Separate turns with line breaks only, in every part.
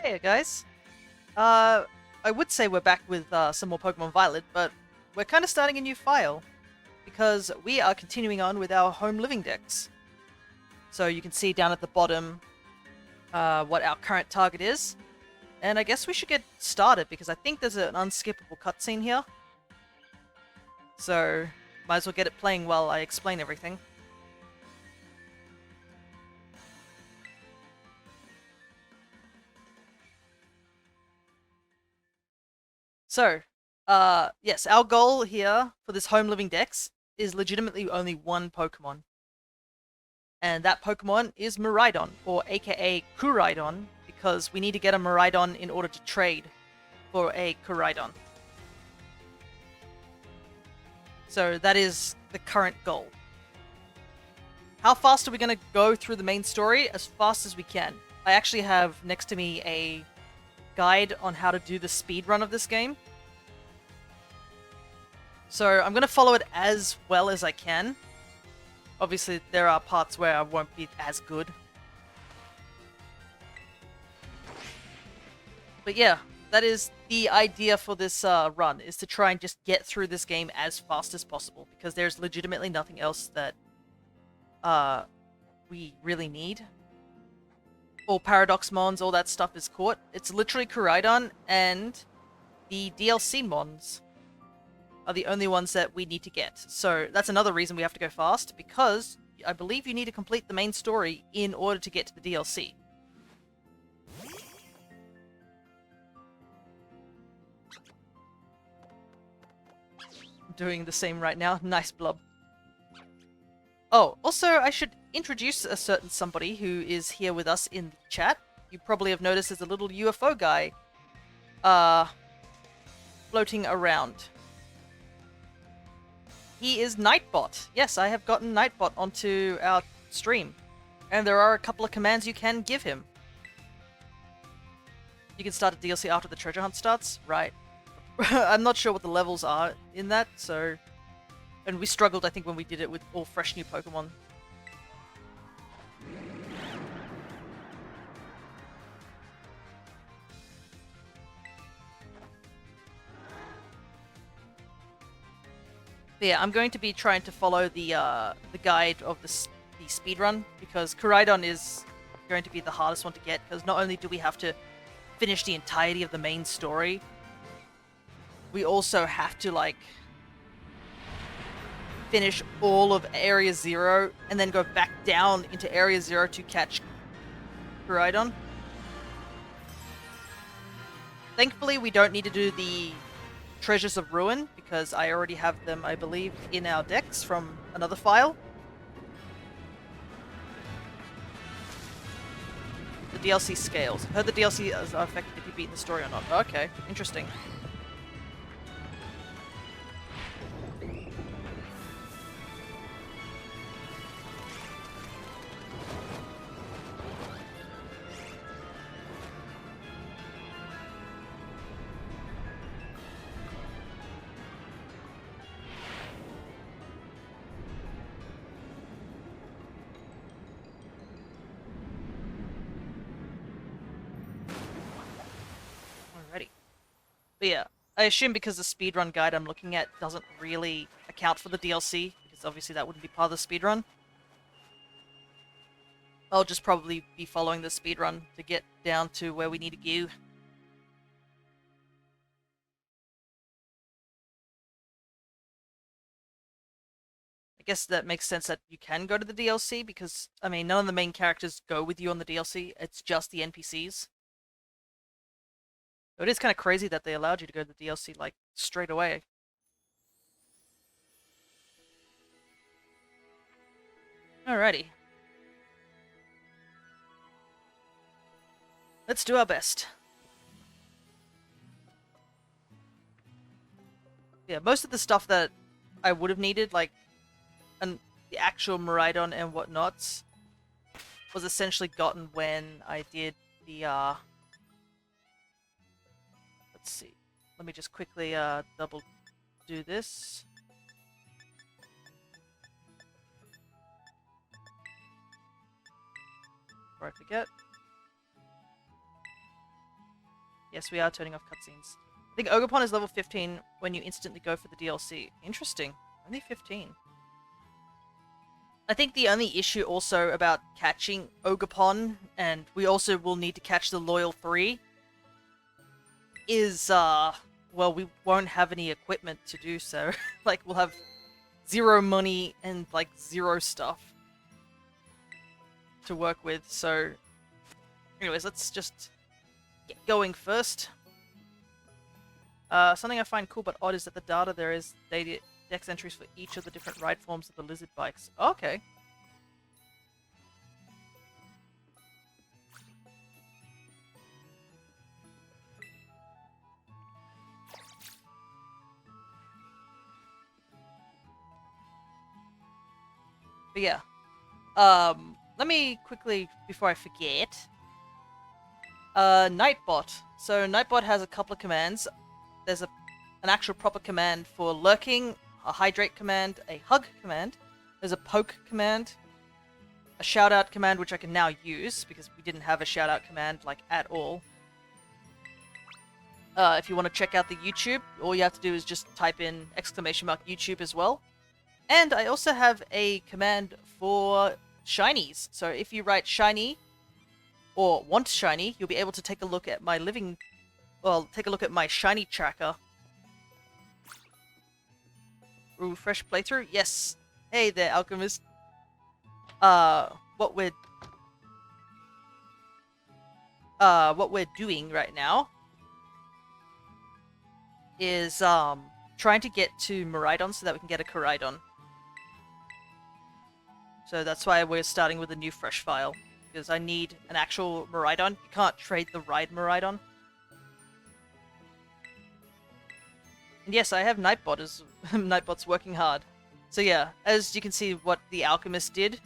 Hey guys. Uh, I would say we're back with some more Pokemon Violet, but we're kind of starting a new file because we are continuing on with our home living decks. So you can see down at the bottom what our current target is, and I guess we should get started because I think there's an unskippable cutscene here. So might as well get it playing while I explain everything. So, yes, our goal here for this home living decks is legitimately only one Pokemon. And that Pokemon is Miraidon, or aka Kuraidon, because we need to get a Miraidon in order to trade for a Kuraidon. So that is the current goal. How fast are we going to go through the main story? As fast as we can. I actually have next to me a guide on how to do the speed run of this game. So I'm going to follow it as well as I can. Obviously, there are parts where I won't be as good. But yeah, that is the idea for this run, is to try and just get through this game as fast as possible, because there's legitimately nothing else that we really need. All Paradox Mons, all that stuff is caught. It's literally Koraidon and the DLC Mons are the only ones that we need to get. So that's another reason we have to go fast, because I believe you need to complete the main story in order to get to the DLC. I'm doing the same right now. Nice blob. Oh, also I should introduce a certain somebody who is here with us in the chat. You probably have noticed there's a little UFO guy floating around. He is Nightbot. Yes, I have gotten Nightbot onto our stream. And there are a couple of commands you can give him. You can start a DLC after the treasure hunt starts? Right. I'm not sure what the levels are in that, so... And we struggled, I think, when we did it with all fresh new Pokemon. But yeah, I'm going to be trying to follow the guide of the speedrun, because Koraidon is going to be the hardest one to get, because not only do we have to finish the entirety of the main story, we also have to, like, finish all of Area 0, and then go back down into Area 0 to catch Miraidon. Thankfully, we don't need to do the Treasures of Ruin, because I already have them, I believe, in our decks from another file. The DLC scales. Heard the DLC is affected if you beat the story or not. Okay, interesting. Alrighty. But yeah, I assume because the speedrun guide I'm looking at doesn't really account for the DLC, because obviously that wouldn't be part of the speedrun. I'll just probably be following the speedrun to get down to where we need to go. I guess that makes sense that you can go to the DLC, because, I mean, none of the main characters go with you on the DLC, it's just the NPCs. It is kind of crazy that they allowed you to go to the DLC, like, straight away. Alrighty. Let's do our best. Yeah, most of the stuff that I would have needed, like the actual Miraidon and whatnots, was essentially gotten when I did the, let's see. Let me just quickly, double do this. Before I forget. Yes, we are turning off cutscenes. I think Ogerpon is level 15 when you instantly go for the DLC. Interesting. Only 15. I think the only issue also about catching Ogerpon, and we also will need to catch the Loyal 3, is, well, we won't have any equipment to do so. Like, we'll have 0 money and, like, 0 stuff to work with, so... Anyways, let's just get going first. Something I find cool but odd is that the data there is dex entries for each of the different ride forms of the lizard bikes. Okay. But yeah. Let me quickly, before I forget... Nightbot. So Nightbot has a couple of commands. There's an actual proper command for lurking, a hydrate command, a hug command. There's a poke command, a shoutout command, which I can now use because we didn't have a shoutout command like at all. If you want to check out the YouTube, all you have to do is just type in !YouTube as well. And I also have a command for shinies. So if you write shiny or want shiny, you'll be able to take a look at my take a look at my shiny tracker. Ooh, fresh playthrough? Yes. Hey there, Alchemist. What we're doing right now is trying to get to Miraidon so that we can get a Miraidon. So that's why we're starting with a new fresh file, because I need an actual Miraidon. You can't trade the ride Miraidon. And yes, I have Nightbot as Nightbot's working hard. So yeah, as you can see what the Alchemist did,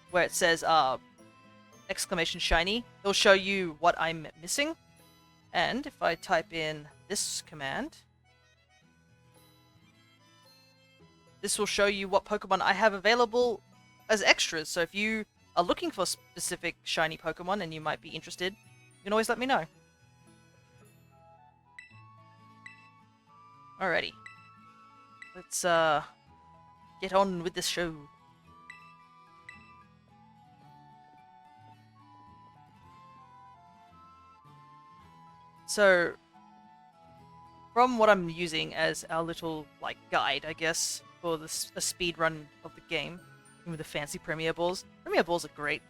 where it says exclamation shiny, it'll show you what I'm missing. And if I type in this command, this will show you what Pokemon I have available as extras. So if you are looking for specific shiny Pokemon and you might be interested, you can always let me know. Alrighty. Let's get on with this show. So, from what I'm using as our little, like, guide, I guess, for a speed run of the game, with the fancy Premier Balls. Premier Balls are great.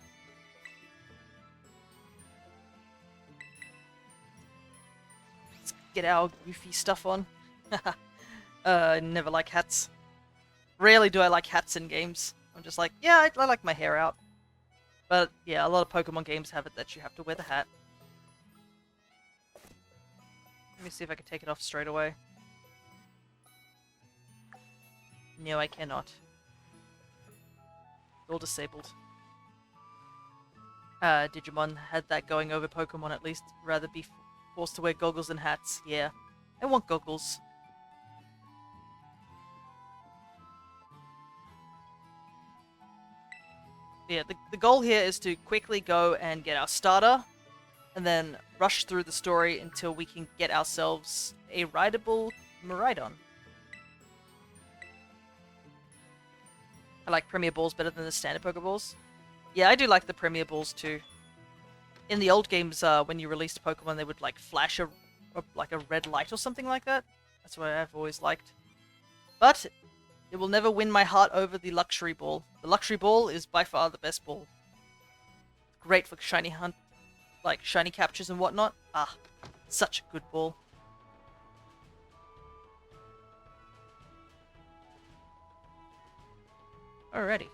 Let's get our goofy stuff on. Never like hats. Rarely do I like hats in games. I'm just like, yeah, I like my hair out. But, yeah, a lot of Pokemon games have it that you have to wear the hat. Let me see if I can take it off straight away. No, I cannot. All disabled. Digimon had that going over Pokemon at least. Rather be forced to wear goggles than hats. Yeah, I want goggles. Yeah, the goal here is to quickly go and get our starter, and then rush through the story until we can get ourselves a rideable Miraidon. I like Premier Balls better than the standard Pokeballs. Yeah, I do like the Premier Balls too. In the old games, when you released Pokemon, they would like flash like a red light or something like that. That's what I've always liked. But it will never win my heart over the Luxury Ball. The Luxury Ball is by far the best ball. Great for shiny hunt, like shiny captures and whatnot. Ah, such a good ball. Alrighty.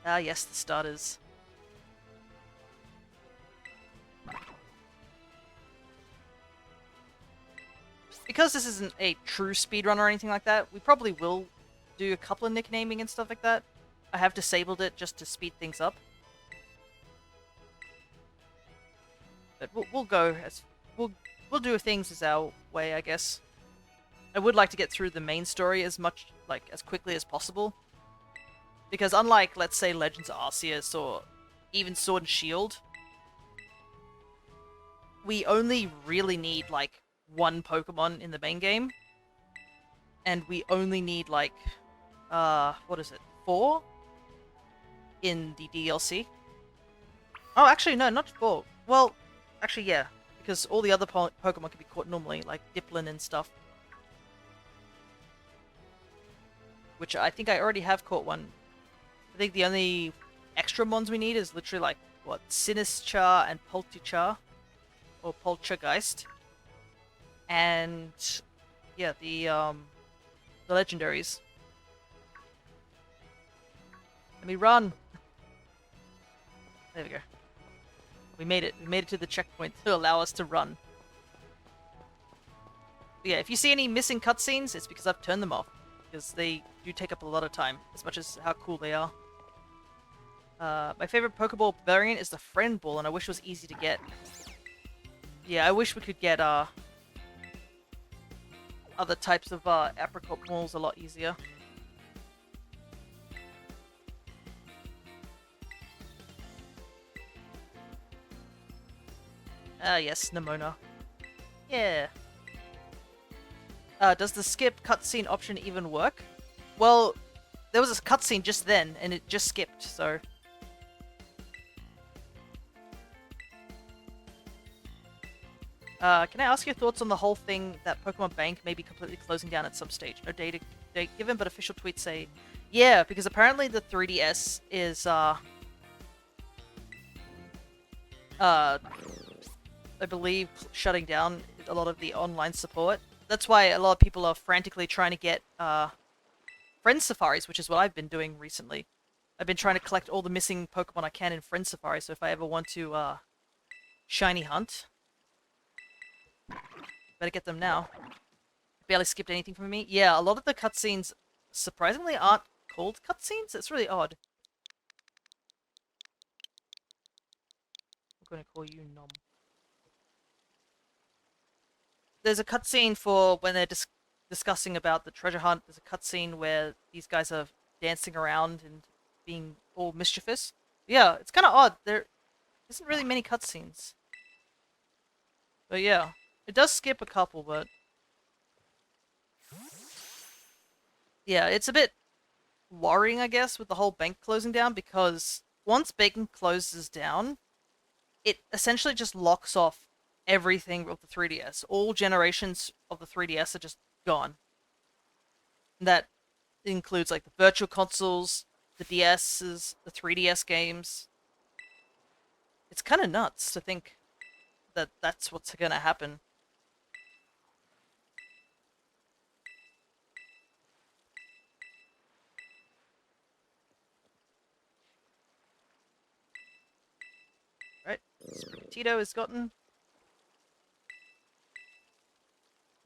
Ah, yes, the starters. Because this isn't a true speedrun or anything like that, we probably will do a couple of nicknaming and stuff like that. I have disabled it just to speed things up. But we'll go as we'll do things as our way, I guess. I would like to get through the main story as quickly as possible, because unlike, let's say, Legends of Arceus or even Sword and Shield, we only really need like one Pokemon in the main game, and we only need like what is it, 4 in the DLC. Oh, actually no, not 4. Well, actually yeah, because all the other Pokemon can be caught normally, like Dipplin and stuff. Which I think I already have caught one. I think the only extra mons we need is literally like, what, Sinistcha and Poltichar, or Poltergeist. And yeah, the legendaries. Let me run! There we go. We made it. We made it to the checkpoint to allow us to run. But yeah, if you see any missing cutscenes, it's because I've turned them off. Because they do take up a lot of time, as much as how cool they are. My favorite Pokeball variant is the Friend Ball, and I wish it was easy to get. Yeah, I wish we could get other types of Apricot Balls a lot easier. Yes, Nimona. Yeah. Does the skip cutscene option even work? Well, there was a cutscene just then, and it just skipped, so... can I ask your thoughts on the whole thing that Pokemon Bank may be completely closing down at some stage? No date given, but official tweets say... Yeah, because apparently the 3DS is, I believe, shutting down a lot of the online support. That's why a lot of people are frantically trying to get Friend Safaris, which is what I've been doing recently. I've been trying to collect all the missing Pokemon I can in Friend Safari, so if I ever want to shiny hunt, better get them now. Barely skipped anything from me. Yeah, a lot of the cutscenes surprisingly aren't called cutscenes. It's really odd. I'm going to call you Nom. There's a cutscene for when they're discussing about the treasure hunt. There's a cutscene where these guys are dancing around and being all mischievous. Yeah, it's kind of odd. There isn't really many cutscenes. But yeah, it does skip a couple, but... Yeah, it's a bit worrying, I guess, with the whole bank closing down, because once bank closes down, it essentially just locks off everything of the 3DS. All generations of the 3DS are just gone. And that includes like the virtual consoles, the DS's, the 3DS games. It's kind of nuts to think that that's what's gonna happen. Right, Tito is gotten.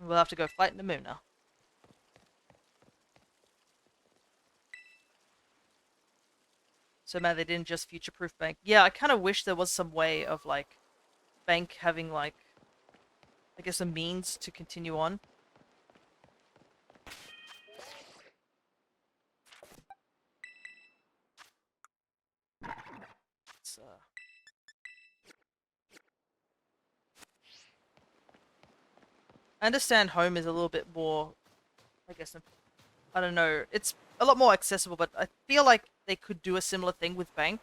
We'll have to go fight Nimona. So mad they didn't just future-proof Bank. Yeah, I kind of wish there was some way of, like, Bank having, like, I guess a means to continue on. It's, I understand home is a little bit more, I guess, I don't know, it's a lot more accessible, but I feel like they could do a similar thing with Bank.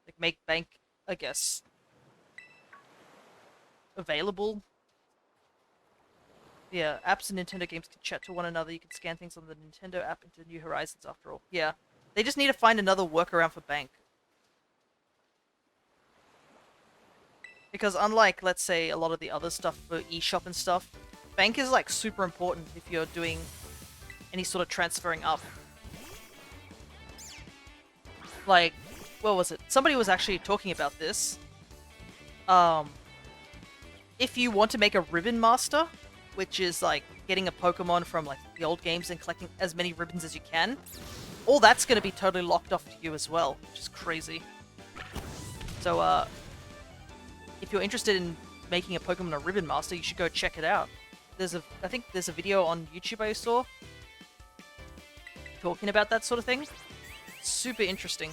Like, make Bank, I guess, available. Yeah, apps and Nintendo games can chat to one another. You can scan things on the Nintendo app into New Horizons after all. Yeah, they just need to find another workaround for Bank. Because unlike, let's say, a lot of the other stuff for eShop and stuff, Bank is, like, super important if you're doing any sort of transferring up. Like, what was it? Somebody was actually talking about this. If you want to make a Ribbon Master, which is, like, getting a Pokemon from, like, the old games and collecting as many ribbons as you can, all that's going to be totally locked off to you as well, which is crazy. So, if you're interested in making a Pokemon a Ribbon Master, you should go check it out. I think there's a video on YouTube I saw talking about that sort of thing. Super interesting.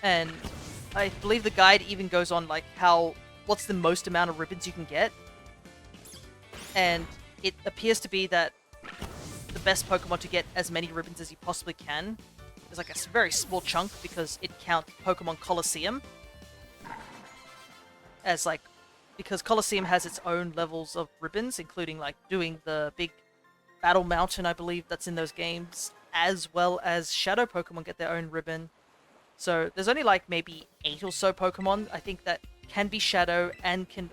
And I believe the guide even goes on like what's the most amount of ribbons you can get. And it appears to be that the best Pokemon to get as many ribbons as you possibly can is like a very small chunk because it counts Pokemon Colosseum as like, because Colosseum has its own levels of ribbons, including like doing the big Battle Mountain, I believe, that's in those games, as well as Shadow Pokemon get their own ribbon. So there's only like maybe 8 or so Pokemon, I think, that can be Shadow and can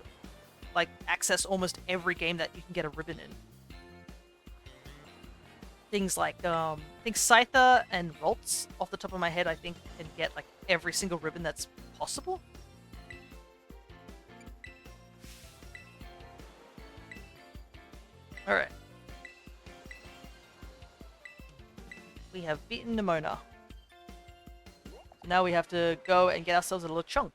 like access almost every game that you can get a ribbon in. Things like, I think Scyther and Ralts, off the top of my head, I think can get like every single ribbon that's possible. Alright. We have beaten Nemona. So now we have to go and get ourselves a little chunk.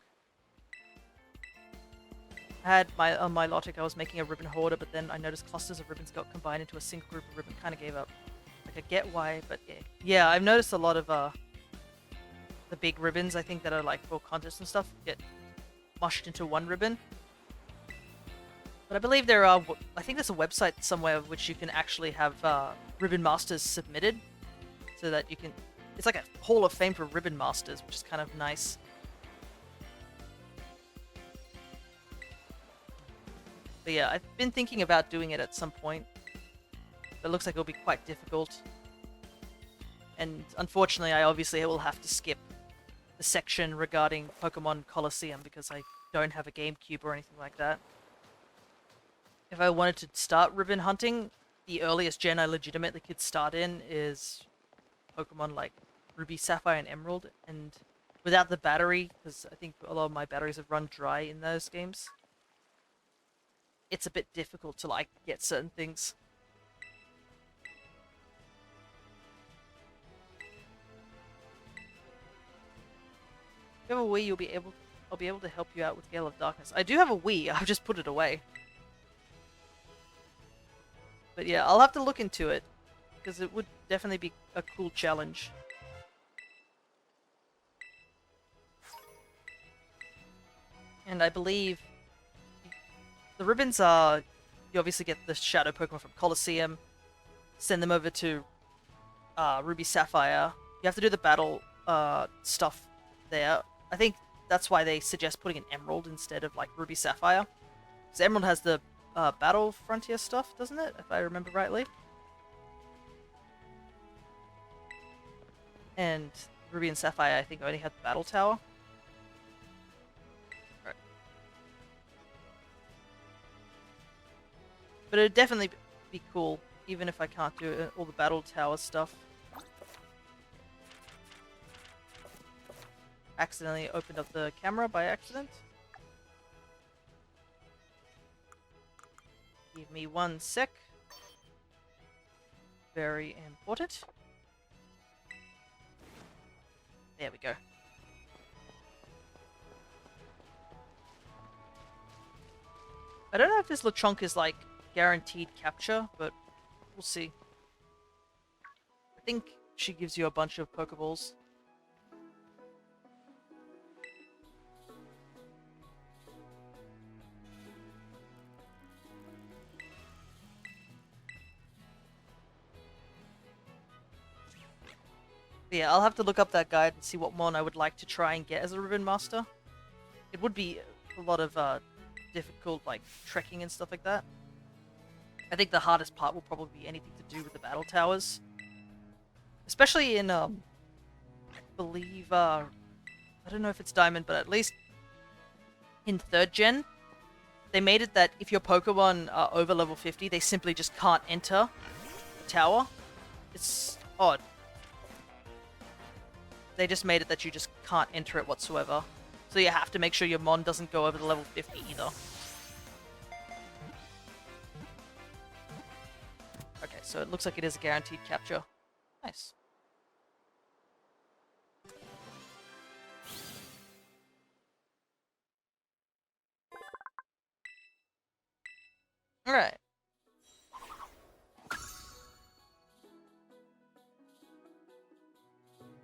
I had on my logic, I was making a ribbon hoarder, but then I noticed clusters of ribbons got combined into a single group of ribbon. Kind of gave up. Like, I get why, but yeah. Yeah, I've noticed a lot of the big ribbons, I think, that are like for contests and stuff, get mushed into one ribbon. But I believe I think there's a website somewhere which you can actually have Ribbon Masters submitted, so that you can, it's like a Hall of Fame for Ribbon Masters, which is kind of nice. But yeah, I've been thinking about doing it at some point, but it looks like it'll be quite difficult. And unfortunately, I obviously will have to skip the section regarding Pokemon Colosseum because I don't have a GameCube or anything like that. If I wanted to start ribbon hunting, the earliest gen I legitimately could start in is Pokemon like Ruby, Sapphire, and Emerald, and without the battery, because I think a lot of my batteries have run dry in those games, it's a bit difficult to like get certain things. If you have a Wii, I'll be able to help you out with Gale of Darkness. I do have a Wii, I've just put it away. But yeah, I'll have to look into it, because it would definitely be a cool challenge. And I believe the ribbons are, you obviously get the Shadow Pokemon from Colosseum, send them over to Ruby Sapphire. You have to do the battle stuff there. I think that's why they suggest putting an Emerald instead of like Ruby Sapphire. Because Emerald has the Battle Frontier stuff, doesn't it? If I remember rightly. And Ruby and Sapphire, I think, only had the Battle Tower. Right. But it'd definitely be cool, even if I can't do all the Battle Tower stuff. Accidentally opened up the camera by accident. Give me 1 sec. Very important. There we go. I don't know if this Lechonk is like guaranteed capture, but we'll see. I think she gives you a bunch of Pokeballs. But yeah, I'll have to look up that guide and see what one I would like to try and get as a Ribbon Master. It would be a lot of difficult, like, trekking and stuff like that. I think the hardest part will probably be anything to do with the battle towers. Especially in, I believe, I don't know if it's Diamond, but at least in 3rd gen, they made it that if your Pokemon are over level 50, they simply just can't enter the tower. It's odd. They just made it that you just can't enter it whatsoever. So you have to make sure your Mon doesn't go over the level 50 either. Okay, so it looks like it is a guaranteed capture. Nice. Alright.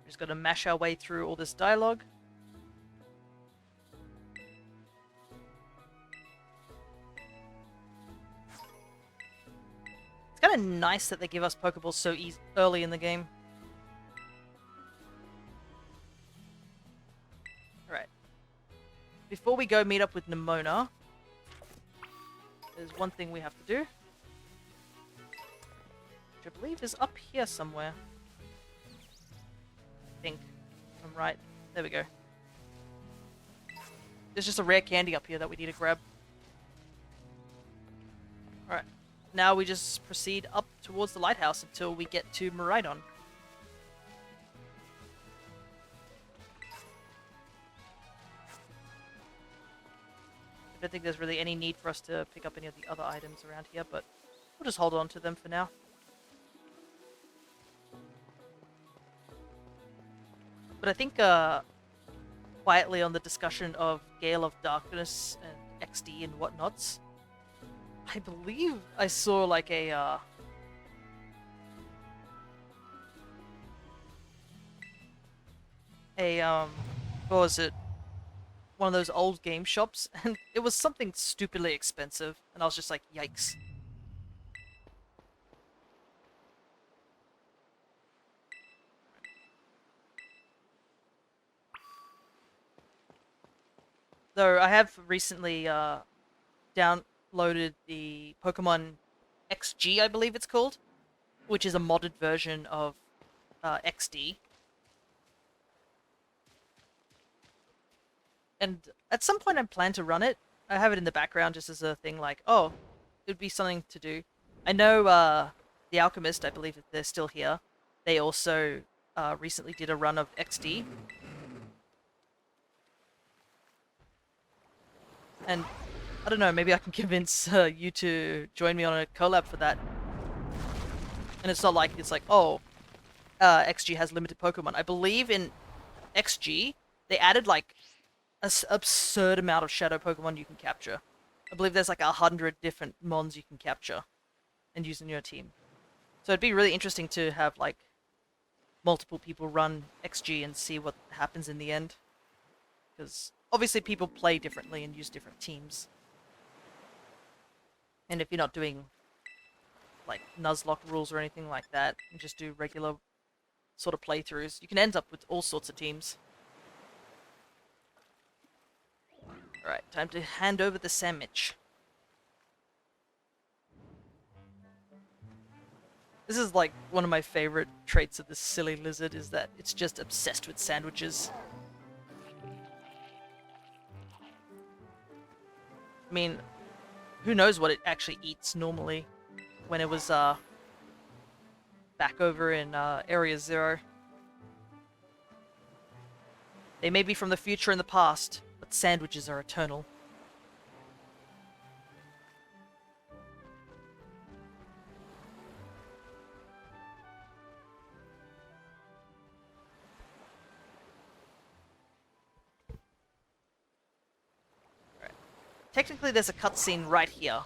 Just gotta mash our way through all this dialogue. It's kind of nice that they give us Pokeballs so early in the game. Alright. Before we go meet up with Nimona, there's one thing we have to do. Which I believe is up here somewhere. I think. If I'm right. There we go. There's just a rare candy up here that we need to grab. Alright. Now we just proceed up towards the lighthouse until we get to Miraidon. I don't think there's really any need for us to pick up any of the other items around here, but we'll just hold on to them for now. But I think, quietly on the discussion of Gale of Darkness and XD and whatnots, I believe I saw like a, what was it? One of those old game shops, and it was something stupidly expensive, and I was just like, yikes. Though I have recently downloaded the Pokemon XG, I believe it's called, which is a modded version of XD. And at some point I plan to run it. I have it in the background just as a thing like, oh, it would be something to do. I know The Alchemist, I believe they're still here. They also recently did a run of XD. And I don't know, maybe I can convince you to join me on a collab for that. And it's not like, it's like, oh, XG has limited Pokemon. I believe in XG, they added like an absurd amount of shadow Pokemon you can capture. I believe there's like 100 different mons you can capture and use in your team. So it'd be really interesting to have like multiple people run XG and see what happens in the end. Because obviously people play differently and use different teams. And if you're not doing like Nuzlocke rules or anything like that, and just do regular sort of playthroughs, you can end up with all sorts of teams. Alright, time to hand over the sandwich. This is like one of my favorite traits of this silly lizard, is that it's just obsessed with sandwiches. I mean, who knows what it actually eats normally when it was back over in Area 0. They may be from the future and the past, but sandwiches are eternal. Right. Technically there's a cutscene right here.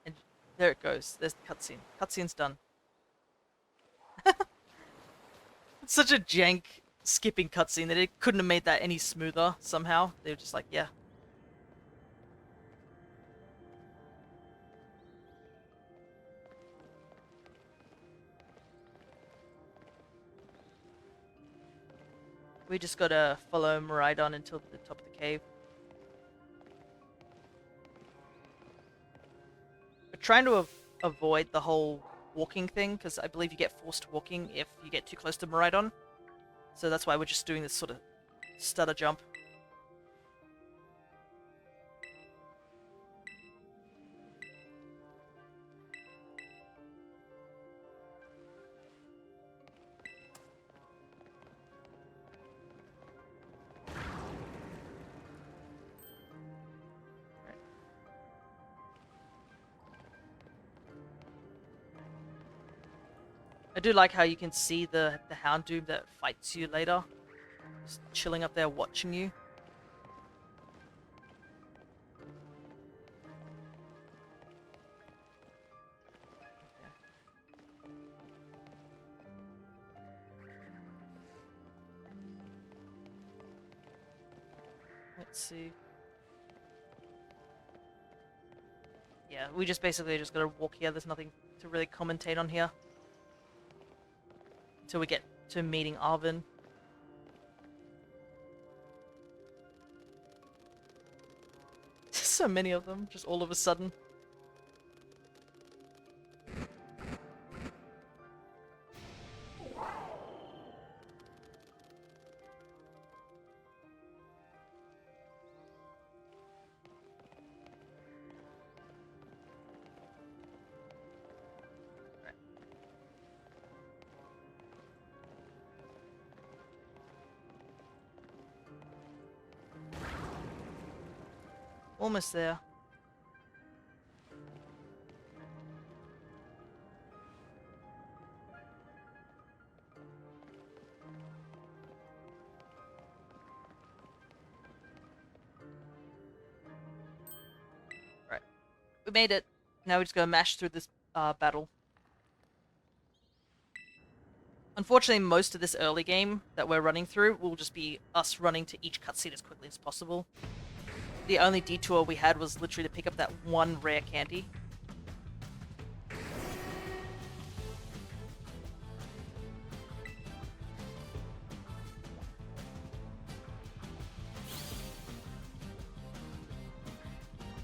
And there it goes. There's the cutscene. Cutscene's done. It's such a jank skipping cutscene that it couldn't have made that any smoother somehow. They were just like, yeah. We just gotta follow Miraidon until the top of the cave. We're trying to avoid the whole walking thing, because I believe you get forced walking if you get too close to Miraidon. So that's why we're just doing this sort of stutter jump. I do like how you can see the Houndoom that fights you later. Just chilling up there watching you. Let's see. Yeah, we just basically just gotta walk here. There's nothing to really commentate on here. Until we get to meeting Arvin. So many of them, just all of a sudden. Almost there. Right. We made it. Now we just gotta mash through this battle. Unfortunately, most of this early game that we're running through will just be us running to each cutscene as quickly as possible. The only detour we had was literally to pick up that one rare candy.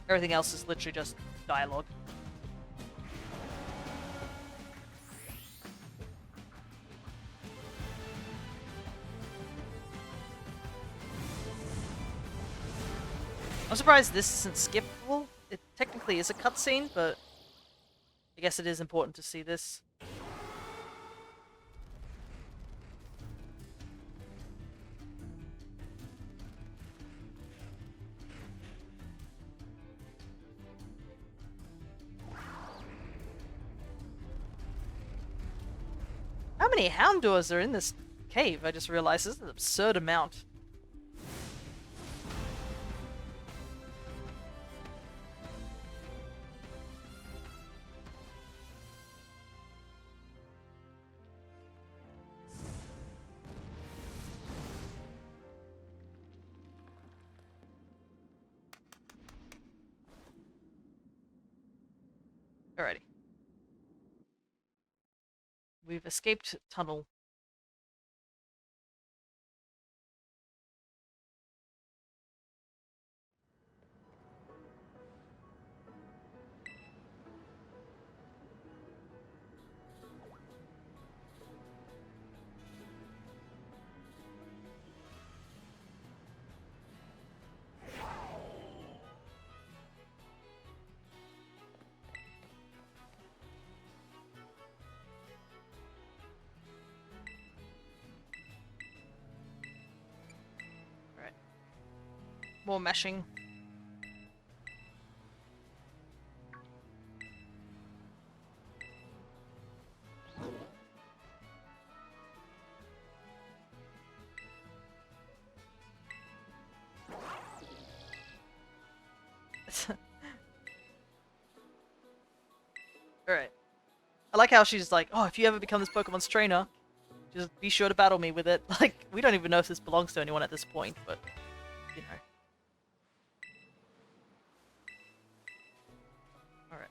Everything else is literally just dialogue. I'm surprised this isn't skippable. It technically is a cutscene, but I guess it is important to see this. How many hound doors are in this cave? I just realized this is an absurd amount. Alrighty. We've escaped tunnel. More meshing. Alright. I like how she's like, oh, if you ever become this Pokemon's trainer, just be sure to battle me with it. Like, we don't even know if this belongs to anyone at this point, but, you know. Alright.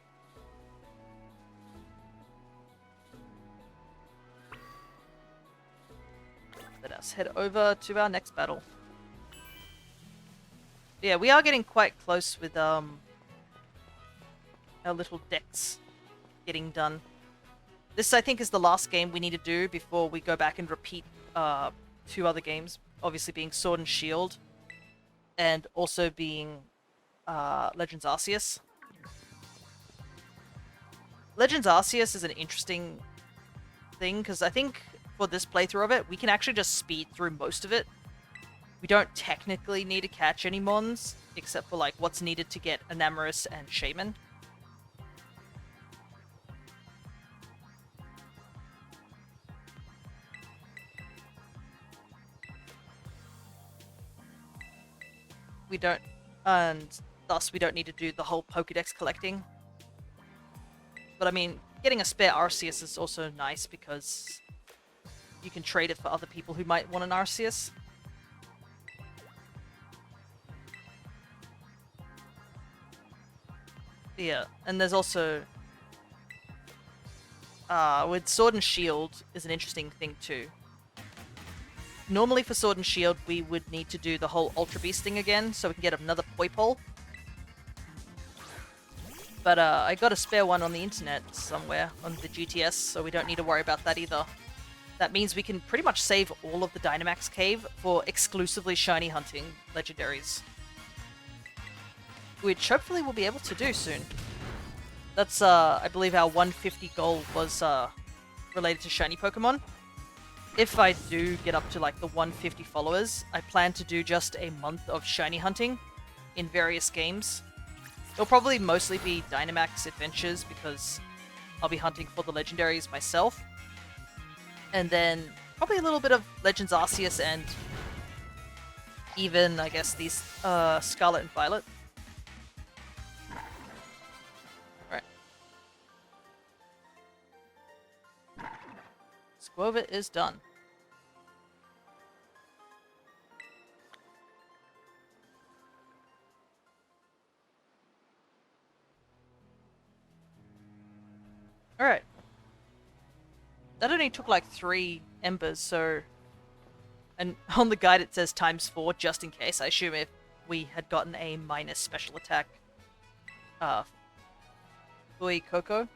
Let us head over to our next battle. Yeah, we are getting quite close with, our little decks getting done. This, I think, is the last game we need to do before we go back and repeat, 2 other games. Obviously being Sword and Shield, and also being, Legends Arceus. Legends Arceus is an interesting thing, because I think for this playthrough of it, we can actually just speed through most of it. We don't technically need to catch any Mons, except for like what's needed to get Enamorus and Shaman. We don't, and thus we don't need to do the whole Pokédex collecting. But I mean, getting a spare Arceus is also nice because you can trade it for other people who might want an Arceus. Yeah, and there's also with Sword and Shield is an interesting thing too. Normally for Sword and Shield we would need to do the whole Ultra Beast thing again so we can get another Poipole. But I got a spare one on the internet somewhere on the GTS, so we don't need to worry about that either. That means we can pretty much save all of the Dynamax Cave for exclusively shiny hunting legendaries. Which hopefully we'll be able to do soon. That's, I believe our 150 goal was related to shiny Pokemon. If I do get up to like the 150 followers, I plan to do just a month of shiny hunting in various games. It'll probably mostly be Dynamax adventures because I'll be hunting for the legendaries myself. And then probably a little bit of Legends Arceus and even, I guess, these Scarlet and Violet. Alright. Squova is done. Alright. That only took like 3 embers, so... And on the guide it says ×4, just in case. I assume if we had gotten a minus special attack. Fui Coco.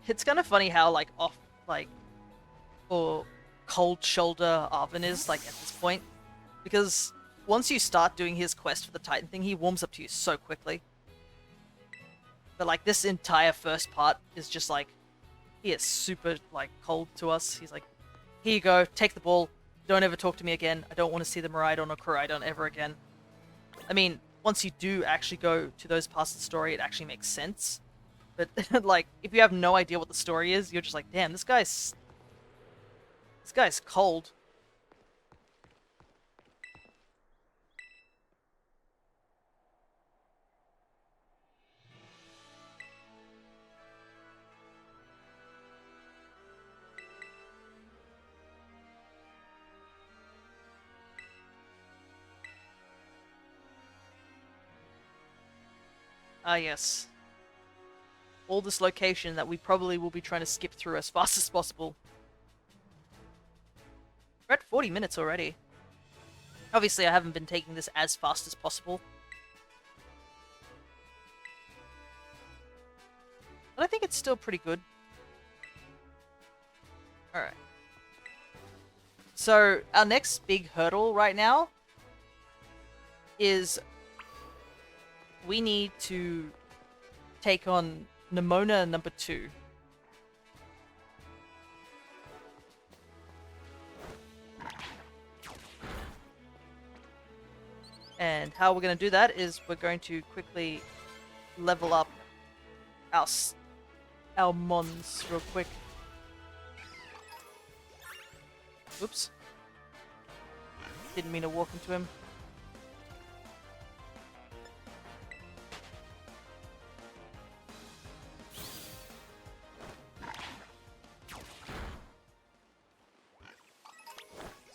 It's kind of funny how, like, or cold shoulder Arvin is, like, at this point. Because once you start doing his quest for the Titan thing, he warms up to you so quickly. But, like, this entire first part is just, like, he is super, like, cold to us. He's like, here you go, take the ball, don't ever talk to me again, I don't want to see the Miraidon or Koraidon ever again. I mean, once you do actually go to those parts of the story, it actually makes sense. But, like, if you have no idea what the story is, you're just like, damn, this guy's cold. Ah, yes. All this location that we probably will be trying to skip through as fast as possible. We're at 40 minutes already. Obviously, I haven't been taking this as fast as possible. But I think it's still pretty good. Alright. So, our next big hurdle right now is we need to take on Nemona number 2. And how we're going to do that is we're going to quickly level up our mons real quick. Oops. Didn't mean to walk into him.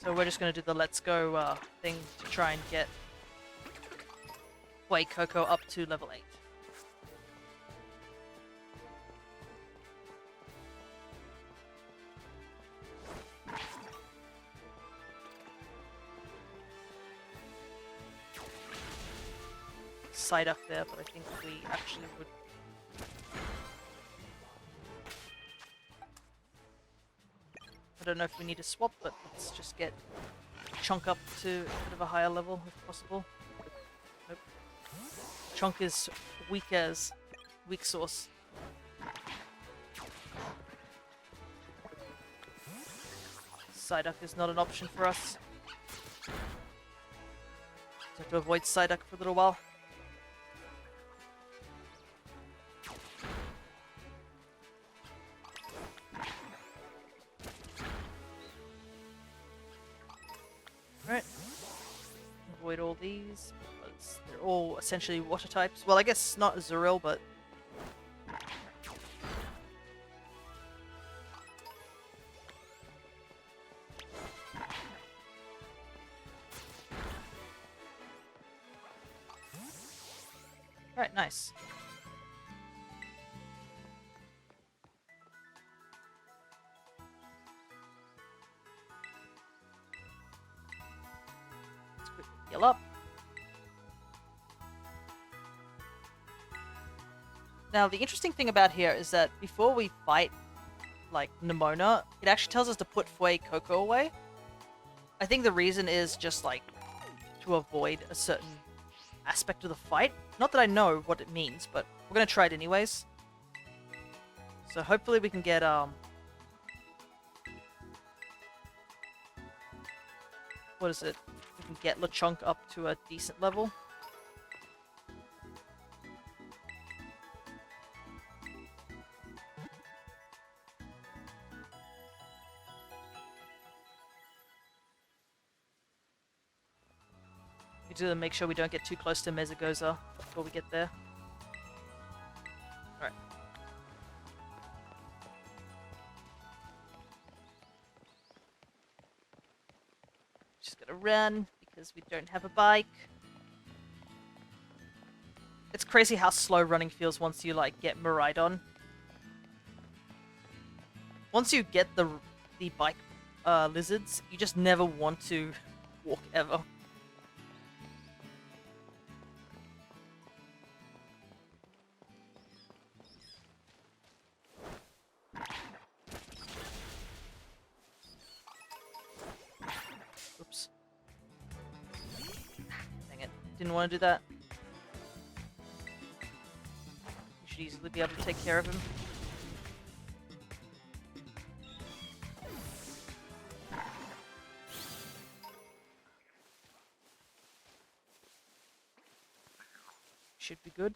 So we're just going to do the let's go thing to try and get Fui Coco up to level 8. Side up there, but I think we actually would. I don't know if we need to swap, but let's just get Chunk up to a bit of a higher level if possible. Nope. Chunk is weak sauce. Psyduck is not an option for us. So have to avoid Psyduck for a little while. Alright. Avoid all these, because They're all essentially water types. Well, I guess not Azurill, but... Alright, nice. Let's quickly heal up. Now, the interesting thing about here is that before we fight, like, Nemona, it actually tells us to put Fue Coco away. I think the reason is just, like, to avoid a certain aspect of the fight. Not that I know what it means, but we're gonna try it anyways. So hopefully we can get, what is it? We can get Lechonk up to a decent level. We need to make sure we don't get too close to Mezagoza before we get there. Alright. Just gotta run because we don't have a bike. It's crazy how slow running feels once you, like, get Miraidon. Once you get the bike lizards, you just never want to walk ever. Oops. Dang it. Didn't want to do that. You should easily be able to take care of him. Should be good.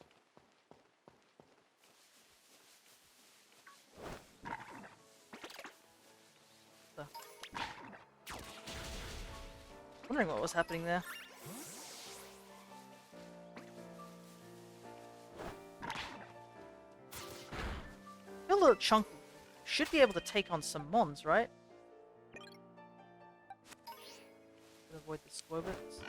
So. Wondering what was happening there. Your little chunk should be able to take on some mons, right? Avoid the squirrels.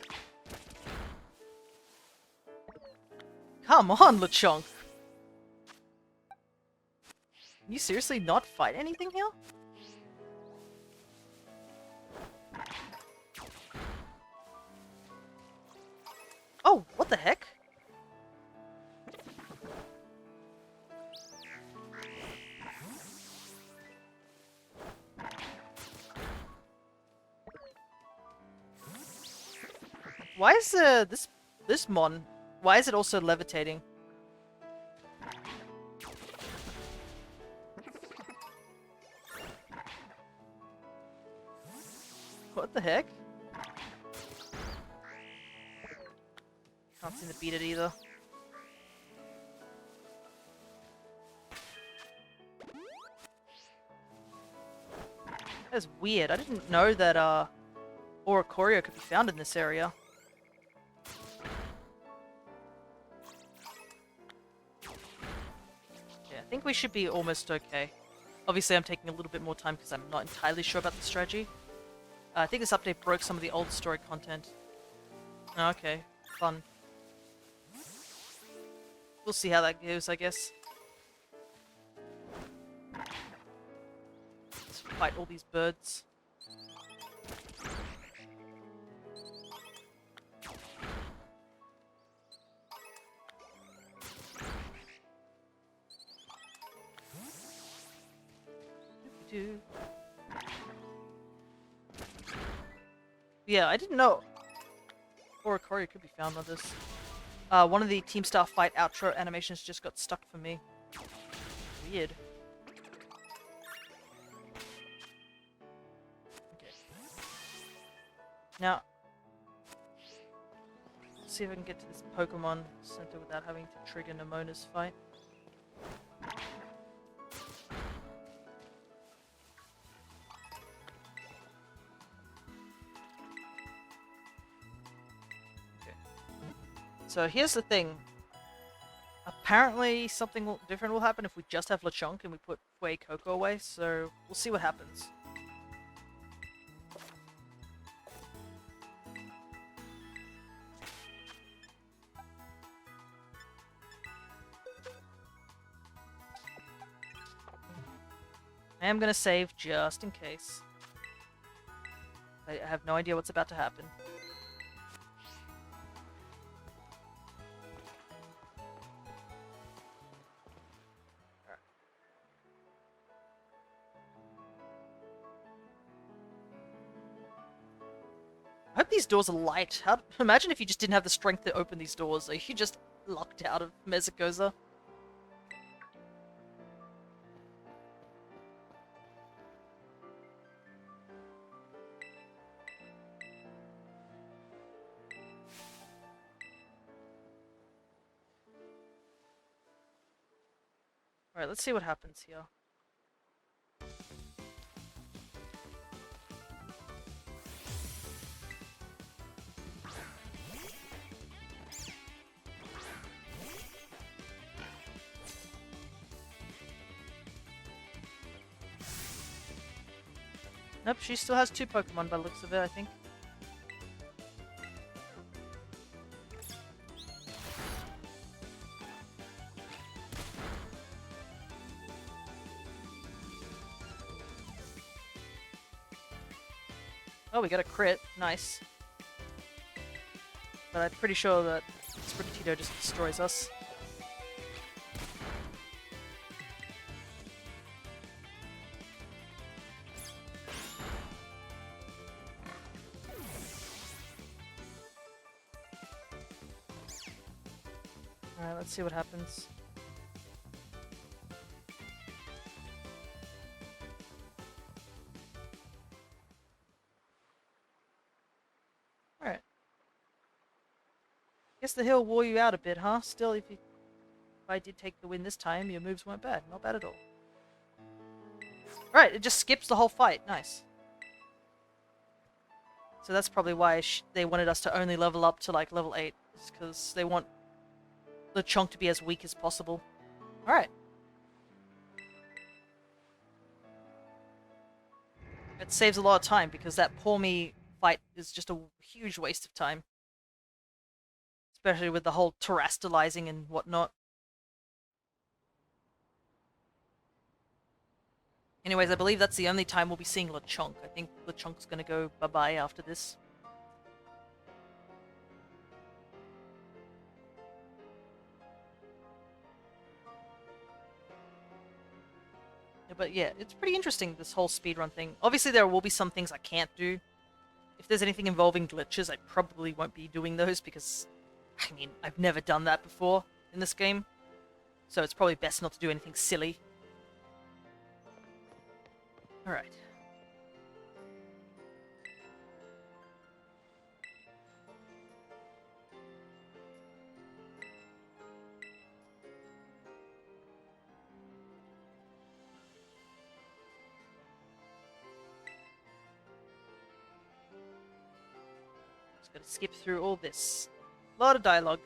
Come on, Lechonk! Can you seriously not fight anything here? Oh, what the heck? Why is this mon? Why is it also levitating? What the heck? Can't seem to beat it either. That's weird. I didn't know that Oricorio could be found in this area. Yeah, I think we should be almost okay. Obviously, I'm taking a little bit more time because I'm not entirely sure about the strategy. I think this update broke some of the old story content. Okay, fun. We'll see how that goes, I guess. Let's fight all these birds. Yeah, I didn't know Oricorio could be found on this. One of the Team Star fight outro animations just got stuck for me. Weird. Okay. Now, let's see if I can get to this Pokemon Center without having to trigger Nemona's fight. So here's the thing. Apparently something different will happen if we just have Lechonk and we put Fue Coco away, so we'll see what happens. I am gonna save just in case. I have no idea what's about to happen. I hope these doors are light. Imagine if you just didn't have the strength to open these doors. Like, you just locked out of Mezagoza. Alright, let's see what happens here. Nope, she still has 2 Pokemon by the looks of it, I think. Oh, we got a crit. Nice. But I'm pretty sure that Sprigatito just destroys us. Alright, let's see what happens. Alright. Guess the hill wore you out a bit, huh? Still, if I did take the win this time, your moves weren't bad. Not bad at all. Right, it just skips the whole fight. Nice. So that's probably why they wanted us to only level up to like level 8. Is because they want the chunk to be as weak as possible. Alright. It saves a lot of time because that poor me fight is just a huge waste of time. Especially with the whole terastallizing and whatnot. Anyways, I believe that's the only time we'll be seeing Lechonk. I think Lechonk's gonna go bye-bye after this. But yeah, it's pretty interesting, this whole speedrun thing. Obviously, there will be some things I can't do. If there's anything involving glitches, I probably won't be doing those because, I mean, I've never done that before in this game. So it's probably best not to do anything silly. Alright. Just gotta skip through all this. A lot of dialogue.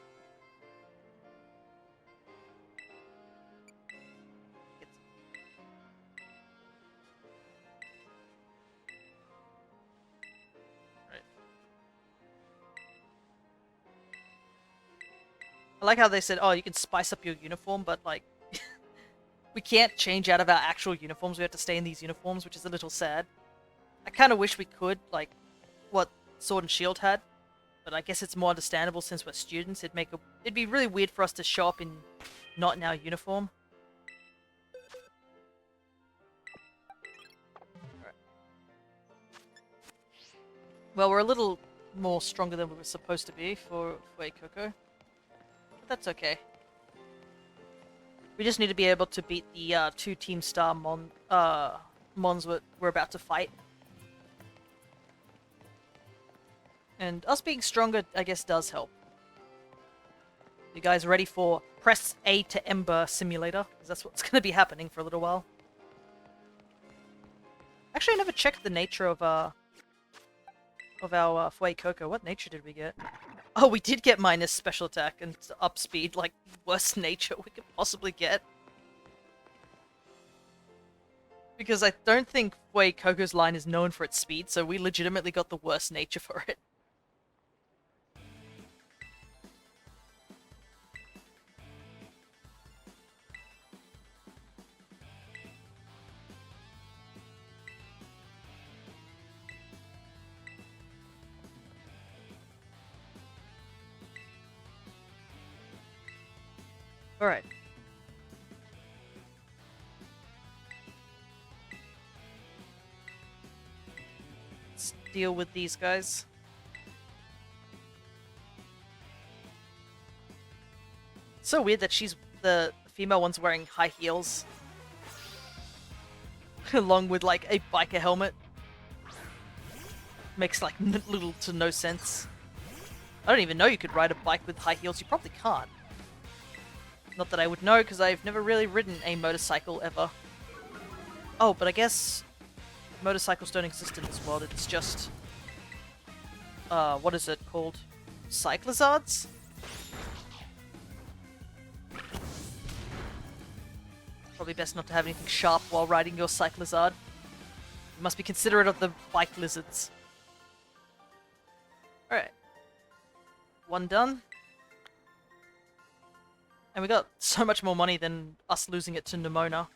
I like how they said, oh, you can spice up your uniform, but, like, we can't change out of our actual uniforms. We have to stay in these uniforms, which is a little sad. I kind of wish we could, like, what Sword and Shield had, but I guess it's more understandable since we're students. It'd be really weird for us to show up not in our uniform. Right. Well, we're a little more stronger than we were supposed to be for Coco. That's okay. We just need to be able to beat the 2 Team Star Mons we're about to fight. And us being stronger, I guess, does help. You guys ready for Press A to Ember Simulator? Because that's what's going to be happening for a little while. Actually, I never checked the nature of our Fue Coco. What nature did we get? Oh, we did get minus special attack and up speed, like, worst nature we could possibly get. Because I don't think Way Coco's line is known for its speed, so we legitimately got the worst nature for it. Alright. Let's deal with these guys. It's so weird that she's the female one's wearing high heels. Along with like a biker helmet. Makes like little to no sense. I don't even know you could ride a bike with high heels. You probably can't. Not that I would know, because I've never really ridden a motorcycle ever. Oh, but I guess motorcycles don't exist in this world. It's just... what is it called? Cyclizards? Probably best not to have anything sharp while riding your Cyclizard. You must be considerate of the bike lizards. Alright. One done. And we got so much more money than us losing it to Nimona.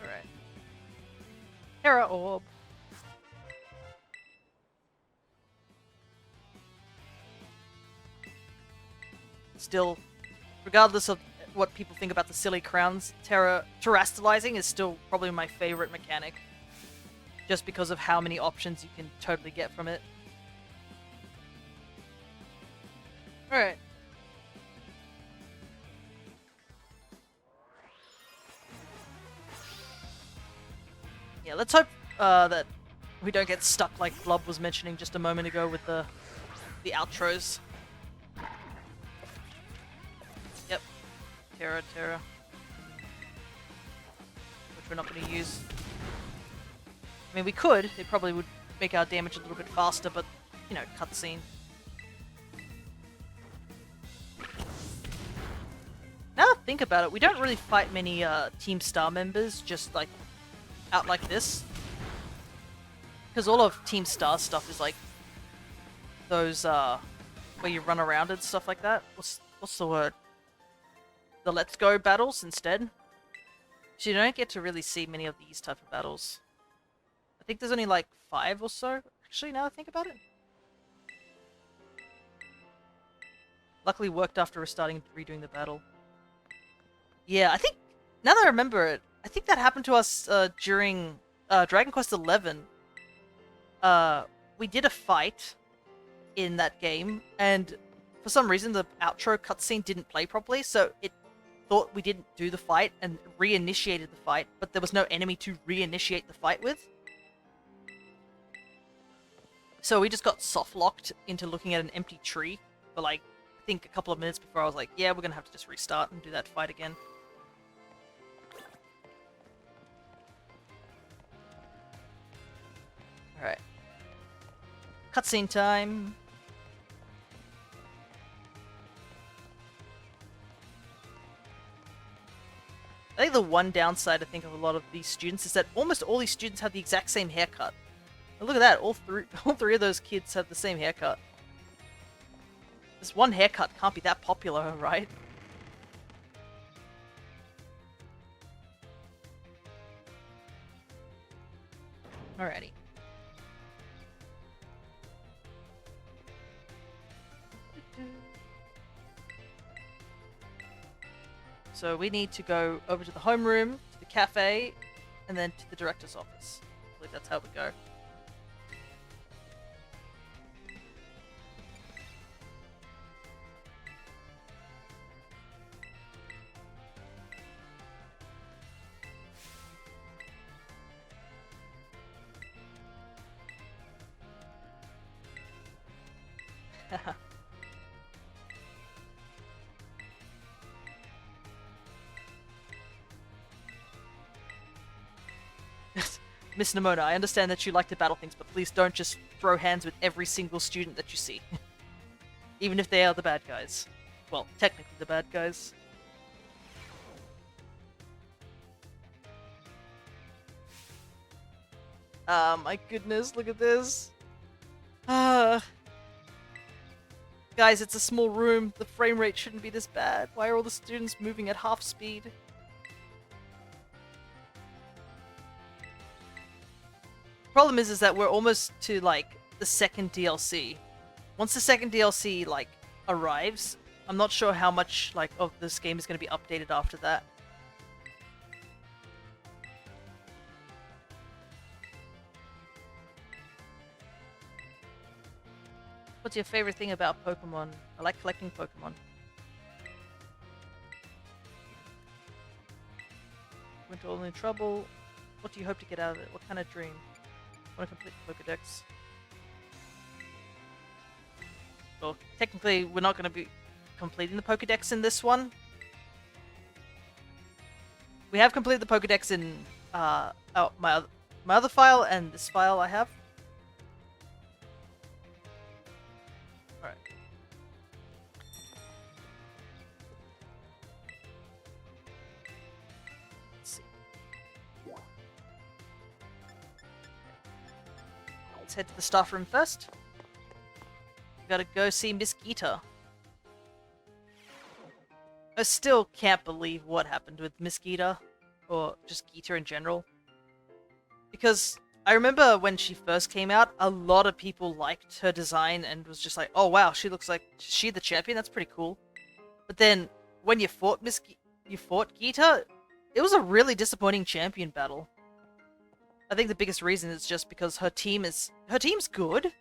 Alright. Terra Orb. Still, regardless of what people think about the silly crowns, terastallizing is still probably my favorite mechanic. Just because of how many options you can totally get from it. Alright. Yeah, let's hope that we don't get stuck like Blub was mentioning just a moment ago with the outros. Yep. Terra. Which we're not going to use. I mean, we could. It probably would make our damage a little bit faster, but, you know, cutscene. Now that I think about it, we don't really fight many Team Star members just, like, out like this. Because all of Team Star stuff is, like, those, where you run around and stuff like that. What's the word? The Let's Go battles instead. So you don't get to really see many of these type of battles. I think there's only like 5 or so, actually, now that I think about it. Luckily worked after restarting and redoing the battle. Yeah, I think, now that I remember it, I think that happened to us during Dragon Quest XI. We did a fight in that game, and for some reason the outro cutscene didn't play properly, so it thought we didn't do the fight and reinitiated the fight, but there was no enemy to reinitiate the fight with. So we just got soft-locked into looking at an empty tree for like, I think a couple of minutes before I was like, yeah, we're gonna have to just restart and do that fight again. Alright. Cutscene time. I think the one downside, I think, of a lot of these students is that almost all these students have the exact same haircut. And look at that, all three of those kids have the same haircut. This one haircut can't be that popular, right? Alrighty. So we need to go over to the homeroom, to the cafe, and then to the director's office. I believe that's how we go. Miss Nimona, I understand that you like to battle things, but please don't just throw hands with every single student that you see. Even if they are the bad guys. Well, technically the bad guys. My goodness, look at this. Guys, it's a small room. The frame rate shouldn't be this bad. Why are all the students moving at half speed? Problem is that we're almost to, like, the second DLC. Once the second DLC, like, arrives, I'm not sure how much, like, of this game is going to be updated after that. What's your favorite thing about Pokemon? I like collecting Pokemon. Went all in trouble. What do you hope to get out of it? What kind of dream? Want to complete the Pokedex? Well, technically, we're not going to be completing the Pokedex in this one. We have completed the Pokedex in my other file and this file I have. Alright. Let's see. Let's head to the staff room first. We gotta go see Miss Geeta. I still can't believe what happened with Miss Geeta, or just Geeta in general. Because I remember when she first came out, a lot of people liked her design and was just like, oh wow, she looks like she the champion, that's pretty cool. But then when you fought Geeta, it was a really disappointing champion battle. I think the biggest reason is just because her team's good.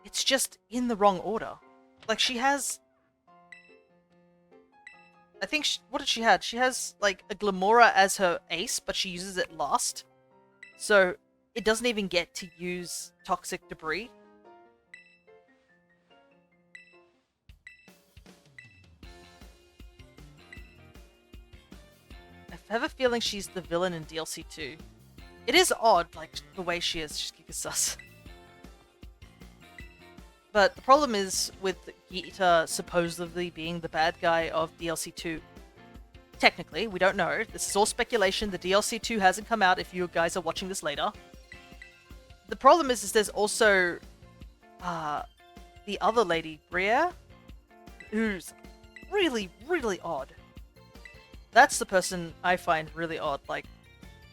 It's just in the wrong order. Like, she has... I think, what did she have? She has, like, a Glamora as her ace, but she uses it last. So, it doesn't even get to use Toxic Debris. I have a feeling she's the villain in DLC 2. It is odd, like, the way she is. She's Giga sus. But the problem is with Geeta supposedly being the bad guy of DLC 2. Technically, we don't know. This is all speculation. The DLC 2 hasn't come out if you guys are watching this later. The problem is there's also the other lady, Briere, who's really, really odd. That's the person I find really odd. Like,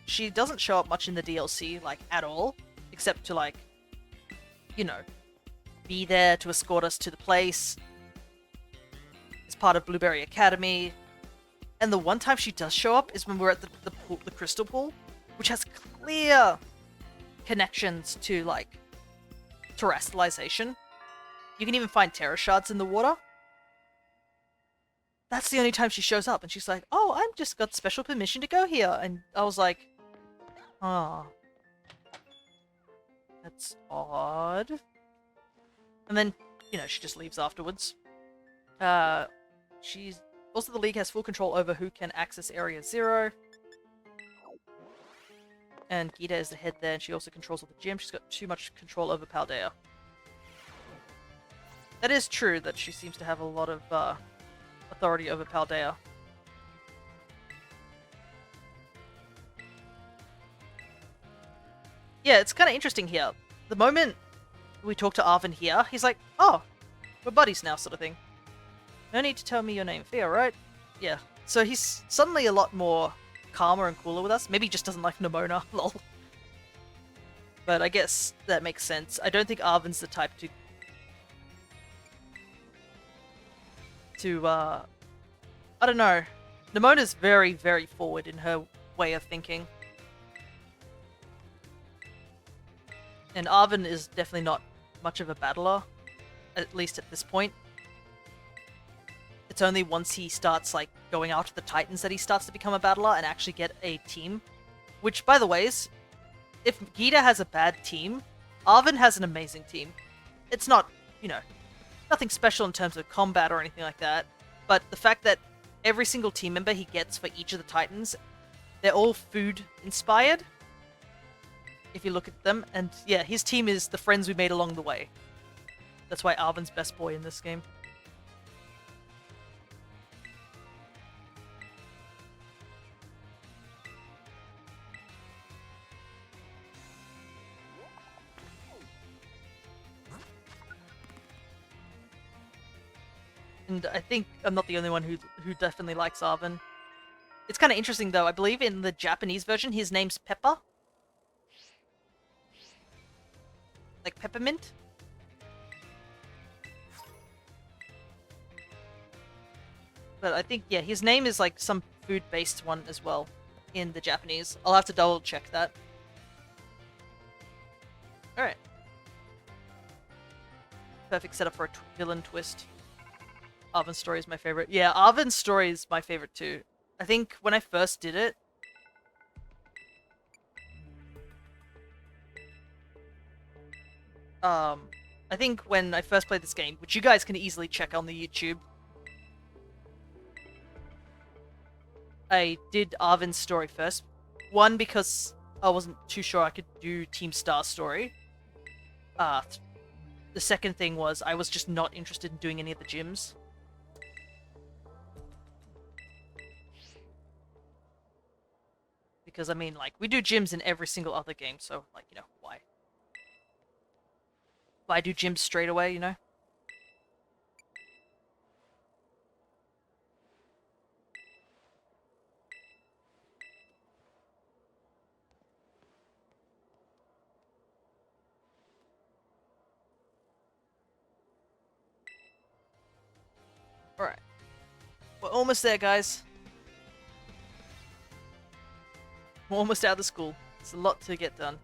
she doesn't show up much in the DLC, like, at all. Except to, like, you know, be there to escort us to the place. It's part of Blueberry Academy. And the one time she does show up is when we're at the Crystal Pool, which has clear connections to, like, terrestrialization. You can even find Terra Shards in the water. That's the only time she shows up, and she's like, oh, I've just got special permission to go here. And I was like, ah. That's odd. And then, you know, she just leaves afterwards. She's... Also, the League has full control over who can access Area 0. And Geeta is the head there, and she also controls all the gym. She's got too much control over Paldean. That is true, that she seems to have a lot of authority over Paldean. Yeah, it's kind of interesting here. The moment we talk to Arven here, he's like, oh, we're buddies now, sort of thing. No need to tell me your name, Thea, right? Yeah. So he's suddenly a lot more calmer and cooler with us. Maybe he just doesn't like Nimona, lol. But I guess that makes sense. I don't think Arven's the type to I don't know. Nimona's very, very forward in her way of thinking. And Arven is definitely not much of a battler, at least at this point. It's only once he starts, like, going after the Titans that he starts to become a battler and actually get a team. Which, by the way, if Geeta has a bad team, Arven has an amazing team. It's not you know, nothing special in terms of combat or anything like that. But the fact that every single team member he gets for each of the Titans, they're all food inspired. If you look at them, and yeah, his team is the friends we made along the way. That's why Arven's best boy in this game. And I think I'm not the only one who definitely likes Arven. It's kind of interesting though. I believe in the Japanese version, his name's Pepper, like peppermint. But I think yeah, his name is like some food-based one as well in the Japanese. I'll have to double check that. All right. Perfect setup for a villain twist. Arven's story is my favorite. Yeah, Arven's story is my favorite too. I think when I first did it, I think when I first played this game, which you guys can easily check on the YouTube, I did Arven's story first. One, because I wasn't too sure I could do Team Star's story. The second thing was I was just not interested in doing any of the gyms. Because, I mean, like, we do gyms in every single other game, so, like, you know, why? Why do gyms straight away, you know? Alright. We're almost there, guys. We're almost out of school. It's a lot to get done.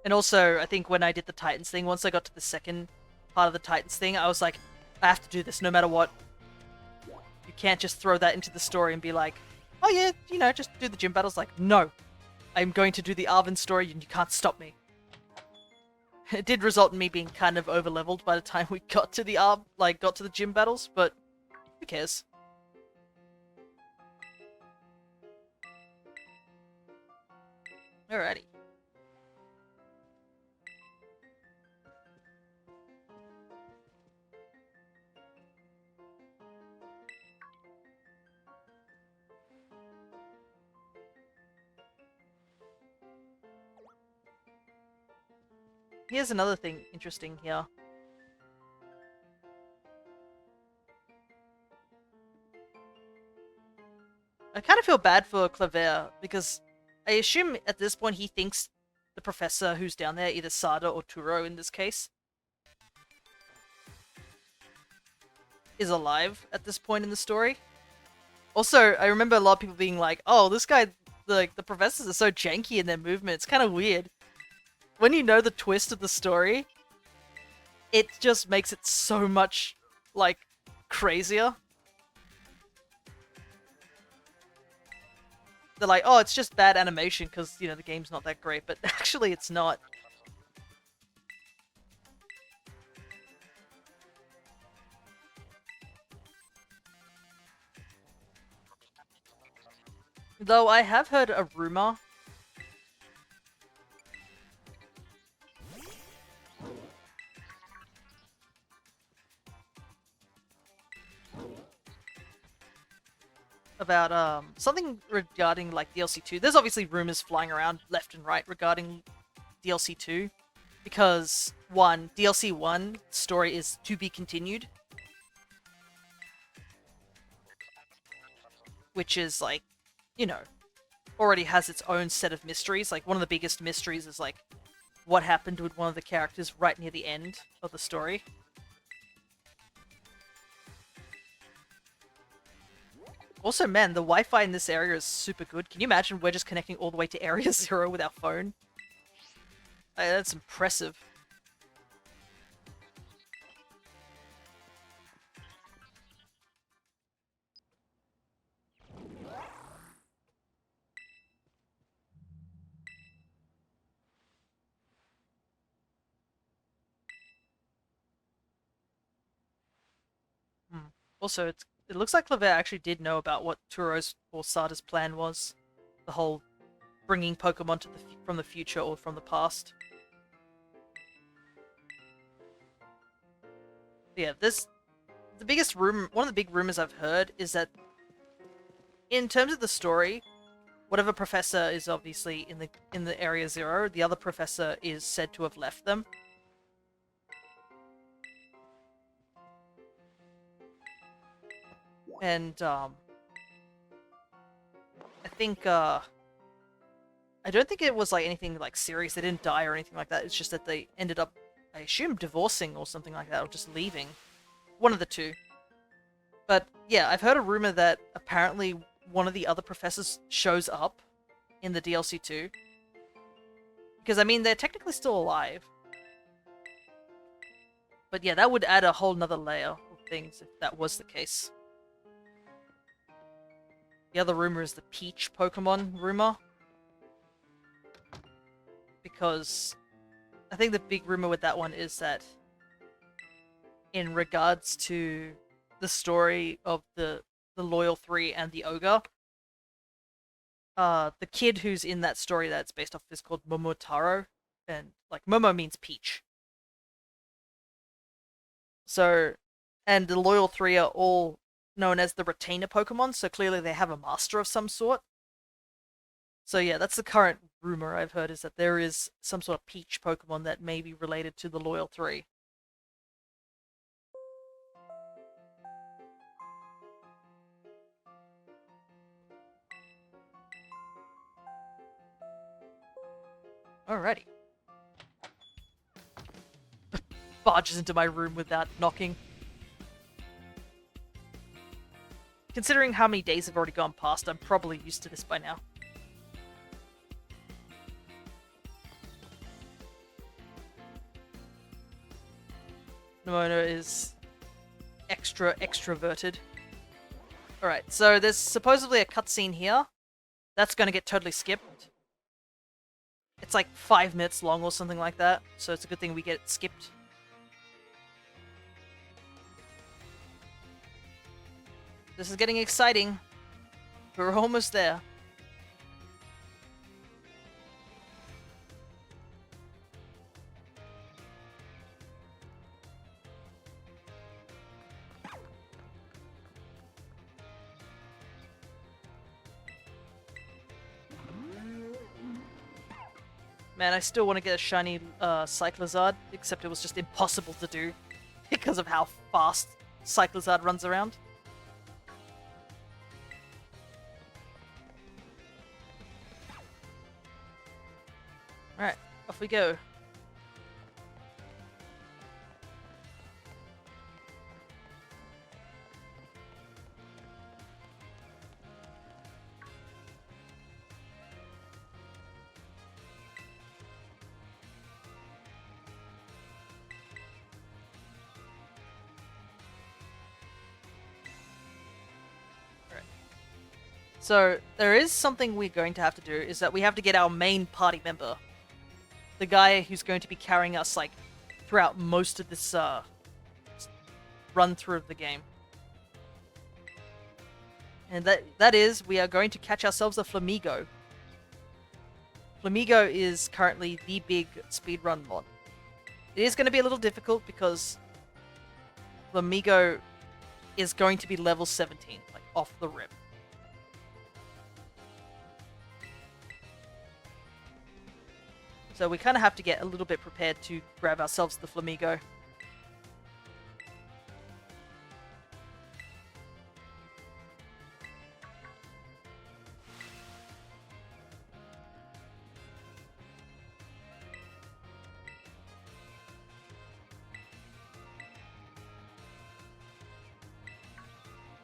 And also, I think when I did the Titans thing, once I got to the second part of the Titans thing, I was like, I have to do this no matter what. You can't just throw that into the story and be like, oh yeah, you know, just do the gym battles. Like, no. I'm going to do the Arven story and you can't stop me. It did result in me being kind of over-leveled by the time we got to the got to the gym battles, but who cares? Alrighty. Here's another thing interesting here. I kind of feel bad for Claver, because I assume at this point he thinks the professor who's down there, either Sada or Turo in this case, is alive at this point in the story. Also, I remember a lot of people being like, oh, this guy, the professors are so janky in their movement, it's kind of weird. When you know the twist of the story, it just makes it so much, like, crazier. They're like, oh, it's just bad animation because, you know, the game's not that great, but actually it's not. Though I have heard a rumor about something regarding like DLC 2. There's obviously rumors flying around left and right regarding DLC 2 because one, DLC 1 story is to be continued, which is like, you know, already has its own set of mysteries. Like one of the biggest mysteries is like what happened with one of the characters right near the end of the story. Also, man, the Wi-Fi in this area is super good. Can you imagine we're just connecting all the way to Area 0 with our phone? That's impressive. Also, it looks like Clavet actually did know about what Turo's or Sada's plan was. The whole bringing Pokemon to from the future or from the past. Yeah, the biggest rumor, one of the big rumors I've heard is that in terms of the story, whatever professor is obviously in the Area Zero, the other professor is said to have left them. And I think I don't think it was like anything like serious. They didn't die or anything like that. It's just that they ended up, I assume, divorcing or something like that, or just leaving. One of the two. But yeah, I've heard a rumor that apparently one of the other professors shows up in the DLC too. Because I mean, they're technically still alive. But yeah, that would add a whole nother layer of things if that was the case. The other rumor is the Peach Pokemon rumor. Because I think the big rumor with that one is that in regards to the story of the Loyal 3 and the Ogre, the kid who's in that story that's based off is called Momotaro, and like Momo means peach. So, and the Loyal 3 are all known as the retainer Pokemon, so clearly they have a master of some sort. So yeah, that's the current rumor I've heard, is that there is some sort of peach Pokemon that may be related to the Loyal 3. Alrighty. Barges into my room without knocking. Considering how many days have already gone past, I'm probably used to this by now. Nimona is extra extroverted. Alright, so there's supposedly a cutscene here. That's going to get totally skipped. It's like 5 minutes long or something like that, so it's a good thing we get it skipped. This is getting exciting. We're almost there. Man, I still want to get a shiny Cyclizard, except it was just impossible to do because of how fast Cyclizard runs around. Alright, off we go. So, there is something we're going to have to do, is that we have to get our main party member. The guy who's going to be carrying us, like, throughout most of this, run-through of the game. And that is, we are going to catch ourselves a Flamigo. Flamigo is currently the big speedrun mod. It is going to be a little difficult because Flamigo is going to be level 17, like, off the rip. So we kind of have to get a little bit prepared to grab ourselves the Flamigo.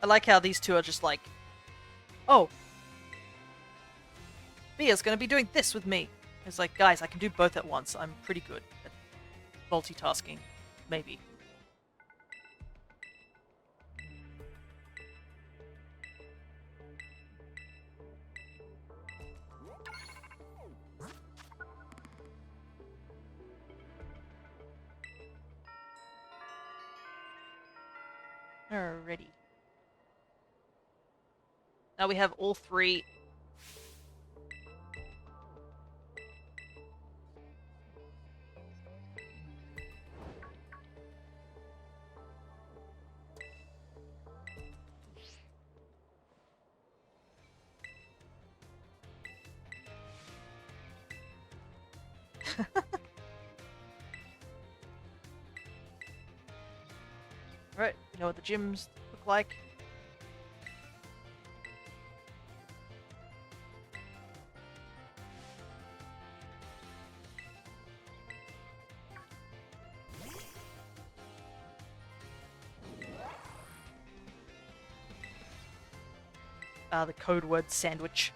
I like how these two are just like, oh, Mia's gonna be doing this with me. It's like, guys, I can do both at once. I'm pretty good at multitasking. Maybe. Alrighty. Now we have all three. Right, you know what the gyms look like. The code word sandwich.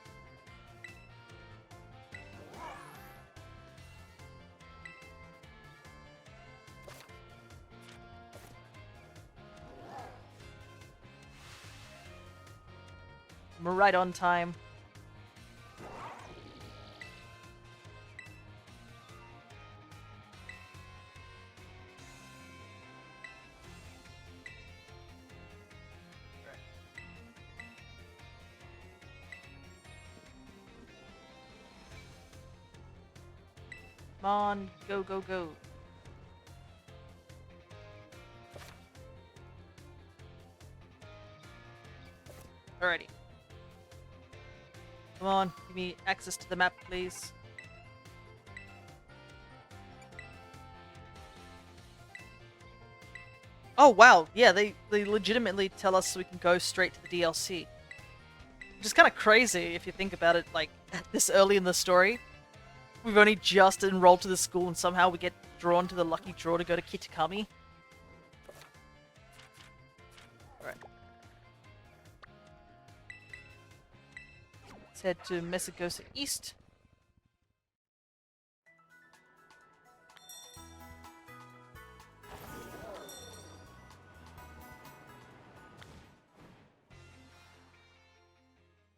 Miraidon time. Come on, go, go, go. Alrighty. Come on, give me access to the map, please. Oh, wow. Yeah, they legitimately tell us we can go straight to the DLC. Which is kind of crazy if you think about it, like, this early in the story. We've only just enrolled to the school and somehow we get drawn to the lucky draw to go to Kitakami. Alright. Let's head to Messagosa East.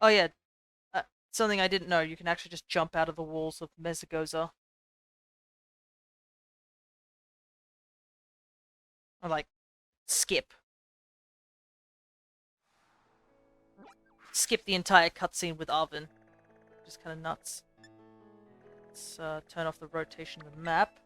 Oh yeah, something I didn't know, you can actually just jump out of the walls of Messagosa. Or like, skip. Skip the entire cutscene with Arvin. Just kind of nuts. Let's turn off the rotation of the map.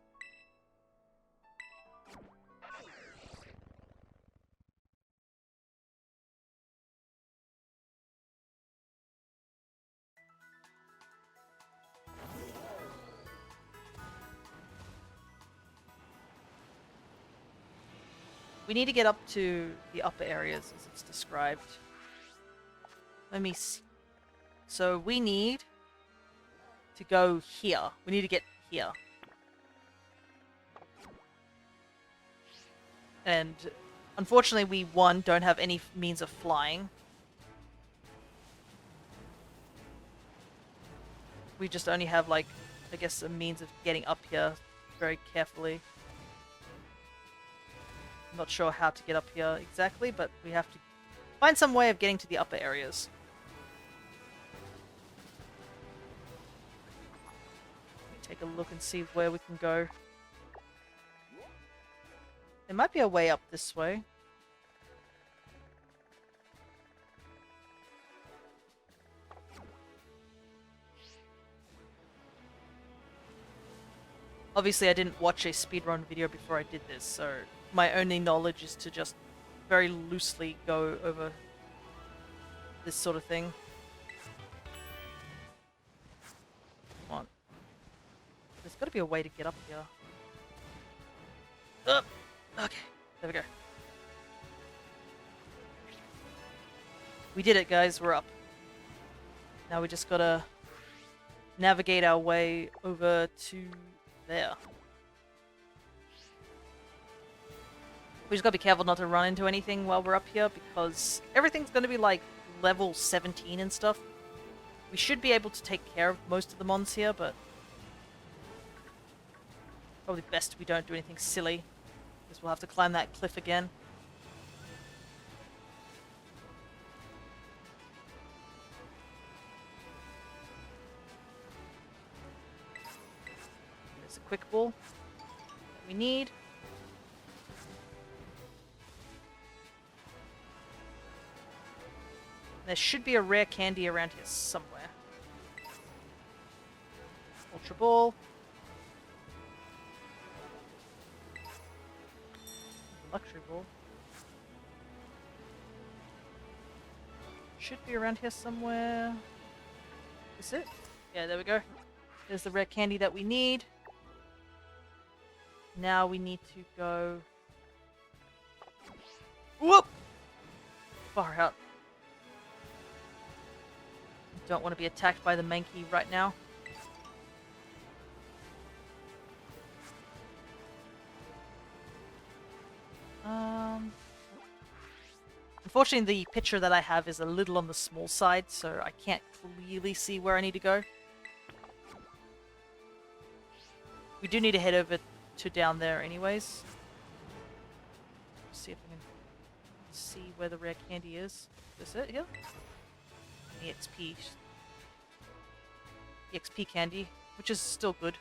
We need to get up to the upper areas as it's described. Let me see. So we need to go here. We need to get here. And unfortunately we, one, don't have any means of flying. We just only have, like, I guess a means of getting up here very carefully. I'm not sure how to get up here exactly, but we have to find some way of getting to the upper areas. Let me take a look and see where we can go. There might be a way up this way. Obviously, I didn't watch a speedrun video before I did this, so my only knowledge is to just very loosely go over this sort of thing. Come on. There's got to be a way to get up here. Up! Okay, there we go. We did it, guys. We're up. Now we just gotta navigate our way over to there. We just gotta be careful not to run into anything while we're up here, because everything's gonna be like level 17 and stuff. We should be able to take care of most of the mons here, but probably best we don't do anything silly, because we'll have to climb that cliff again. There's a quick ball that we need. There should be a rare candy around here somewhere. Ultra Ball. Luxury Ball. Should be around here somewhere. Is it? Yeah, there we go. There's the rare candy that we need. Now we need to go... Whoop! Far out. Don't want to be attacked by the Mankey right now. Unfortunately, the picture that I have is a little on the small side, so I can't clearly see where I need to go. We do need to head over to down there anyways. See if I can see where the rare candy is. Is it here? EXP. EXP candy, which is still good.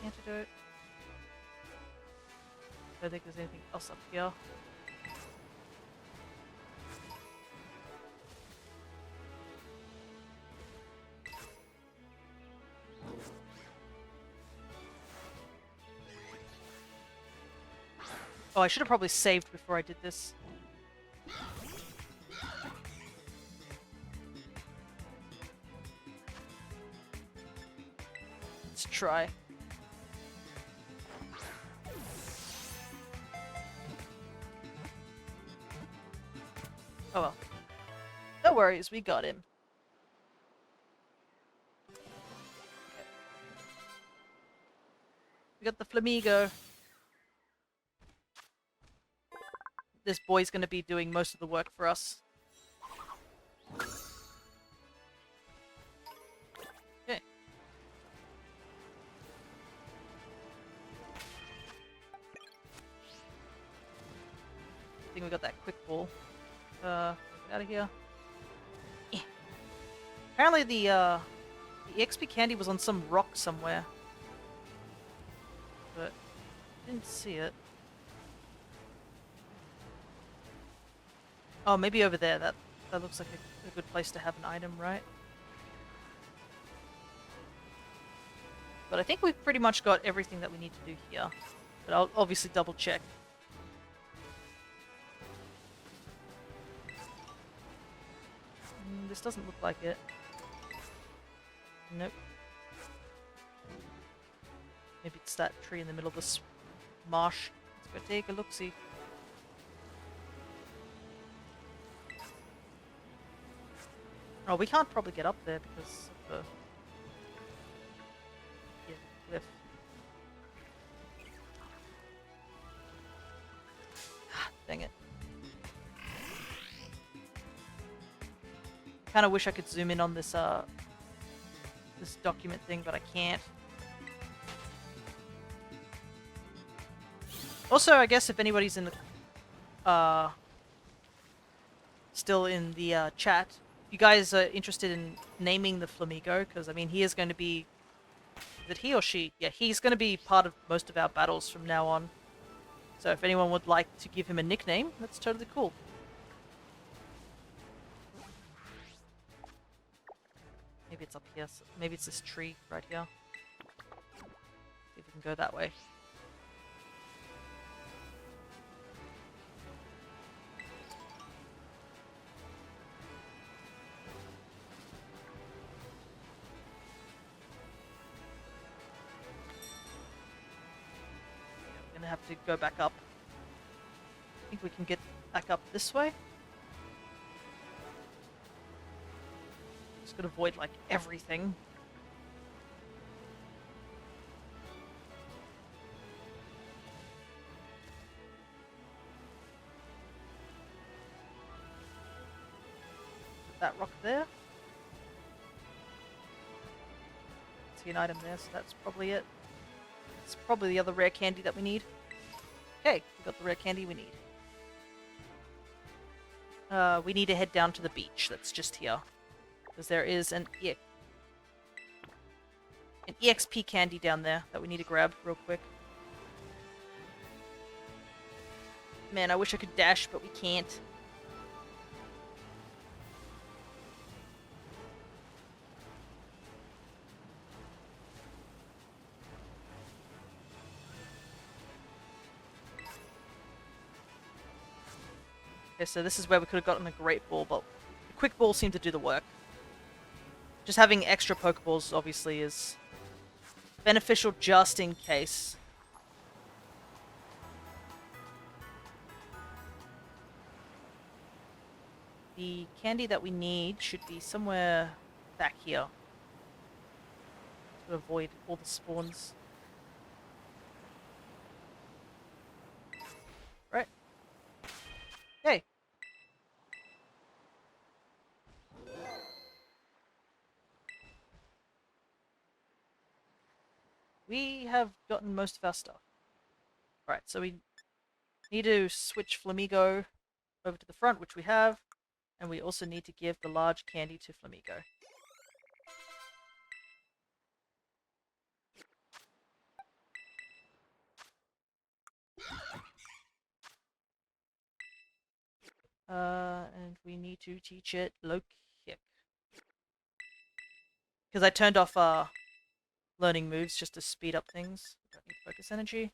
Antidote. I don't think there's anything else up here. Oh, I should have probably saved before I did this. Let's try. Oh well. No worries, we got him. Okay. We got the Flamigo. This boy's gonna be doing most of the work for us. Okay. I think we got that quick ball. Get out of here. Eh. Apparently the EXP candy was on some rock somewhere. But I didn't see it. Oh, maybe over there. That looks like a good place to have an item, right? But I think we've pretty much got everything that we need to do here. But I'll obviously double check. This doesn't look like it. Nope. Maybe it's that tree in the middle of this marsh. Let's go take a look-see. Oh, we can't probably get up there because of the... Yeah, cliff. Dang it. Kind of wish I could zoom in on this this document thing, but I can't. Also, I guess if anybody's in the still in the chat, if you guys are interested in naming the Flamigo, because I mean he is going to be, is it he or she? Yeah, he's going to be part of most of our battles from now on. So if anyone would like to give him a nickname, that's totally cool. Maybe it's up here. Maybe it's this tree right here. See if we can go that way. Yeah, we're gonna have to go back up. I think we can get back up this way. Could avoid like everything. Put that rock there. See an item there, so that's probably it. It's probably the other rare candy that we need. Okay, we got the rare candy we need. We need to head down to the beach that's just here. Because there is an an EXP candy down there that we need to grab real quick. Man, I wish I could dash, but we can't. Okay, so this is where we could have gotten a Great Ball, but the Quick Ball seemed to do the work. Just having extra Pokeballs, obviously, is beneficial just in case. The candy that we need should be somewhere back here to avoid all the spawns. Right. Okay. We have gotten most of our stuff. Right, so we need to switch Flamigo over to the front, which we have, and we also need to give the large candy to Flamigo. And we need to teach it low kick. Because I turned off learning moves just to speed up things. Don't need focus energy.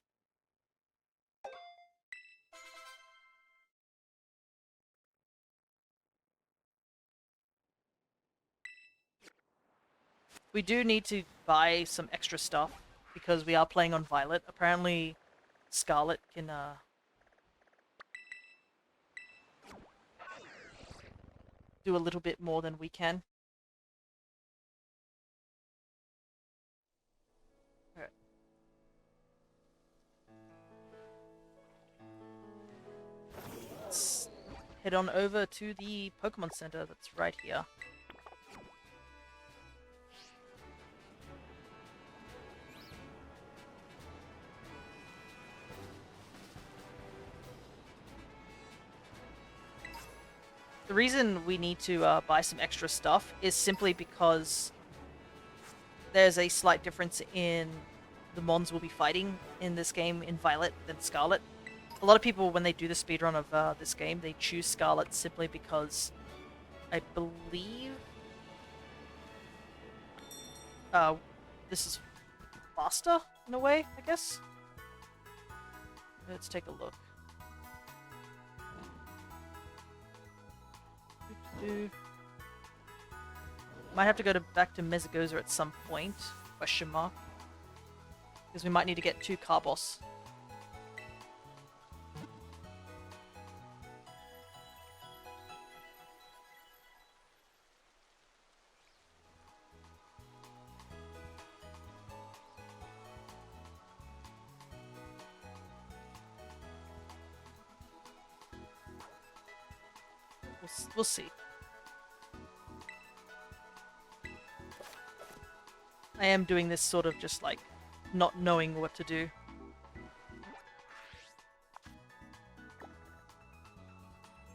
We do need to buy some extra stuff because we are playing on Violet. Apparently, Scarlet can do a little bit more than we can. Alright. Let's head on over to the Pokemon Center that's right here. The reason we need to buy some extra stuff is simply because there's a slight difference in the Mons we'll be fighting in this game in Violet than Scarlet. A lot of people, when they do the speedrun of this game, they choose Scarlet simply because I believe this is faster in a way, I guess. Let's take a look. Might have to go back to Mesagoza at some point, question mark. Because we might need to get 2 Carbos. We'll see. I am doing this sort of just like not knowing what to do.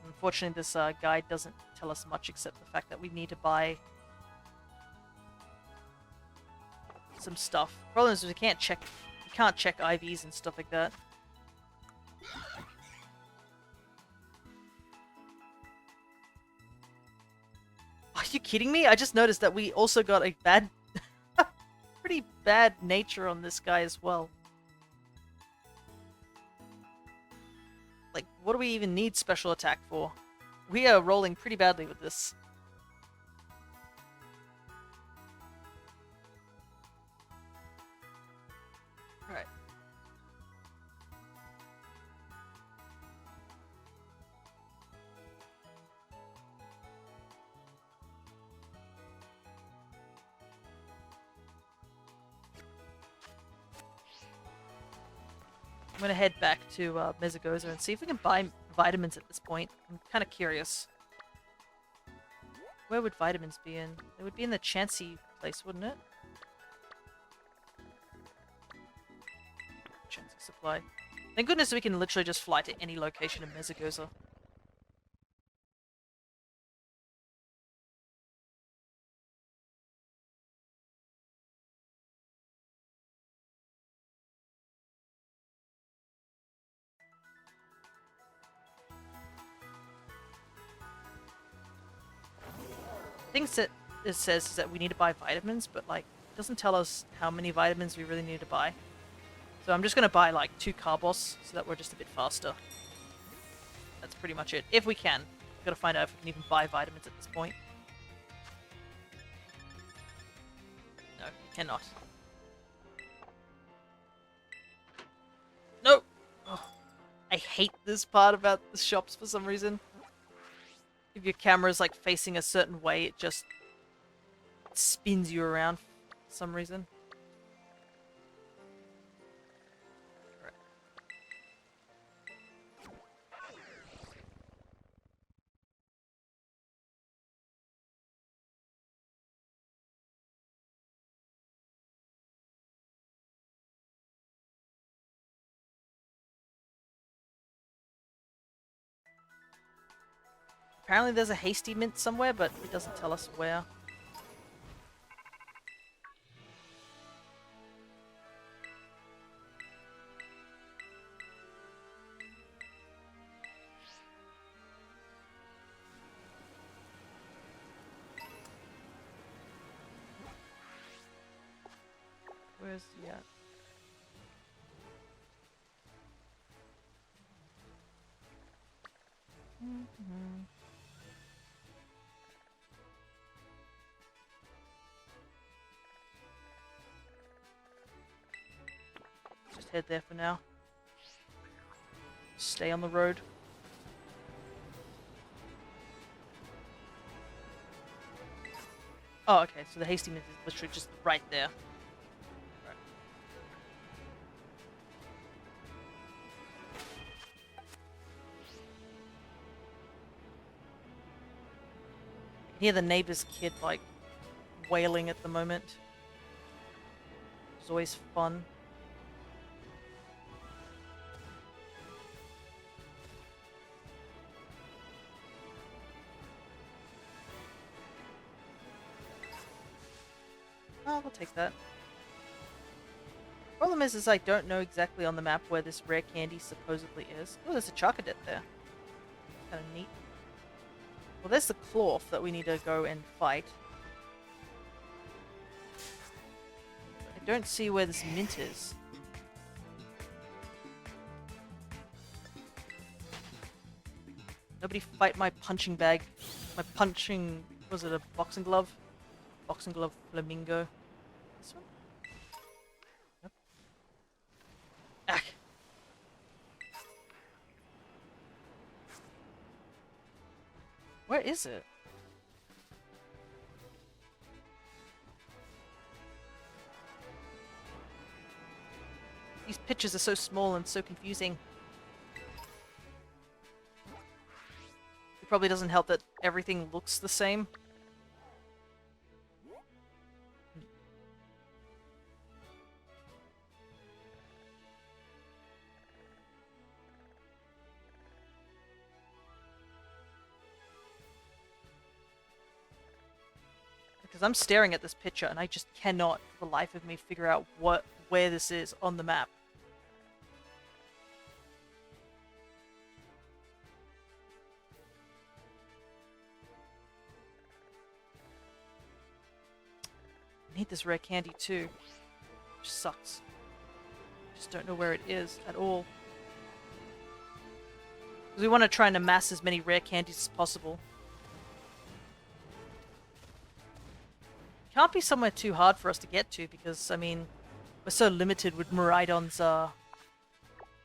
Unfortunately, this guide doesn't tell us much except the fact that we need to buy some stuff. Problem is we can't check IVs and stuff like that. Are you kidding me? I just noticed that we also got a bad pretty bad nature on this guy as well. Like, what do we even need special attack for? We are rolling pretty badly with this. Alright. I'm gonna head back to Mesagoza and see if we can buy vitamins at this point. I'm kind of curious. Where would vitamins be in? It would be in the Chansey place, wouldn't it? Chansey supply. Thank goodness we can literally just fly to any location in Mesagoza. things that it says is that we need to buy vitamins, but like it doesn't tell us how many vitamins we really need to buy. So I'm just gonna buy like 2 carbos so that we're just a bit faster. That's pretty much it. If we can. We've got to find out if we can even buy vitamins at this point. No, we cannot. No! Oh, I hate this part about the shops for some reason. If your camera's like facing a certain way, it just spins you around for some reason. Right. Apparently there's a hasty mint somewhere, but it doesn't tell us where. Where's he at? Just head there for now. Stay on the road. Oh, okay, so the hasty mint is literally just right there. Right. I can hear the neighbor's kid, like, wailing at the moment. It's always fun. Oh, I'll take that. Problem is I don't know exactly on the map where this rare candy supposedly is. Oh, there's a Charcadet there. Kind of neat. Well, there's the Clorf that we need to go and fight. I don't see where this mint is. Nobody fight my punching bag. My punching... was it a boxing glove? Boxing glove flamingo. This one? Nope. Ah. Where is it? These pictures are so small and so confusing. It probably doesn't help that everything looks the same. Because I'm staring at this picture and I just cannot, for the life of me, figure out where this is on the map. I need this rare candy too. Which sucks. Just don't know where it is at all. Because we want to try and amass as many rare candies as possible. Can't be somewhere too hard for us to get to because, I mean, we're so limited with Miraidon's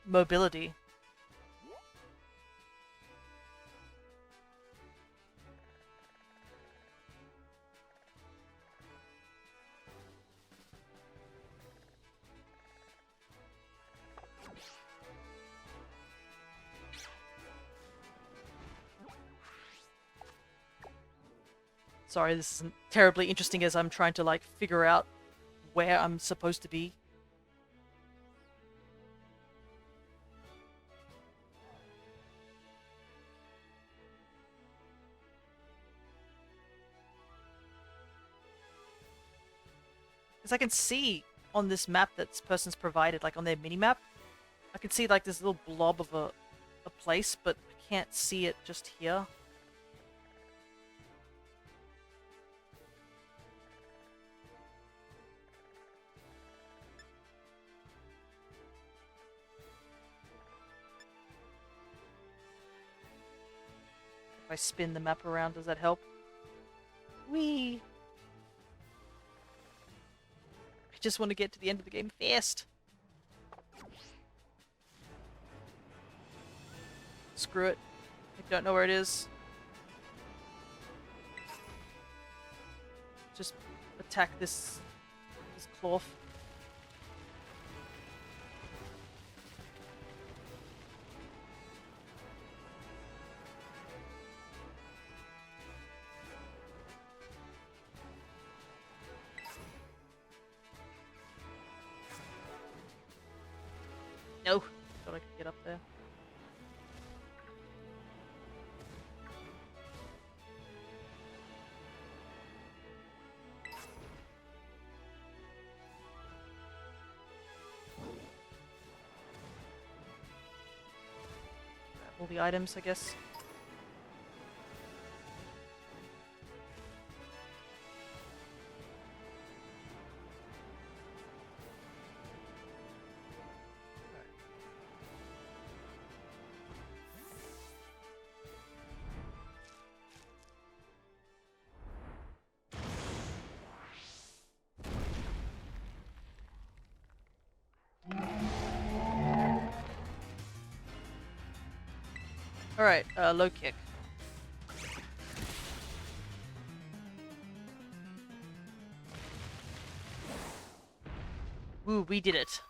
mobility. Sorry, this isn't terribly interesting as I'm trying to, like, figure out where I'm supposed to be. Because I can see on this map that this person's provided, like on their mini-map, I can see, like, this little blob of a place, but I can't see it just here. If I spin the map around, does that help? Whee! I just want to get to the end of the game fast. Screw it. I don't know where it is. Just attack this cloth. No. Thought I could get up there. All the items, I guess. Alright, low kick. Woo, we did it.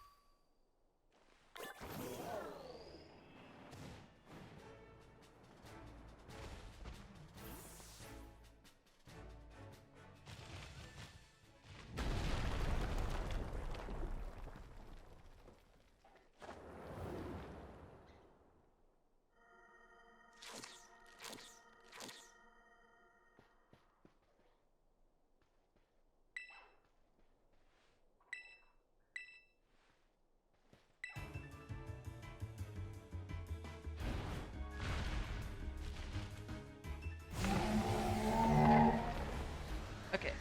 Okay.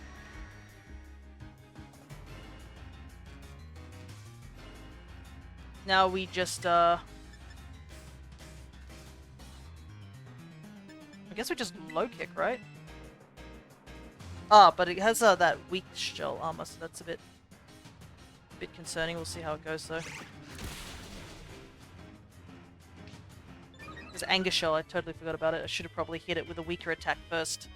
Now we just, I guess we just low kick, right? Ah, but it has that weak shell armor, so that's a bit concerning. We'll see how it goes, though. There's Anger Shell, I totally forgot about it. I should have probably hit it with a weaker attack first.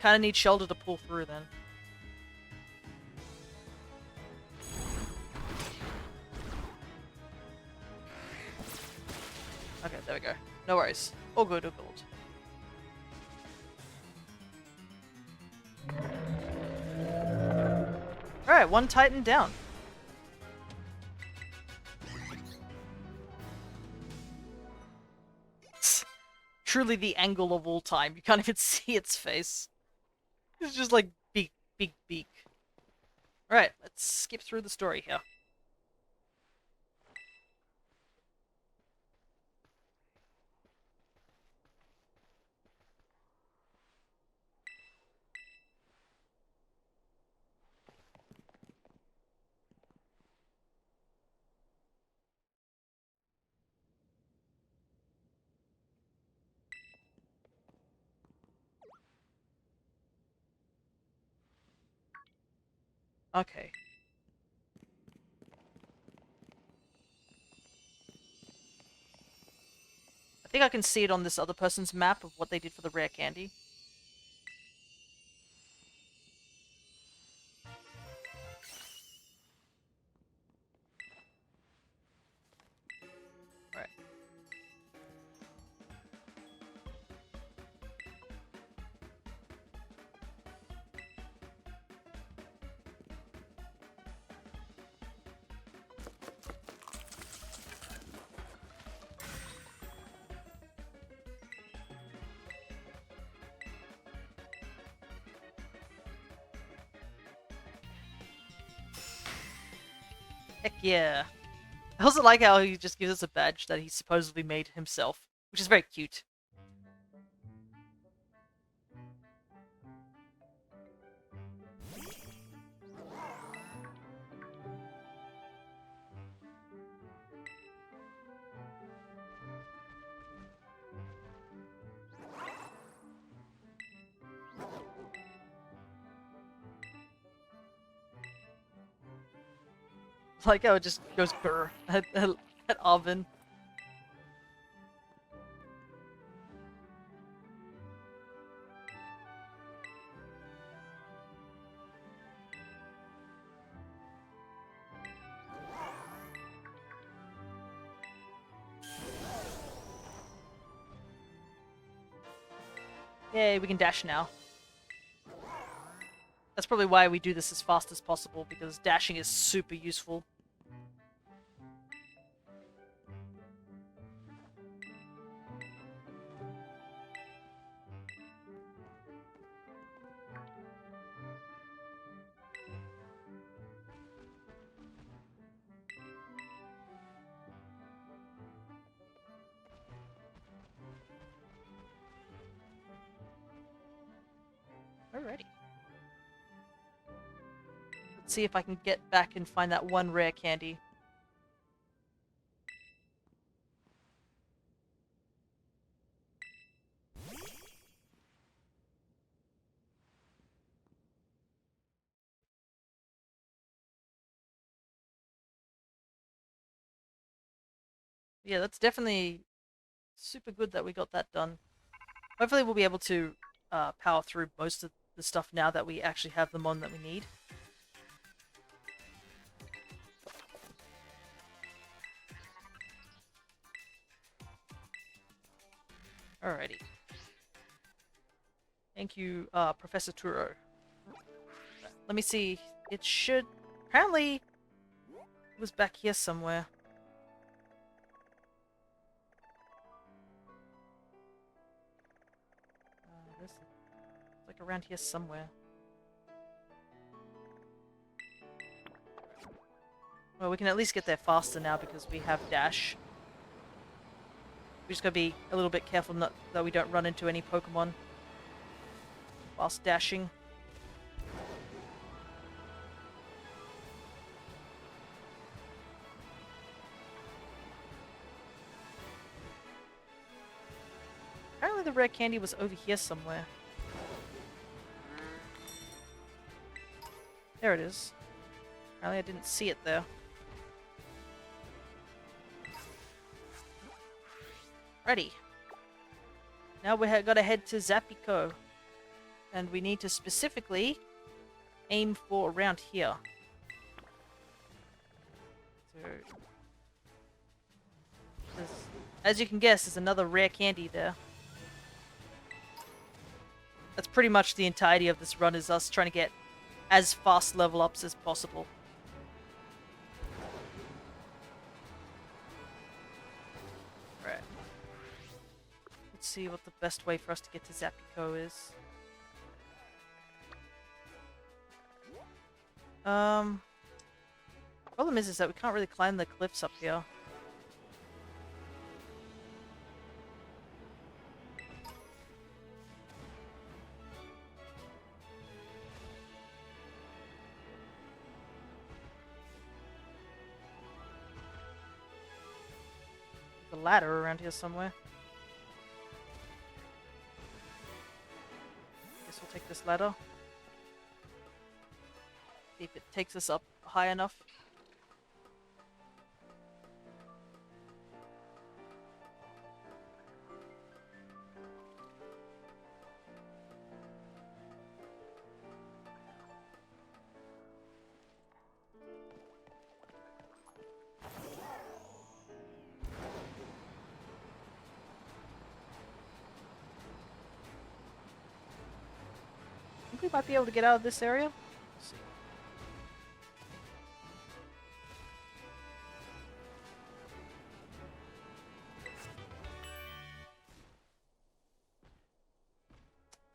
Kinda need Shoulder to pull through, then. Okay, there we go. No worries. All good, all good. Alright, one Titan down. Truly the angle of all time. You can't even see its face. It's just like beak, beak, beak. Alright, let's skip through the story here. Okay. I think I can see it on this other person's map of what they did for the rare candy. Alright. Heck yeah. I also like how he just gives us a badge that he supposedly made himself, which is very cute. Like how it just goes brr at Arvin. Yay, we can dash now. That's probably why we do this as fast as possible, because dashing is super useful. Alrighty. Let's see if I can get back and find that one rare candy. Yeah, that's definitely super good that we got that done. Hopefully we'll be able to power through most of the stuff now that we actually have the mon that we need. Alrighty. Thank you, Professor Turo. Let me see. It should... Apparently... It was back here somewhere. This is like around here somewhere. Well, we can at least get there faster now because we have dash. We just gotta be a little bit careful not that we don't run into any Pokemon whilst dashing. Apparently the rare candy was over here somewhere. There it is. Apparently I didn't see it there. Ready. Now we gotta head to Zapico. And we need to specifically aim for around here. So, as you can guess, there's another rare candy there. That's pretty much the entirety of this run, is us trying to get as fast level ups as possible. Right. Let's see what the best way for us to get to Zapico is. Problem is that we can't really climb the cliffs up here. There's a ladder around here somewhere. Guess we'll take this ladder. See if it takes us up high enough. I think we might be able to get out of this area. Let's see.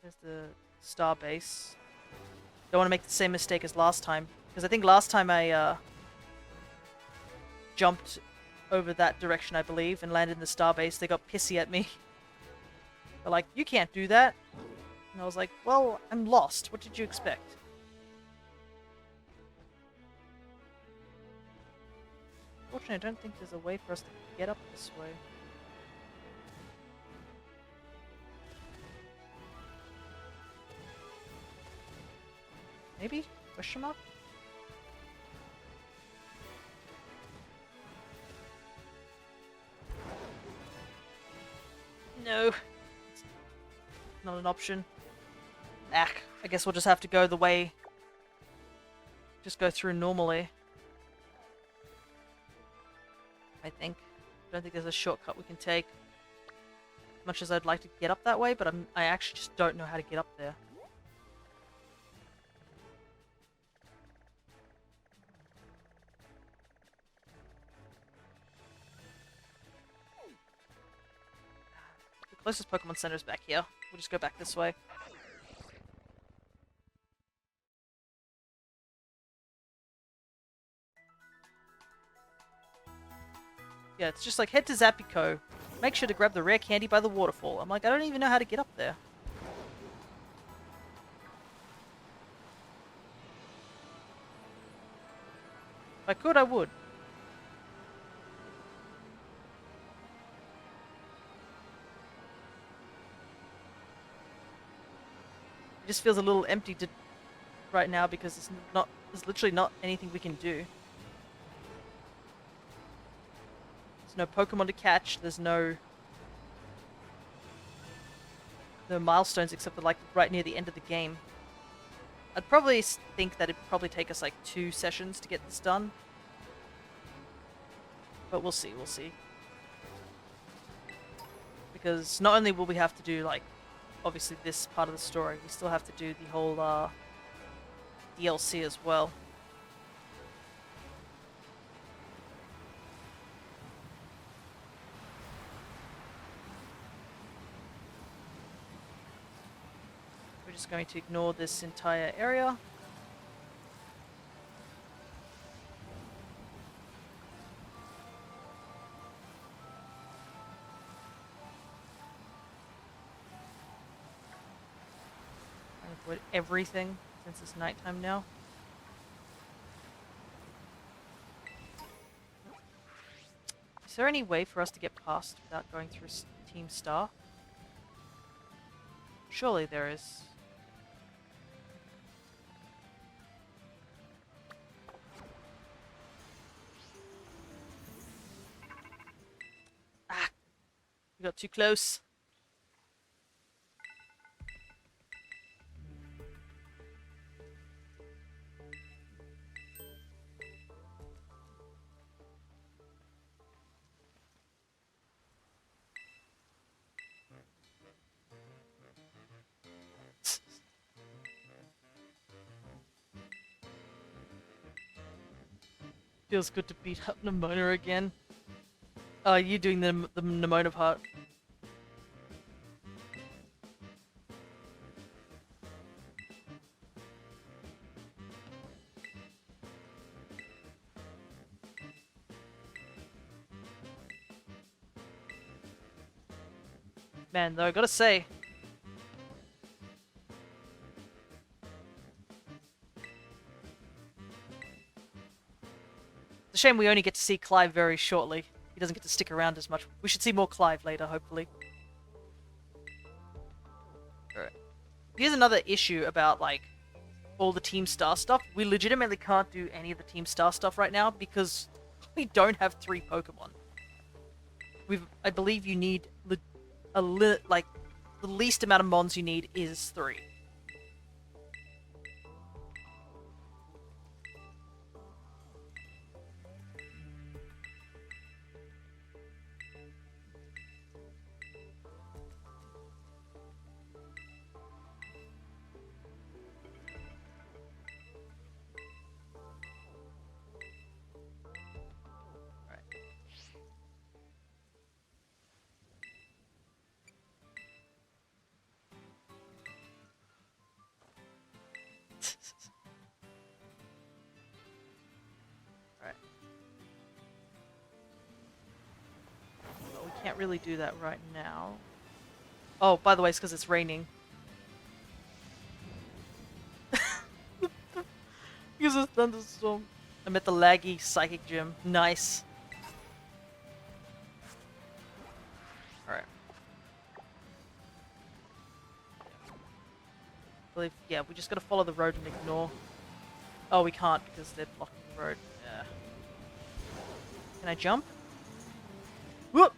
There's the star base. Don't want to make the same mistake as last time, because I think last time I jumped over that direction, I believe, and landed in the star base. They got pissy at me. They're like, "You can't do that." And I was like, "Well, I'm lost. What did you expect?" Fortunately, I don't think there's a way for us to get up this way. Maybe? Question mark? No. It's not an option. Ah, I guess we'll just have to go the way... Just go through normally. I think. I don't think there's a shortcut we can take. As much as I'd like to get up that way, but I actually just don't know how to get up there. The closest Pokemon Center is back here. We'll just go back this way. Yeah, it's just like, head to Zappico. Make sure to grab the rare candy by the waterfall. I'm like, I don't even know how to get up there. If I could, I would. It just feels a little empty right now because there's literally not anything we can do. No Pokemon to catch, there's no milestones except for like right near the end of the game. I'd probably think that it'd probably take us like 2 sessions to get this done. But we'll see, we'll see. Because not only will we have to do like, obviously this part of the story, we still have to do the whole DLC as well. Just going to ignore this entire area. And avoid everything since it's nighttime now. Is there any way for us to get past without going through Team Star? Surely there is. We got too close. Feels good to beat up Nemona again. Oh, you doing the Nemona part. Man, though, I gotta say. It's a shame we only get to see Clive very shortly. He doesn't get to stick around as much. We should see more Clive later, hopefully. Alright. Here's another issue about, like, all the Team Star stuff. We legitimately can't do any of the Team Star stuff right now because we don't have 3 Pokemon. I believe you need like, the least amount of Mons you need is 3. Can't really do that right now. Oh, by the way, it's because it's raining. Because of thunderstorm. I'm at the laggy psychic gym. Nice. Alright. Yeah, we just gotta follow the road and ignore. Oh, we can't because they're blocking the road. Yeah. Can I jump? Whoop!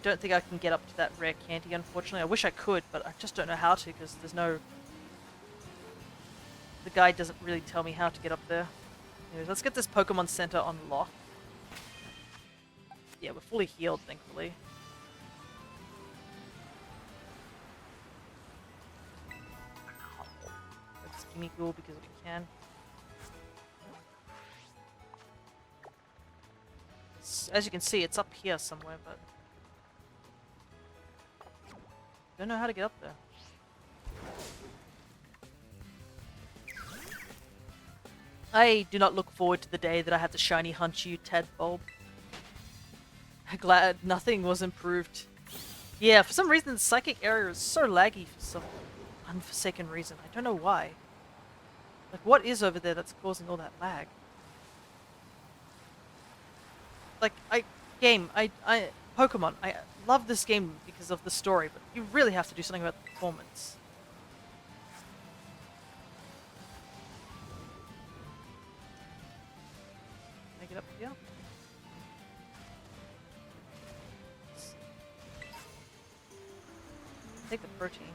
don't think I can get up to that rare candy, unfortunately. I wish I could, but I just don't know how to because there's no... The guide doesn't really tell me how to get up there. Anyways, let's get this Pokemon Center unlocked. Yeah, we're fully healed, thankfully. Let's gimme Ghoul because we can. As you can see, it's up here somewhere, but... Don't know how to get up there. I do not look forward to the day that I have to shiny hunt you, Tadbulb. Glad nothing was improved. Yeah, for some reason the psychic area is so laggy for some unforsaken reason. I don't know why. Like, what is over there that's causing all that lag? Like, Pokemon, I love this game because of the story, but you really have to do something about the performance. Can I get up here? Take the protein.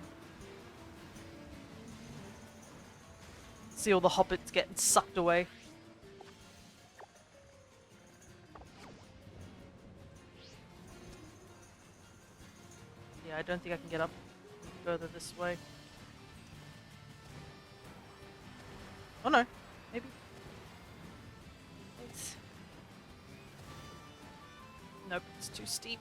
See all the hobbits getting sucked away. Yeah, I don't think I can get up further this way. Oh no, maybe. It's... Nope, it's too steep.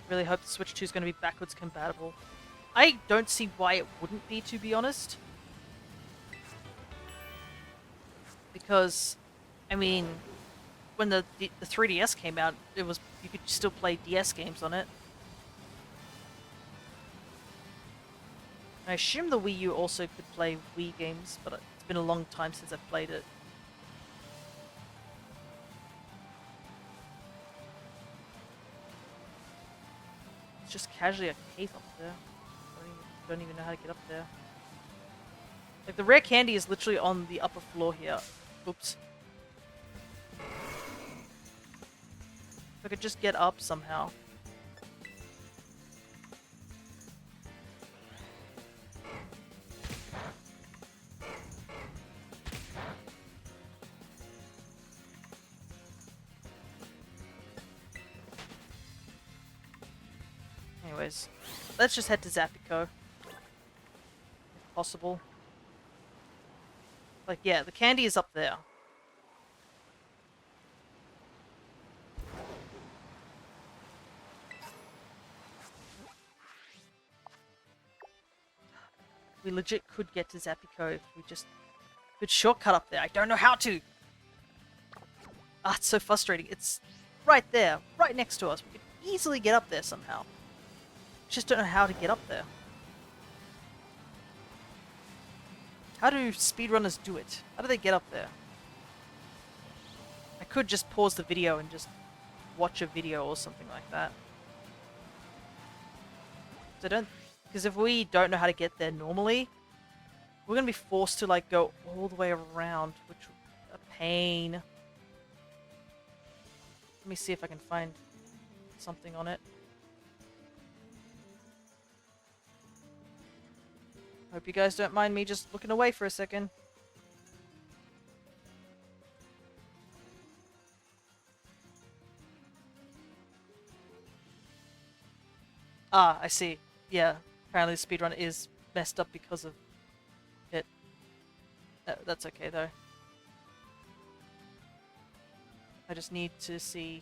Really hope the Switch 2 is going to be backwards compatible. I don't see why it wouldn't be, to be honest. Because, I mean, when the 3DS came out, it was you could still play DS games on it. I assume the Wii U also could play Wii games, but it's been a long time since I've played it. It's just casually a cave up there. Don't even know how to get up there. Like, the rare candy is literally on the upper floor here. Oops. If I could just get up somehow. Anyways, let's just head to Zapico. If possible. Like, yeah, the candy is up there. We legit could get to Zapico if we just could shortcut up there. I don't know how to! Ah, it's so frustrating. It's right there, right next to us. We could easily get up there somehow. Just don't know how to get up there. How do speedrunners do it? How do they get up there? I could just pause the video and just watch a video or something like that. Because if we don't know how to get there normally, we're gonna be forced to like go all the way around, which is a pain. Let me see if I can find something on it. Hope you guys don't mind me just looking away for a second. Ah, I see. Yeah, apparently the speedrun is messed up because of it. That's okay though. I just need to see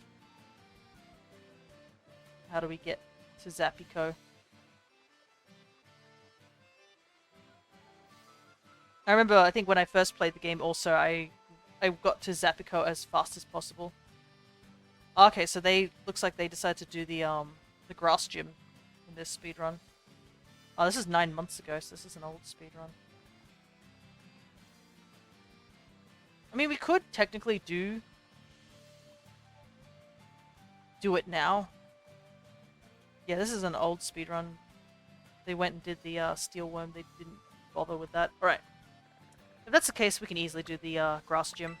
how do we get to Zapico. I remember, I think when I first played the game also, I got to Zapico as fast as possible. Okay, so looks like they decided to do the grass gym in this speedrun. Oh, this is 9 months ago, so this is an old speedrun. I mean, we could technically do it now. Yeah, this is an old speedrun. They went and did the steel worm, they didn't bother with that. Alright. If that's the case, we can easily do the grass gym.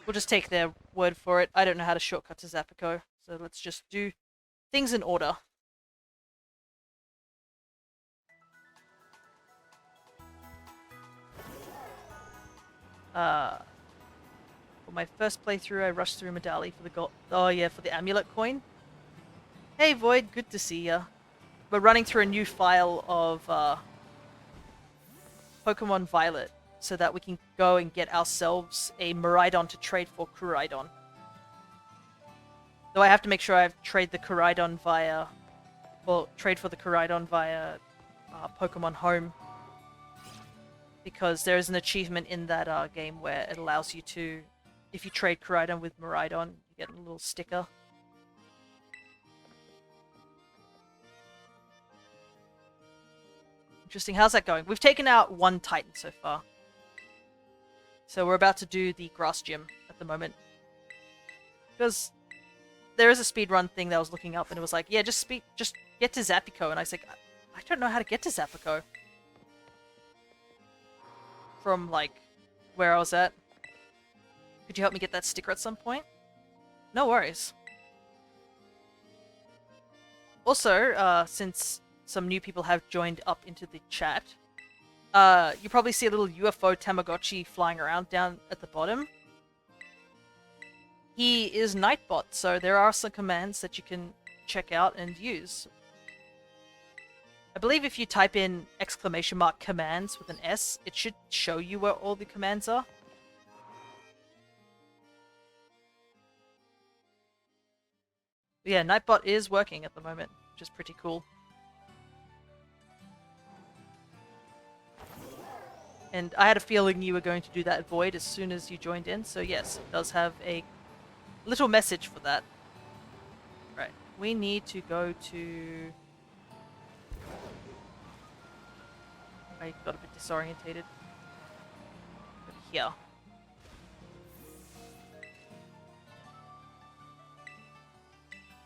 We'll just take their word for it. I don't know how to shortcut to Zapico, so let's just do things in order. For my first playthrough, I rushed through Medali for the gold. Oh yeah, for the amulet coin. Hey Void, good to see ya. We're running through a new file of Pokemon Violet so that we can go and get ourselves a Miraidon to trade for Kuraidon. Though I have to make sure I trade the Kuraidon via, well, trade for the Kuraidon via Pokemon Home, because there is an achievement in that game where it allows you to, if you trade Kuraidon with Miraidon, you get a little sticker. Interesting. How's that going? We've taken out one Titan so far. So we're about to do the grass gym at the moment. Because there is a speedrun thing that I was looking up and it was like, yeah, just get to Zapico. And I was like, I don't know how to get to Zapico. From, like, where I was at. Could you help me get that sticker at some point? No worries. Also, since some new people have joined up into the chat, you probably see a little UFO Tamagotchi flying around down at the bottom. He is Nightbot, so there are some commands that you can check out and use. I believe if you type in !commands with an S, it should show you where all the commands are. But yeah, Nightbot is working at the moment, which is pretty cool. And I had a feeling you were going to do that, Void, as soon as you joined in, so yes, it does have a little message for that. Right, we need to go to... I got a bit disorientated. Go to here.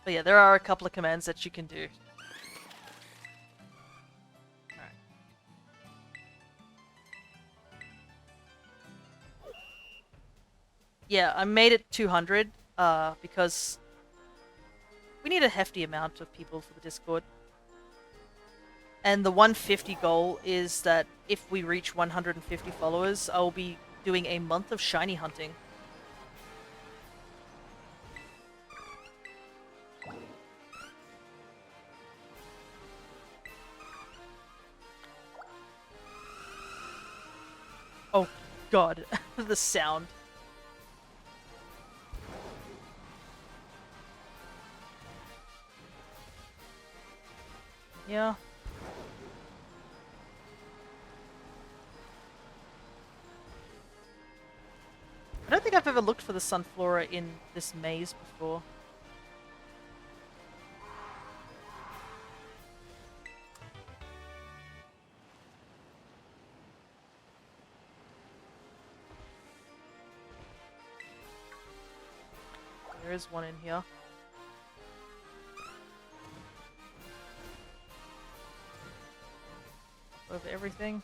But yeah, there are a couple of commands that you can do. Alright. Yeah, I made it 200, because we need a hefty amount of people for the Discord. And the 150 goal is that if we reach 150 followers, I will be doing a month of shiny hunting. Oh god, the sound. Yeah. I don't think I've ever looked for the Sunflora in this maze before. There is one in here. Over everything.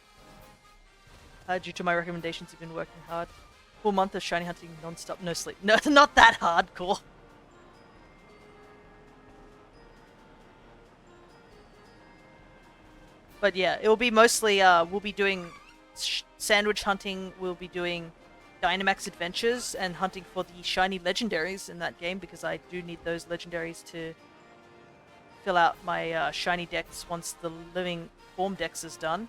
Due to my recommendations, you've been working hard. Full month of shiny hunting, non-stop, no sleep. No, not that hardcore. But yeah, it will be mostly, we'll be doing sandwich hunting, we'll be doing Dynamax adventures, and hunting for the shiny legendaries in that game, because I do need those legendaries to fill out my shiny decks once the living form dex is done.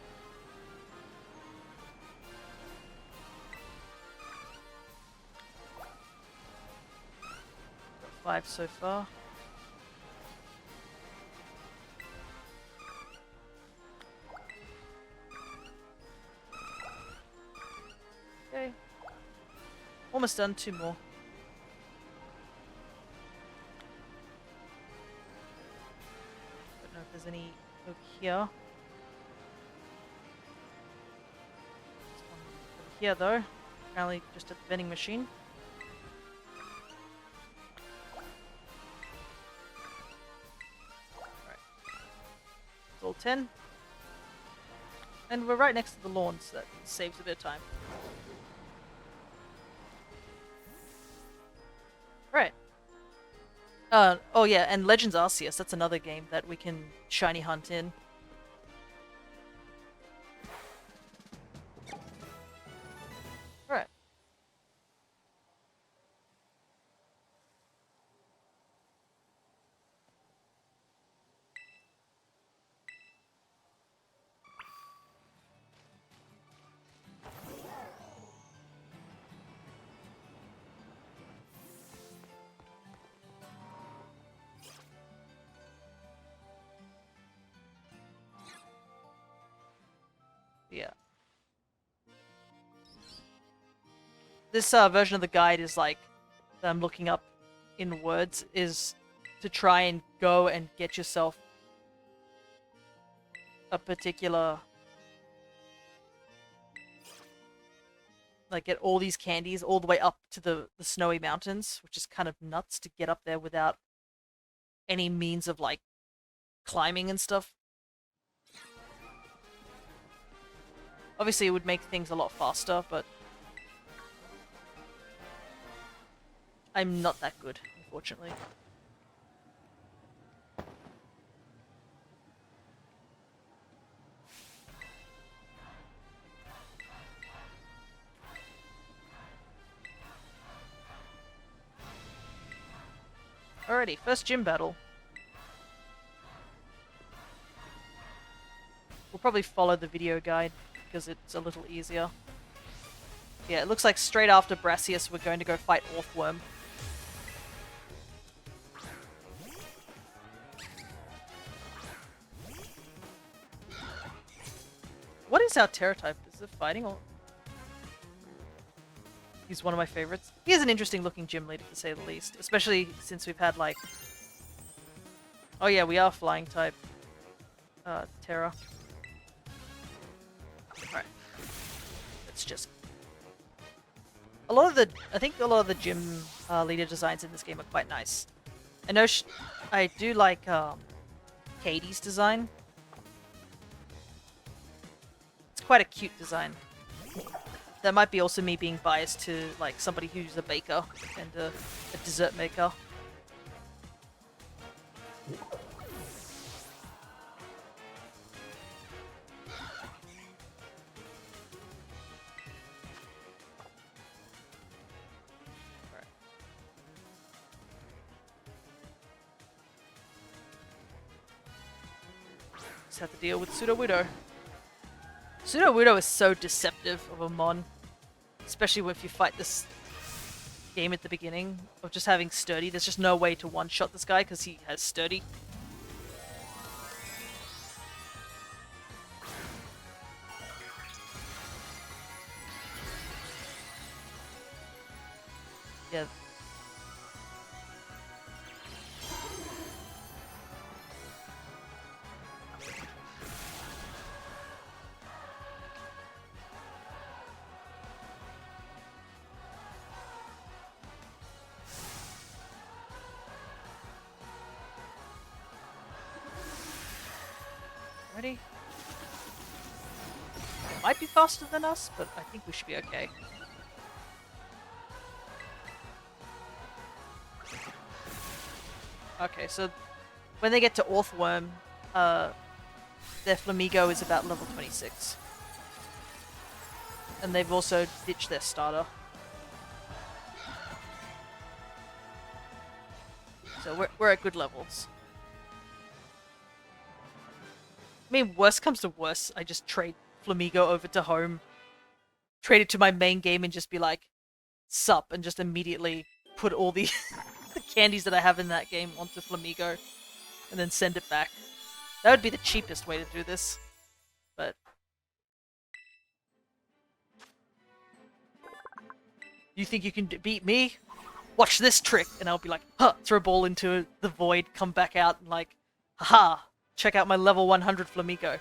Got 5 so far. Okay. Almost done, 2 more. Don't know if there's any over here. There's one over here though. Apparently just at the vending machine. Alright. It's all 10. And we're right next to the lawn, so that saves a bit of time. Right. Oh yeah, and Legends Arceus, that's another game that we can shiny hunt in. Right. Yeah. This version of the guide is like, that I'm looking up in words, is to try and go and get yourself a particular, like get all these candies all the way up to the snowy mountains, which is kind of nuts to get up there without any means of like climbing and stuff. Obviously it would make things a lot faster, but I'm not that good, unfortunately. Alrighty, first gym battle. We'll probably follow the video guide because it's a little easier. Yeah, it looks like straight after Brassius we're going to go fight Orthworm. What is our Terra type? Is it fighting or... He's one of my favorites. He is an interesting looking gym leader to say the least, especially since we've had like... Oh yeah, we are flying type. Terra. Alright. Let's just... I think a lot of the gym leader designs in this game are quite nice. I know I do like Katie's design. It's quite a cute design. That might be also me being biased to like somebody who's a baker and a dessert maker. Just have to deal with Sudowoodo. Sudowoodo is so deceptive of a mon. Especially if you fight this game at the beginning of just having Sturdy. There's just no way to one-shot this guy because he has Sturdy. Yeah. Ready? It might be faster than us, but I think we should be okay. Okay, so when they get to Orthworm, their Flamigo is about level 26. And they've also ditched their starter. So we're at good levels. I mean, worst comes to worst, I just trade Flamigo over to home, trade it to my main game and just be like, sup, and just immediately put all the, the candies that I have in that game onto Flamigo, and then send it back. That would be the cheapest way to do this, but... You think you can beat me? Watch this trick! And I'll be like, huh, throw a ball into the void, come back out, and like, haha! Check out my level 100 Flamigo.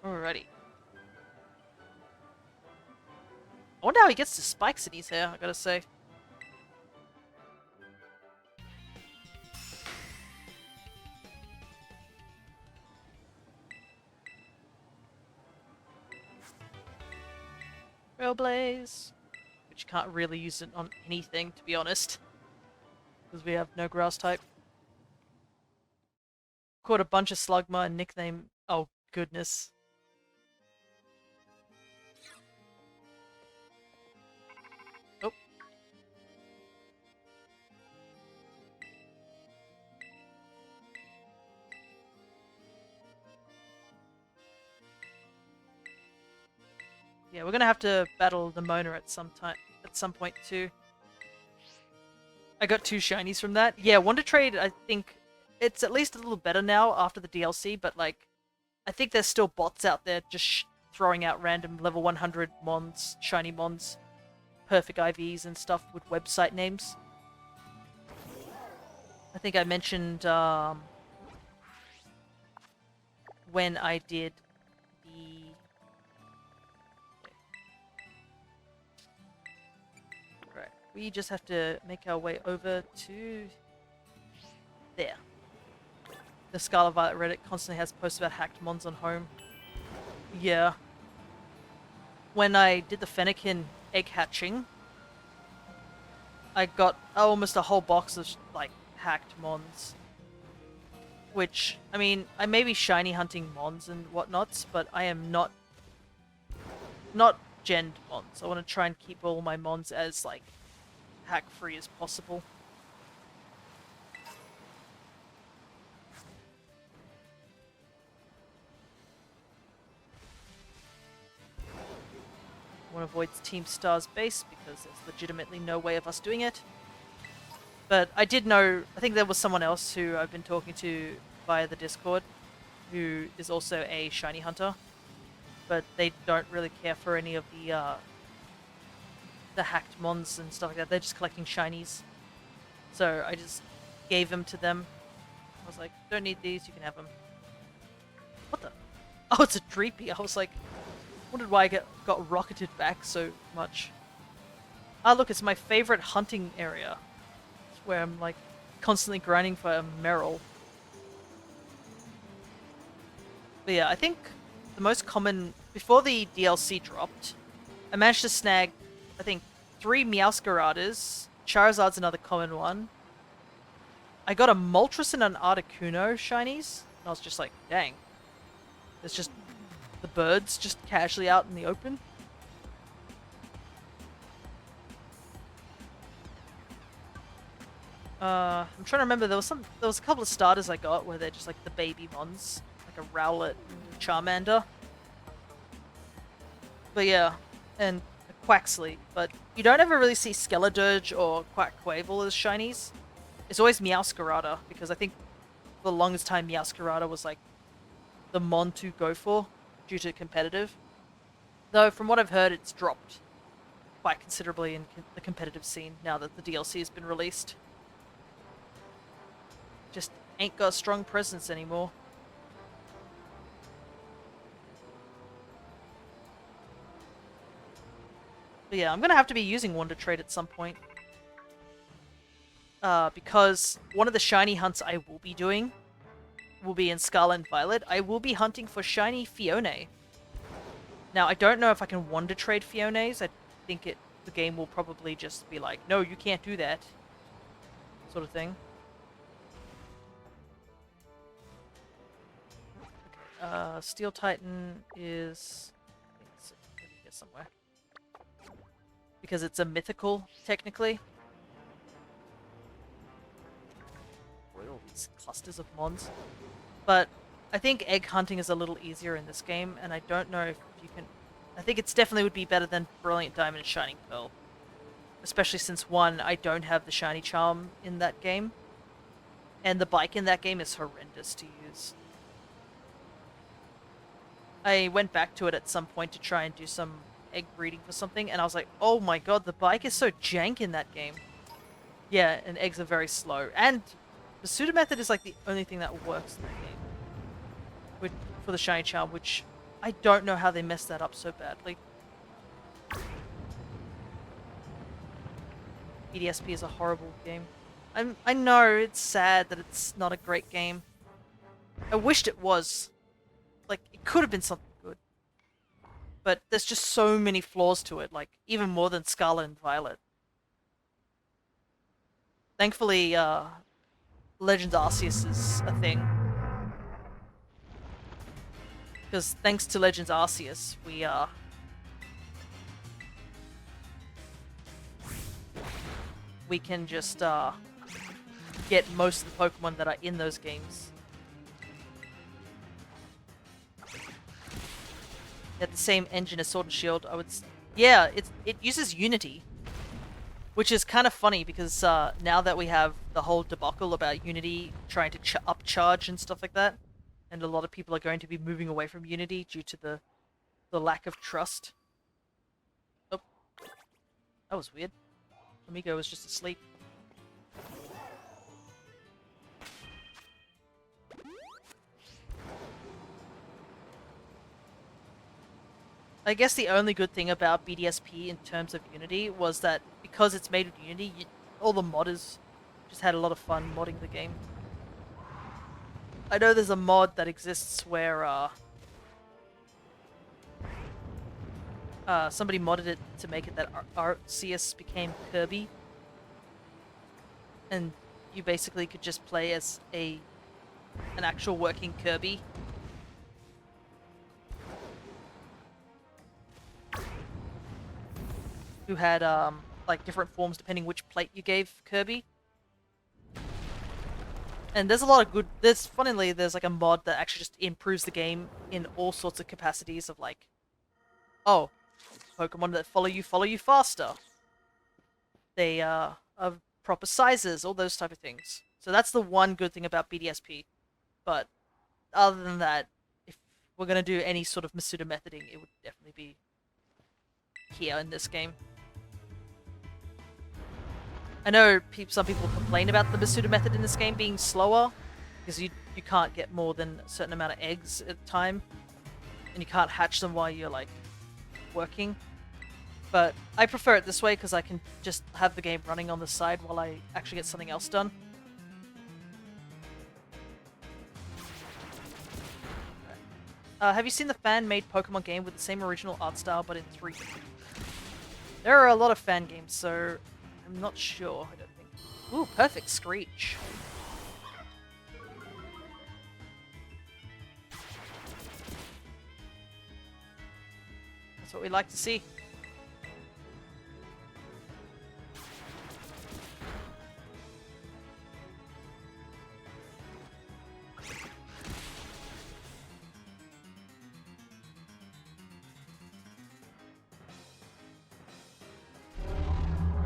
Alrighty. I wonder how he gets the spikes in his hair, I gotta say. Trailblaze, which you can't really use it on anything, to be honest, because we have no grass type. Caught a bunch of Slugma and nickname. Oh goodness. Oh. Yeah, we're gonna have to battle the Mona at some point too. I got 2 shinies from that. Yeah, Wonder Trade, I think it's at least a little better now after the DLC, but like, I think there's still bots out there just throwing out random level 100 mons, shiny mons, perfect IVs and stuff with website names. I think I mentioned when I did the... Right, we just have to make our way over to there. The Scarlet Violet Reddit constantly has posts about hacked mons on home. Yeah. When I did the Fennekin egg hatching, I got almost a whole box of like hacked mons. Which, I mean, I may be shiny hunting mons and whatnots, but I am not genned mons. I want to try and keep all my mons as like hack free as possible. I want to avoid Team Star's base because there's legitimately no way of us doing it. But I did know, I think there was someone else who I've been talking to via the Discord who is also a shiny hunter, but they don't really care for any of the hacked mons and stuff like that. They're just collecting shinies. So I just gave them to them. I was like, don't need these, you can have them. What the? Oh, it's a Dreepy. I was like, wondered why I got rocketed back so much. Ah, look, it's my favorite hunting area. It's where I'm like constantly grinding for a Meryl. But yeah, I think the most common, before the DLC dropped, I managed to snag, I think, 3 Meowscaradas. Charizard's another common one. I got a Moltres and an Articuno shinies. And I was just like, dang. There's just the birds just casually out in the open. I'm trying to remember, there was a couple of starters I got where they're just like the baby mons, like a Rowlet and Charmander. But yeah, and a Quaxley, but you don't ever really see Skeledirge or Quackquavel as shinies. It's always Meowscarada, because I think for the longest time Meowscarada was like the mon to go for due to competitive. Though from what I've heard, it's dropped quite considerably in the competitive scene now that the DLC has been released. Just ain't got a strong presence anymore. But yeah, I'm gonna have to be using Wonder Trade at some point. Because one of the shiny hunts I will be doing will be in Scarlet and Violet. I will be hunting for shiny Fione. Now, I don't know if I can Wonder Trade Fiones. I think the game will probably just be like, no, you can't do that. Sort of thing. Steel Titan is... It's here somewhere. Because it's a mythical, technically. All these clusters of mons. But I think egg hunting is a little easier in this game, and I don't know if you can... I think it's definitely would be better than Brilliant Diamond and Shining Pearl. Especially since, one, I don't have the shiny charm in that game. And the bike in that game is horrendous to use. I went back to it at some point to try and do some egg breeding for something, and I was like, oh my god, the bike is so jank in that game. Yeah, and eggs are very slow. And the pseudo method is like the only thing that works in that game. For the shiny charm, which I don't know how they messed that up so badly. BDSP is a horrible game. I know, it's sad that it's not a great game. I wished it was. Like, it could have been something good. but there's just so many flaws to it, like even more than Scarlet and Violet. Thankfully, Legends Arceus is a thing, because thanks to Legends Arceus, we can just get most of the Pokemon that are in those games. At the same engine as Sword and Shield, yeah, it uses Unity, which is kind of funny because now that we have the whole debacle about Unity trying to upcharge and stuff like that, and a lot of people are going to be moving away from Unity due to the lack of trust. Oh, that was weird. Amigo was just asleep. I guess the only good thing about BDSP in terms of Unity was that because it's made with Unity, all the modders just had a lot of fun modding the game. I know there's a mod that exists where somebody modded it to make it that Arceus became Kirby, and you basically could just play as an actual working Kirby. Who had like different forms depending which plate you gave Kirby. And there's a lot of good. There's like a mod that actually just improves the game in all sorts of capacities of like, oh, Pokemon that follow you faster. They are proper sizes, all those type of things. So that's the one good thing about BDSP. But other than that, if we're gonna do any sort of Masuda methoding, it would definitely be here in this game. I know some people complain about the Masuda method in this game being slower, because you can't get more than a certain amount of eggs at a time, and you can't hatch them while you're, like, working. But I prefer it this way, because I can just have the game running on the side while I actually get something else done. Have you seen the fan-made Pokemon game with the same original art style, but in 3D? There are a lot of fan games, so I'm not sure, I don't think. Ooh, perfect Screech. That's what we like to see.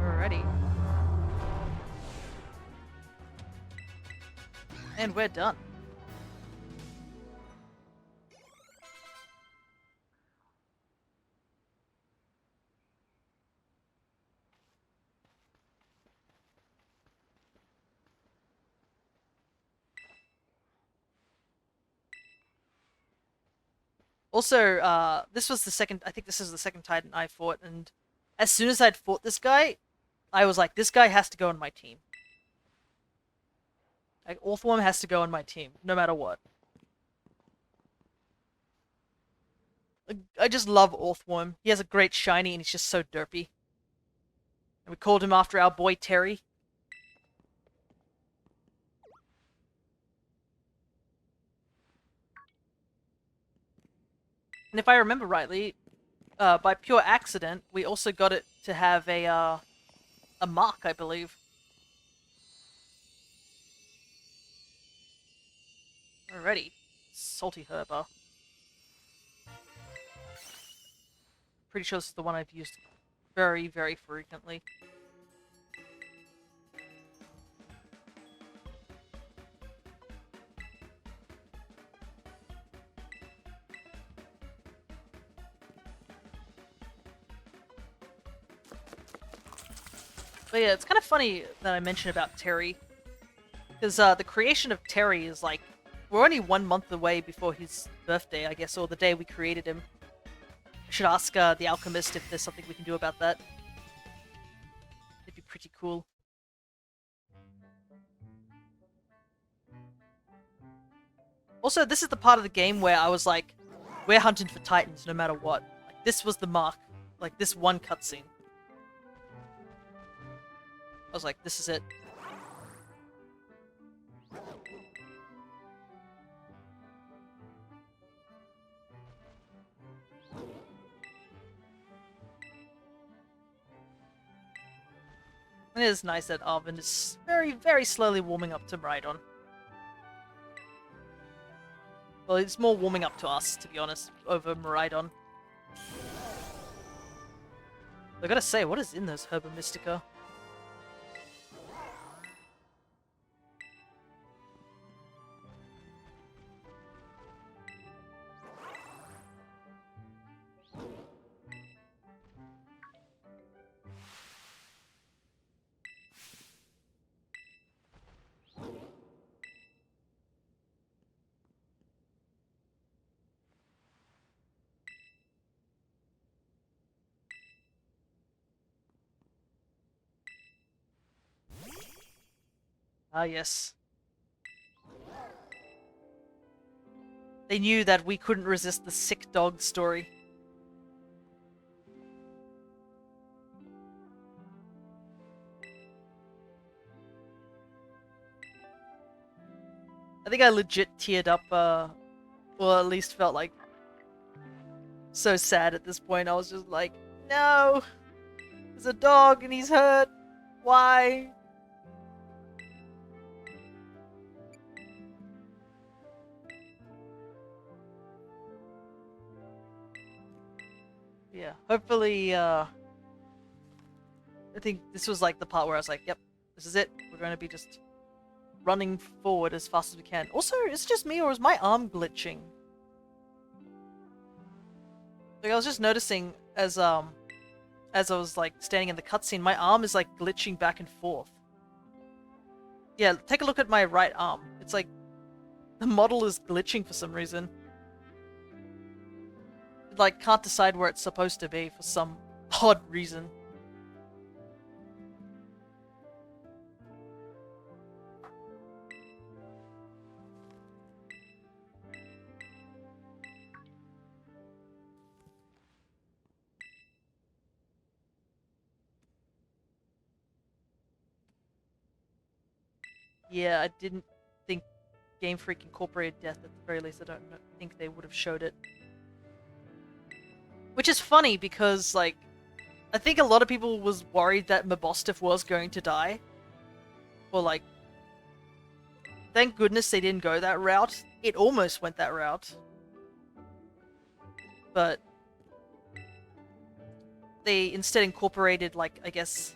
Alrighty. And we're done. Also, this was the second, I think this is the second Titan I fought, and as soon as I'd fought this guy, I was like, this guy has to go on my team. Like, Orthworm has to go on my team, no matter what. I just love Orthworm. He has a great shiny, and he's just so derpy. And we called him after our boy Terry. And if I remember rightly, by pure accident, we also got it to have a mark, I believe. Alrighty. Salty Herba. Pretty sure this is the one I've used very, very frequently. But yeah, it's kind of funny that I mentioned about Terry. Because the creation of Terry is like, we're only 1 month away before his birthday, I guess, or the day we created him. I should ask the Alchemist if there's something we can do about that. It'd be pretty cool. Also, this is the part of the game where I was like, we're hunting for Titans no matter what. Like, this was the mark. Like, this one cutscene. I was like, this is it. And it is nice that Arvin is very, very slowly warming up to Miraidon. Well, it's more warming up to us, to be honest, over Miraidon. I gotta say, what is in those Herba Mystica? Ah, yes. They knew that we couldn't resist the sick dog story. I think I legit teared up, or at least felt like so sad at this point. I was just like, no! There's a dog and he's hurt! Why? Yeah, hopefully, I think this was like the part where I was like, yep, this is it. We're going to be just running forward as fast as we can. Also, is it just me or is my arm glitching? Like, I was just noticing as I was like standing in the cutscene, my arm is like glitching back and forth. Yeah, take a look at my right arm. It's like the model is glitching for some reason. It, like, can't decide where it's supposed to be for some odd reason. Yeah, I didn't think Game Freak incorporated death at the very least. I don't think they would have showed it. Which is funny because, like, I think a lot of people was worried that Mabostif was going to die. Or, like, thank goodness they didn't go that route. It almost went that route. But they instead incorporated, like, I guess,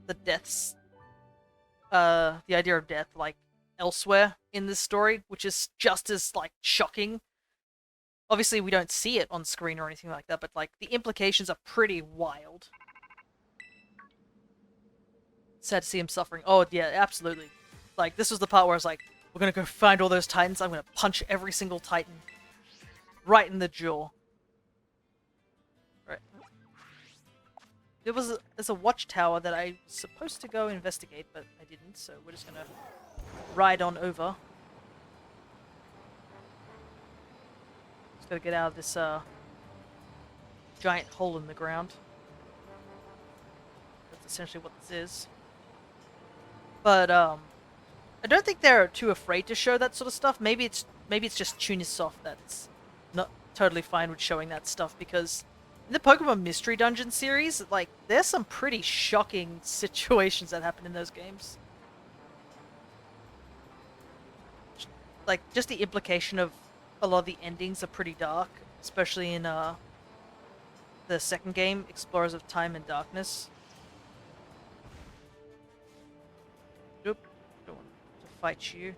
the deaths, the idea of death, like, elsewhere in this story, which is just as, like, shocking. Obviously, we don't see it on screen or anything like that, but, like, the implications are pretty wild. Sad to see him suffering. Oh, yeah, absolutely. Like, this was the part where I was like, we're gonna go find all those titans, I'm gonna punch every single titan right in the jaw. Right. There's a watchtower that I was supposed to go investigate, but I didn't, so we're just gonna ride on over. Just gotta get out of this, giant hole in the ground. That's essentially what this is. But, I don't think they're too afraid to show that sort of stuff. Maybe it's just Tunisoft that's not totally fine with showing that stuff, because in the Pokemon Mystery Dungeon series, like, there's some pretty shocking situations that happen in those games. Like, just the implication of a lot of the endings are pretty dark, especially in the second game, Explorers of Time and Darkness. Oop, don't want to fight you.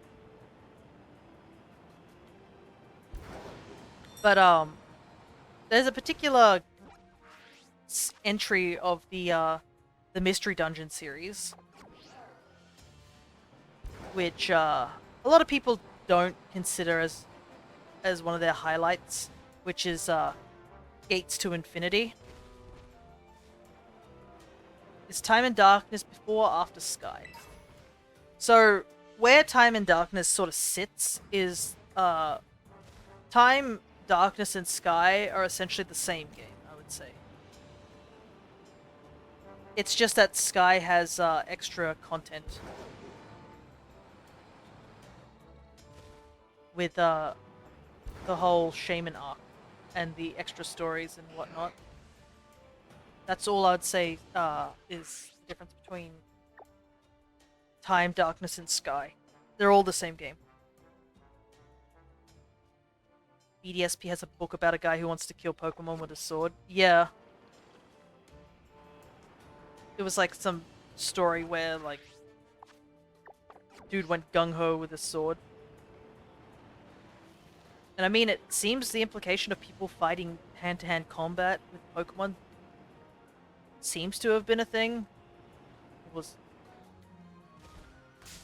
But there's a particular entry of the Mystery Dungeon series, which a lot of people don't consider as one of their highlights, which is Gates to Infinity. Is Time and Darkness before or after Sky? So where Time and Darkness sort of sits is Time Darkness and Sky are essentially the same game, I would say. It's just that Sky has extra content with the whole Shaman arc and the extra stories and whatnot. That's all I'd say is the difference between Time, Darkness, and Sky. They're all the same game. BDSP has a book about a guy who wants to kill Pokemon with a sword. Yeah. It was like some story where, like, dude went gung-ho with a sword. And I mean, it seems the implication of people fighting hand-to-hand combat with Pokemon seems to have been a thing. It was...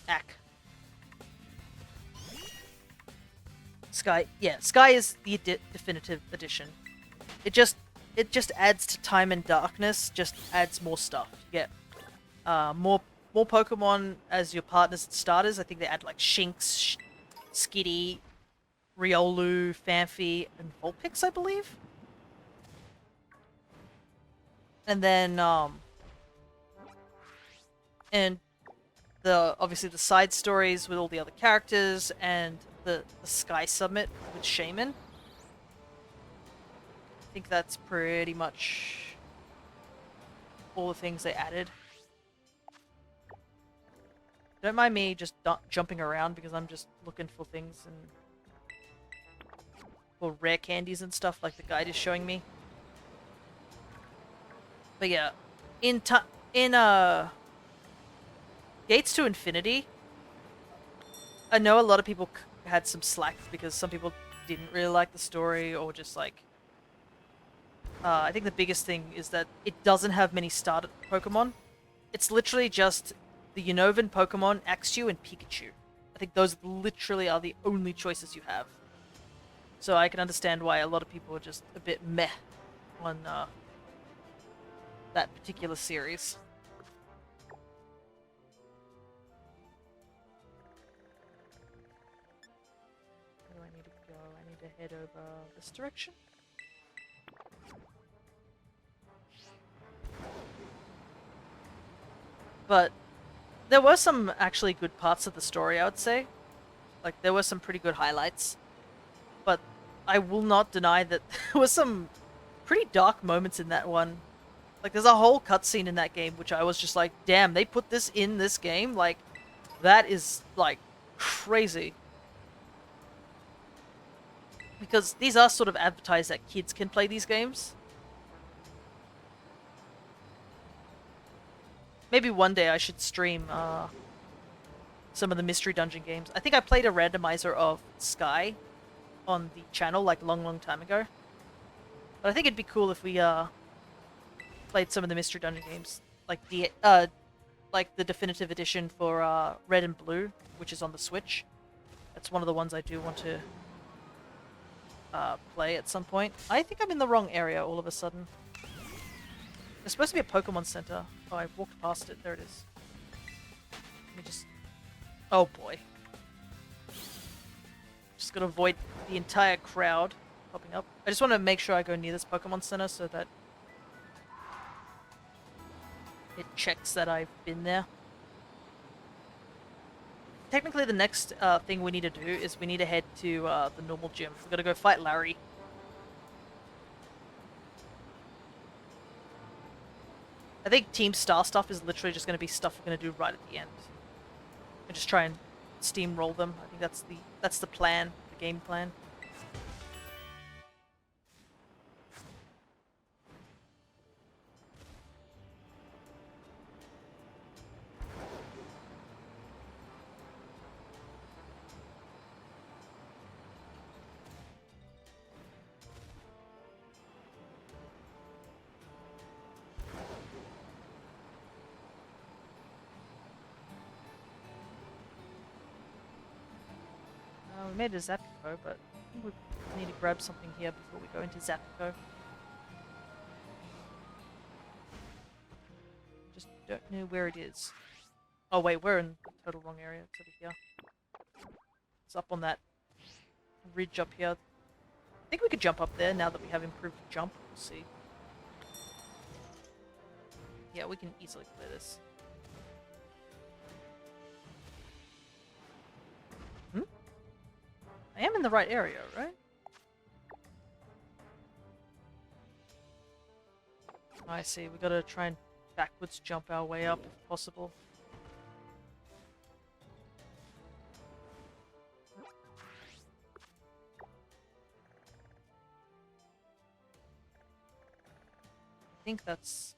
Ack. Sky, yeah, Sky is the definitive edition. It just adds to Time and Darkness, just adds more stuff. You get more Pokemon as your partners and starters. I think they add like Shinx, Skitty, Riolu, Phanpy, and Vulpix, I believe. And then and obviously the side stories with all the other characters and the Sky Summit with Shaman. I think that's pretty much all the things they added. Don't mind me just jumping around because I'm just looking for things and for rare candies and stuff like the guide is showing me. But yeah, in Gates to Infinity, I know a lot of people had some slack because some people didn't really like the story or just like... I think the biggest thing is that it doesn't have many starter Pokemon. It's literally just the Unovan Pokemon, Axew, and Pikachu. I think those literally are the only choices you have. So I can understand why a lot of people are just a bit meh on that particular series. Where do I need to go? I need to head over this direction. But there were some actually good parts of the story, I would say. Like, there were some pretty good highlights. But I will not deny that there were some pretty dark moments in that one. Like, there's a whole cutscene in that game, which I was just like, damn, they put this in this game? Like, that is, like, crazy. Because these are sort of advertised that kids can play these games. Maybe one day I should stream some of the Mystery Dungeon games. I think I played a randomizer of Sky on the channel like a long time ago. But I think it'd be cool if we played some of the Mystery Dungeon games, like the definitive edition for Red and Blue, which is on the Switch. That's one of the ones I do want to play at some point. I think I'm in the wrong area all of a sudden. There's supposed to be a Pokemon Center. Oh, I walked past it. There it is. Let me just... Oh boy. Just gotta avoid the entire crowd popping up. I just want to make sure I go near this Pokemon Center so that it checks that I've been there. Technically, the next thing we need to do is we need to head to the normal gym. We've got to go fight Larry. I think Team Star stuff is literally just going to be stuff we're going to do right at the end. And just try and steamroll them. I think that's the plan, the game plan. We made a Zappico, but I think we need to grab something here before we go into Zappico. Just don't know where it is. Oh wait, we're in the total wrong area. It's over here. It's up on that ridge up here. I think we could jump up there now that we have improved jump. We'll see. Yeah, we can easily clear this. Hmm? I am in the right area, right? I see. We gotta try and backwards jump our way up if possible. I think that's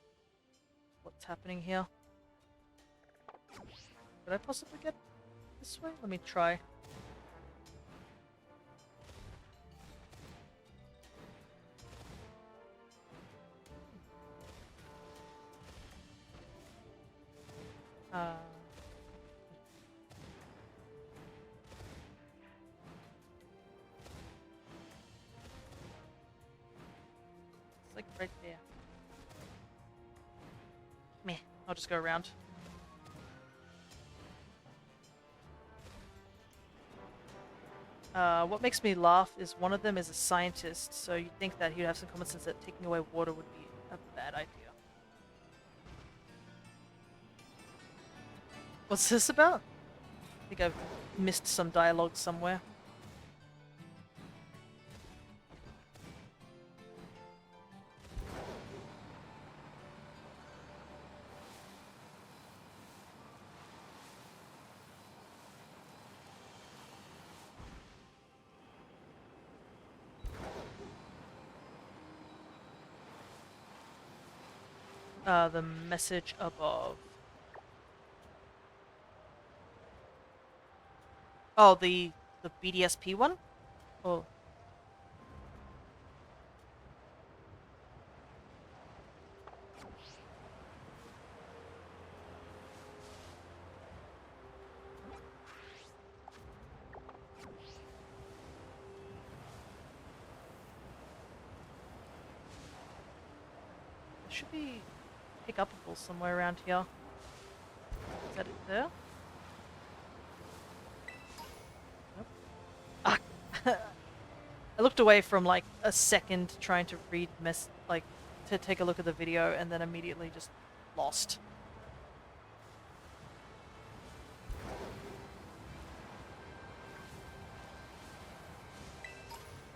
what's happening here. Could I possibly get this way? Let me try. It's like right there. Meh, I'll just go around. What makes me laugh is one of them is a scientist, so you'd think that he'd have some common sense that taking away water would be a bad idea. What's this about? I think I've missed some dialogue somewhere. The message above. Oh, the BDSP one? Oh. There should be pick-upable somewhere around here. Is that it there? Nope. Ah! I looked away from like a second trying to read to take a look at the video and then immediately just lost.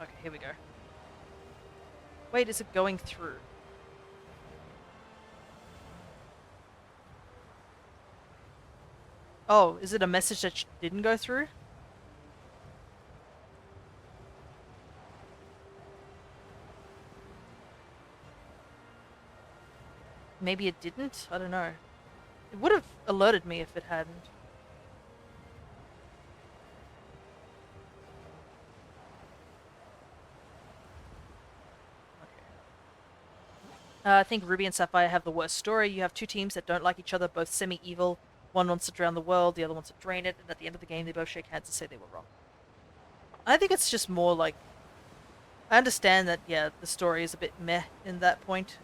Okay, here we go. Wait, is it going through? Oh, is it a message that didn't go through? Maybe it didn't? I don't know. It would have alerted me if it hadn't. I think Ruby and Sapphire have the worst story. You have two teams that don't like each other, both semi-evil. One wants to drown the world, the other wants to drain it, and at the end of the game they both shake hands and say they were wrong. I think it's just more like... I understand that, yeah, the story is a bit meh in that point.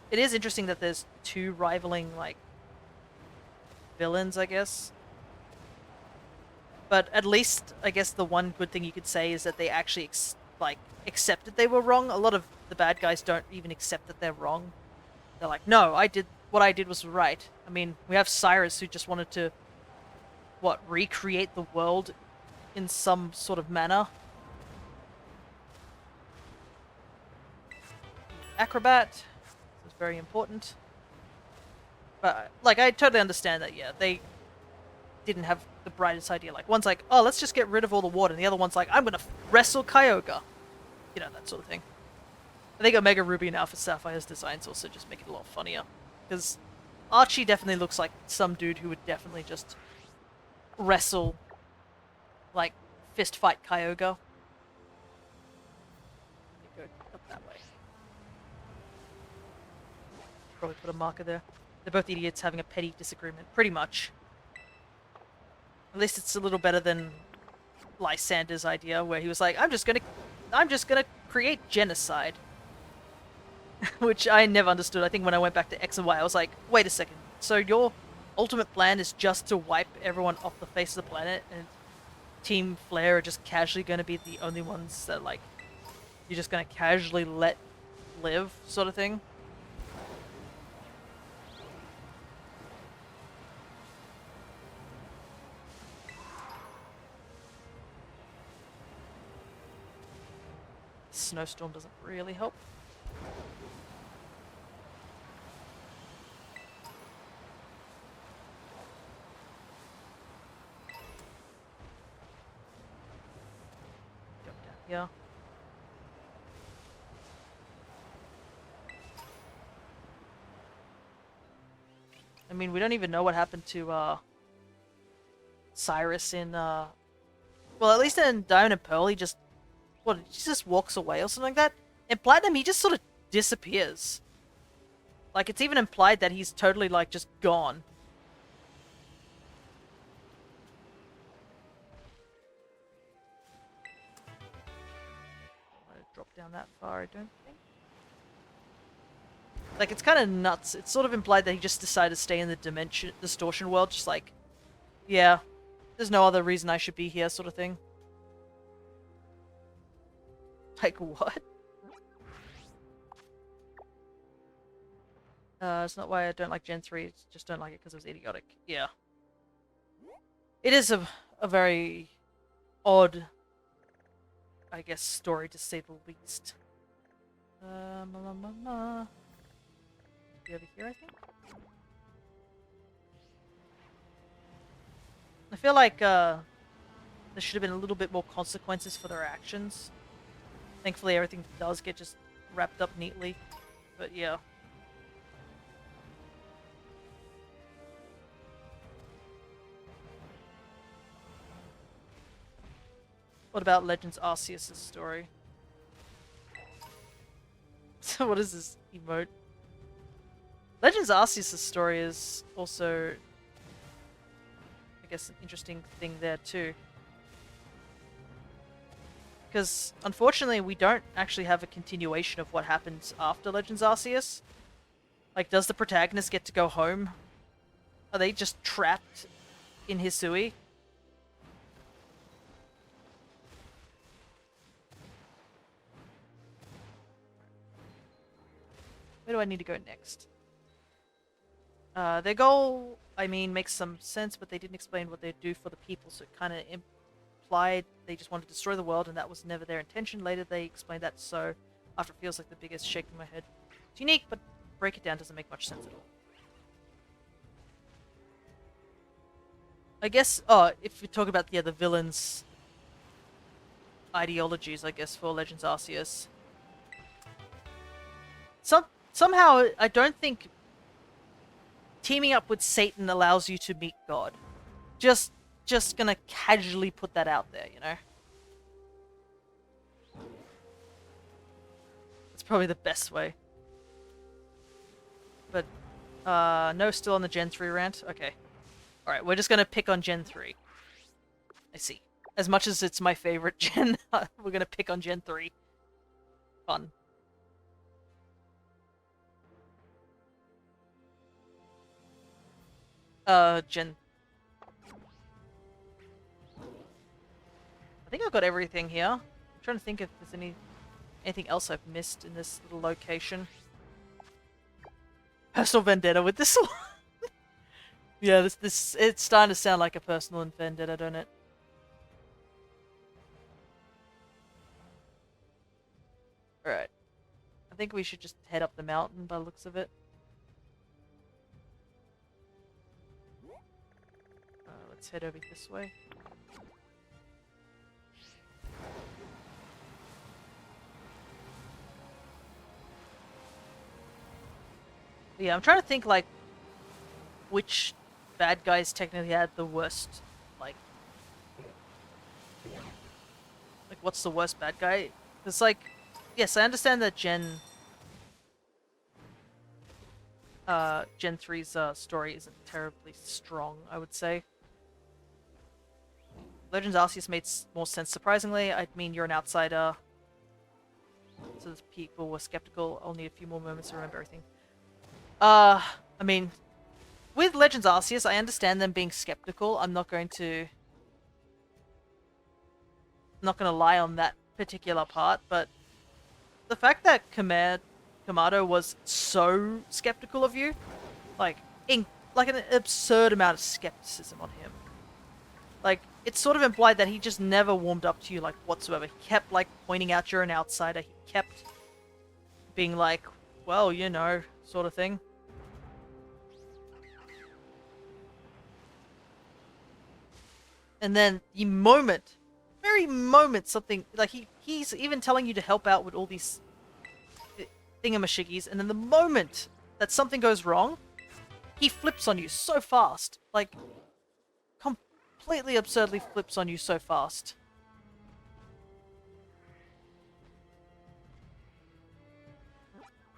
It is interesting that there's two rivaling, like, villains, I guess. But at least, I guess the one good thing you could say is that they actually, accepted they were wrong. A lot of the bad guys don't even accept that they're wrong. They're like, no, what I did was right. I mean, we have Cyrus who just wanted to, recreate the world in some sort of manner. Acrobat. This is very important. But, like, I totally understand that, yeah, they didn't have the brightest idea. Like, one's like, oh, let's just get rid of all the water, and the other one's like, I'm gonna wrestle Kyogre. You know, that sort of thing. I think Omega Ruby and Alpha Sapphire's designs also just make it a lot funnier. Because Archie definitely looks like some dude who would definitely just wrestle, like, fist fight Kyogre. Go up that way. Probably put a marker there. They're both idiots having a petty disagreement, pretty much. At least it's a little better than Lysander's idea, where he was like, I'm just gonna create genocide. Which I never understood. I think when I went back to X and Y, I was like, wait a second. So your ultimate plan is just to wipe everyone off the face of the planet? And Team Flare are just casually going to be the only ones that, like, you're just going to casually let live, sort of thing. Snowstorm doesn't really help. Jump down here. I mean, we don't even know what happened to Cyrus in well, at least in Diamond and Pearl, he just walks away or something like that. In Platinum, he just sort of disappears. Like, it's even implied that he's totally, like, just gone. I don't drop down that far, I don't think. Like, it's kind of nuts. It's sort of implied that he just decided to stay in the distortion world, just like, yeah, there's no other reason I should be here, sort of thing. Like, what? It's not why I don't like Gen 3, it's just don't like it because it was idiotic. Yeah. It is a very odd, I guess, story to say the least. Be over here, I think? I feel like, there should have been a little bit more consequences for their actions. Thankfully, everything does get just wrapped up neatly. But yeah. What about Legends Arceus' story? So what is this emote? Legends Arceus' story is also, I guess, an interesting thing there too. Because, unfortunately, we don't actually have a continuation of what happens after Legends Arceus. Like, does the protagonist get to go home? Are they just trapped in Hisui? Where do I need to go next? Their goal, I mean, makes some sense, but they didn't explain what they'd do for the people, so it kind of implied they just wanted to destroy the world, and that was never their intention. Later, they explained that, so after it feels like the biggest shake in my head. It's unique, but break it down doesn't make much sense at all. I guess, if we talk about, yeah, the villains' ideologies, I guess, for Legends Arceus. Somehow, I don't think teaming up with Satan allows you to meet God. Just gonna casually put that out there, you know? It's probably the best way. But, no, still on the Gen 3 rant? Okay. Alright, we're just gonna pick on Gen 3. I see. As much as it's my favorite gen, we're gonna pick on Gen 3. Fun. Gen... I think I've got everything here. I'm trying to think if there's anything else I've missed in this little location. Personal vendetta with this one. Yeah, this it's starting to sound like a personal vendetta, don't it? Alright. I think we should just head up the mountain by the looks of it. Let's head over this way. Yeah, I'm trying to think, like, which bad guys technically had the worst, like, what's the worst bad guy? It's like, yes, I understand that Gen 3's story isn't terribly strong, I would say. Legends Arceus made more sense, surprisingly. I mean, you're an outsider, so the people were skeptical. I'll need a few more moments to remember everything. I mean, with Legends Arceus, I understand them being skeptical. I'm not going to not gonna lie on that particular part, but the fact that Kamado was so skeptical of you, like, like an absurd amount of skepticism on him. Like, it sort of implied that he just never warmed up to you, like, whatsoever. He kept, like, pointing out you're an outsider. He kept being like, well, you know, sort of thing. And then the moment, very moment, something, like, he's even telling you to help out with all these thingamashiggies, and then the moment that something goes wrong, he flips on you so fast. Like, completely absurdly flips on you so fast.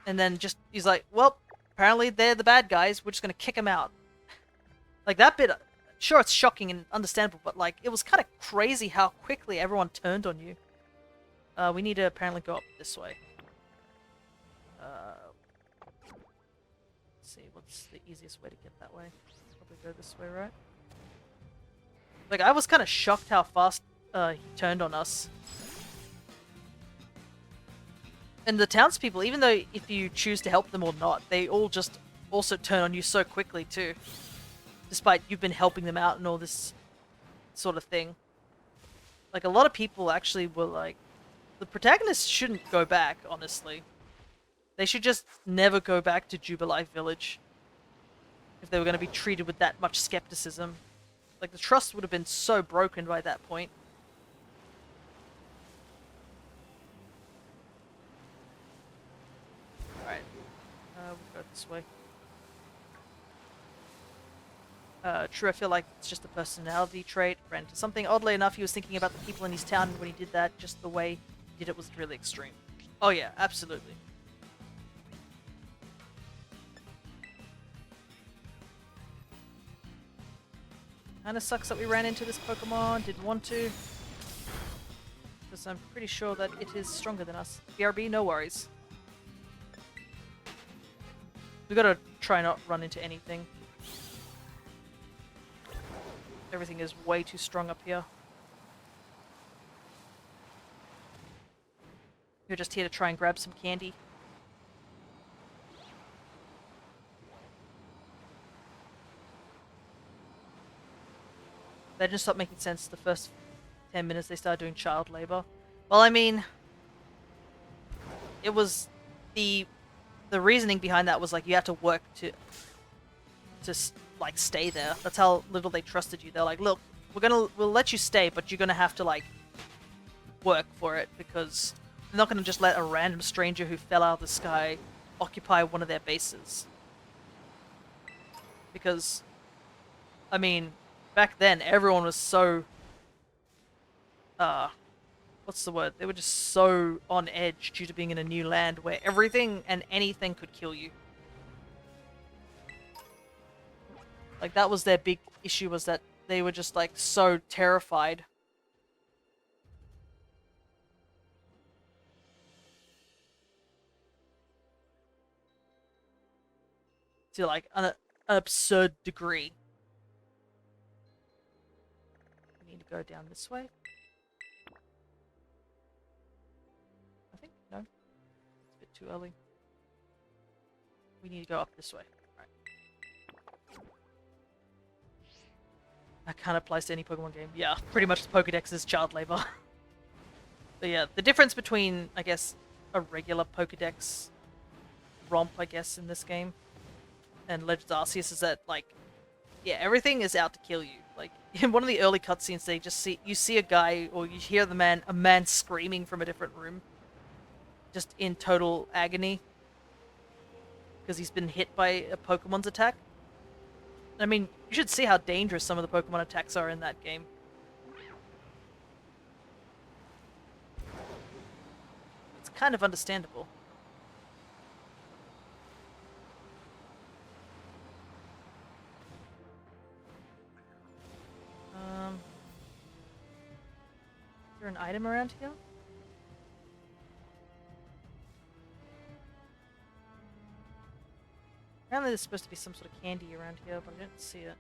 And then just, he's like, well, apparently they're the bad guys, we're just gonna kick them out. Like, that bit, sure, it's shocking and understandable, but, like, it was kind of crazy how quickly everyone turned on you. We need to apparently go up this way. Let's see, what's the easiest way to get that way? Probably go this way, right? Like, I was kind of shocked how fast he turned on us. And the townspeople, even though if you choose to help them or not, they all just also turn on you so quickly too. Despite you've been helping them out and all this sort of thing. Like, a lot of people actually were like, the protagonists shouldn't go back, honestly. They should just never go back to Jubilife Village. If they were going to be treated with that much skepticism. Like, the trust would have been so broken by that point. Alright. We'll go this way. True, I feel like it's just a personality trait. Friend. Something, oddly enough, he was thinking about the people in his town when he did that. Just the way he did it was really extreme. Oh yeah, absolutely. Kinda sucks that we ran into this Pokemon, didn't want to. Because I'm pretty sure that it is stronger than us. BRB, no worries. We gotta try not run into anything. Everything is way too strong up here. You're just here to try and grab some candy. That just stopped making sense the first 10 minutes they started doing child labor. Well, I mean, it was the reasoning behind that was like you had to work to like stay there. That's how little they trusted you. They're like, look, we'll let you stay, but you're gonna have to like work for it because they're not gonna just let a random stranger who fell out of the sky occupy one of their bases. Because, I mean, back then, everyone was so, what's the word? They were just so on edge due to being in a new land where everything and anything could kill you. Like, that was their big issue, was that they were just, like, so terrified. To, like, an absurd degree. We need to go down this way. I think, no. It's a bit too early. We need to go up this way. That kind of applies to any Pokemon game. Yeah, pretty much the Pokedex is child labor. But yeah, the difference between, I guess, a regular Pokedex romp, I guess, in this game, and Legends Arceus is that, like, yeah, everything is out to kill you. Like, in one of the early cutscenes, they just you see a guy, or you hear a man screaming from a different room. Just in total agony. Because he's been hit by a Pokemon's attack. I mean, you should see how dangerous some of the Pokemon attacks are in that game. It's kind of understandable. Is there an item around here? Apparently there's supposed to be some sort of candy around here, but I didn't see it.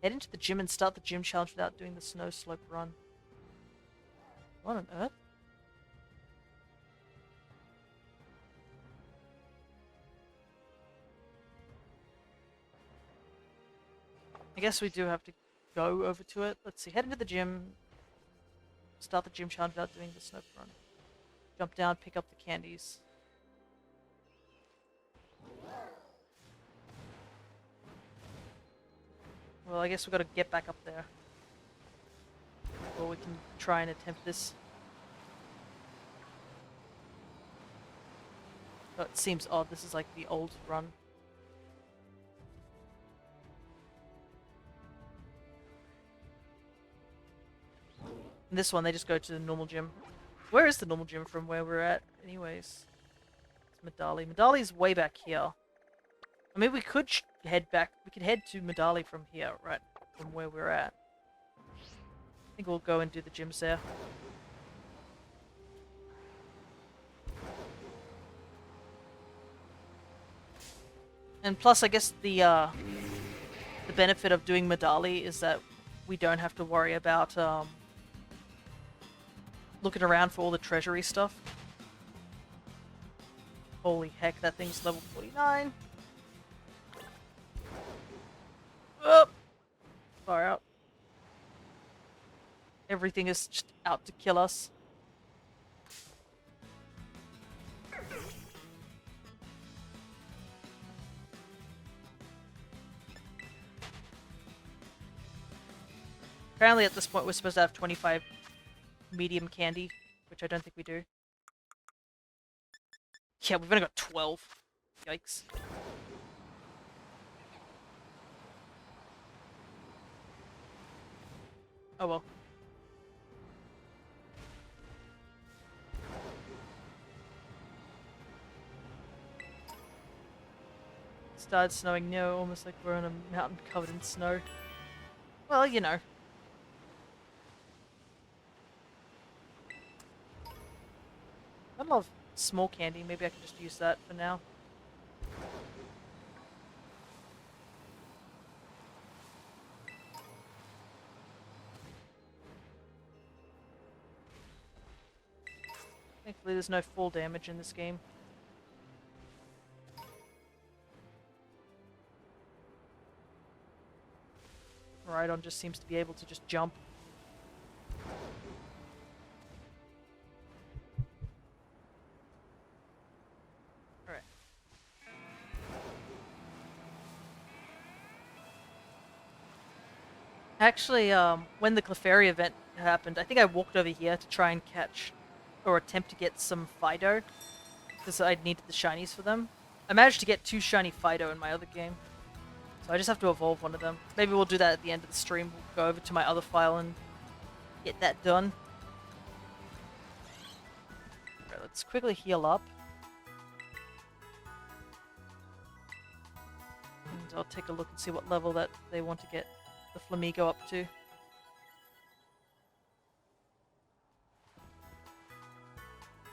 Head into the gym and start the gym challenge without doing the snow slope run. What on earth? I guess we do have to go over to it. Let's see. Head into the gym. Start the gym challenge without doing the snow run. Jump down, pick up the candies. Well, I guess we've got to get back up there. Or we can try and attempt this. Oh, it seems odd. This is like the old run. In this one, they just go to the normal gym. Where is the normal gym from where we're at? Anyways. It's Medali. Medali's way back here. I mean, we could head back. We could head to Medali from here, right? From where we're at. I think we'll go and do the gyms there. And plus, I guess the benefit of doing Medali is that we don't have to worry about looking around for all the treasury stuff. Holy heck, that thing's level 49. Oh, far out. Everything is just out to kill us. Apparently at this point we're supposed to have 25 medium candy, which I don't think we do. Yeah, we've only got 12. Yikes. Oh well. Started snowing now, almost like we're on a mountain covered in snow. Well, you know. I love small candy, maybe I can just use that for now. Thankfully there's no fall damage in this game. Miraidon just seems to be able to just jump. Alright. Actually, when the Clefairy event happened, I think I walked over here to try and catch, or attempt to get some Fido, because I needed the shinies for them. I managed to get 2 shiny Fido in my other game. So I just have to evolve one of them. Maybe we'll do that at the end of the stream. We'll go over to my other file and get that done. Alright, let's quickly heal up. And I'll take a look and see what level that they want to get the Flamigo up to.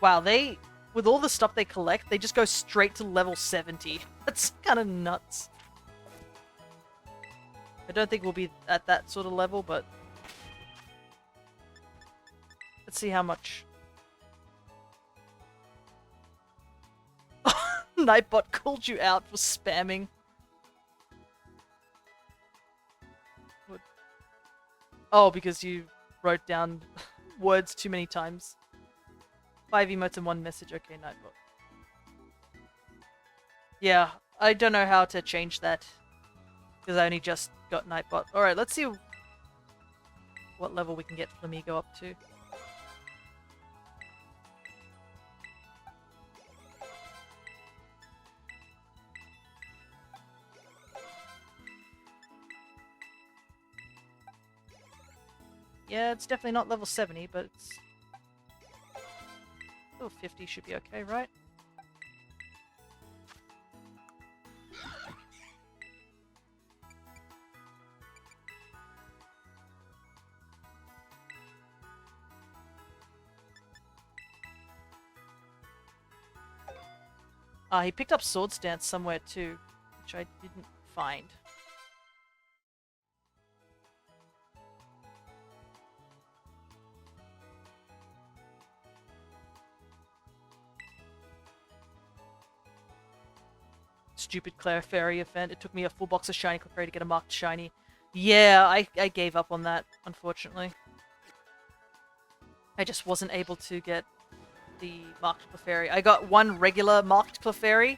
Wow, with all the stuff they collect, they just go straight to level 70. That's kind of nuts. I don't think we'll be at that sort of level, but let's see how much. Nightbot called you out for spamming. What? Oh, because you wrote down words too many times. 5 emotes and 1 message. Okay, Nightbot. Yeah, I don't know how to change that. Because I only just got Nightbot. Alright, let's see what level we can get Flamigo up to. Yeah, it's definitely not level 70, but it's... Level 50 should be okay, right? He picked up Swords Dance somewhere too, which I didn't find. stupid Clefairy event. It took me a full box of shiny Clefairy to get a marked shiny. Yeah, I gave up on that, unfortunately. I just wasn't able to get the marked Clefairy. I got one regular marked Clefairy,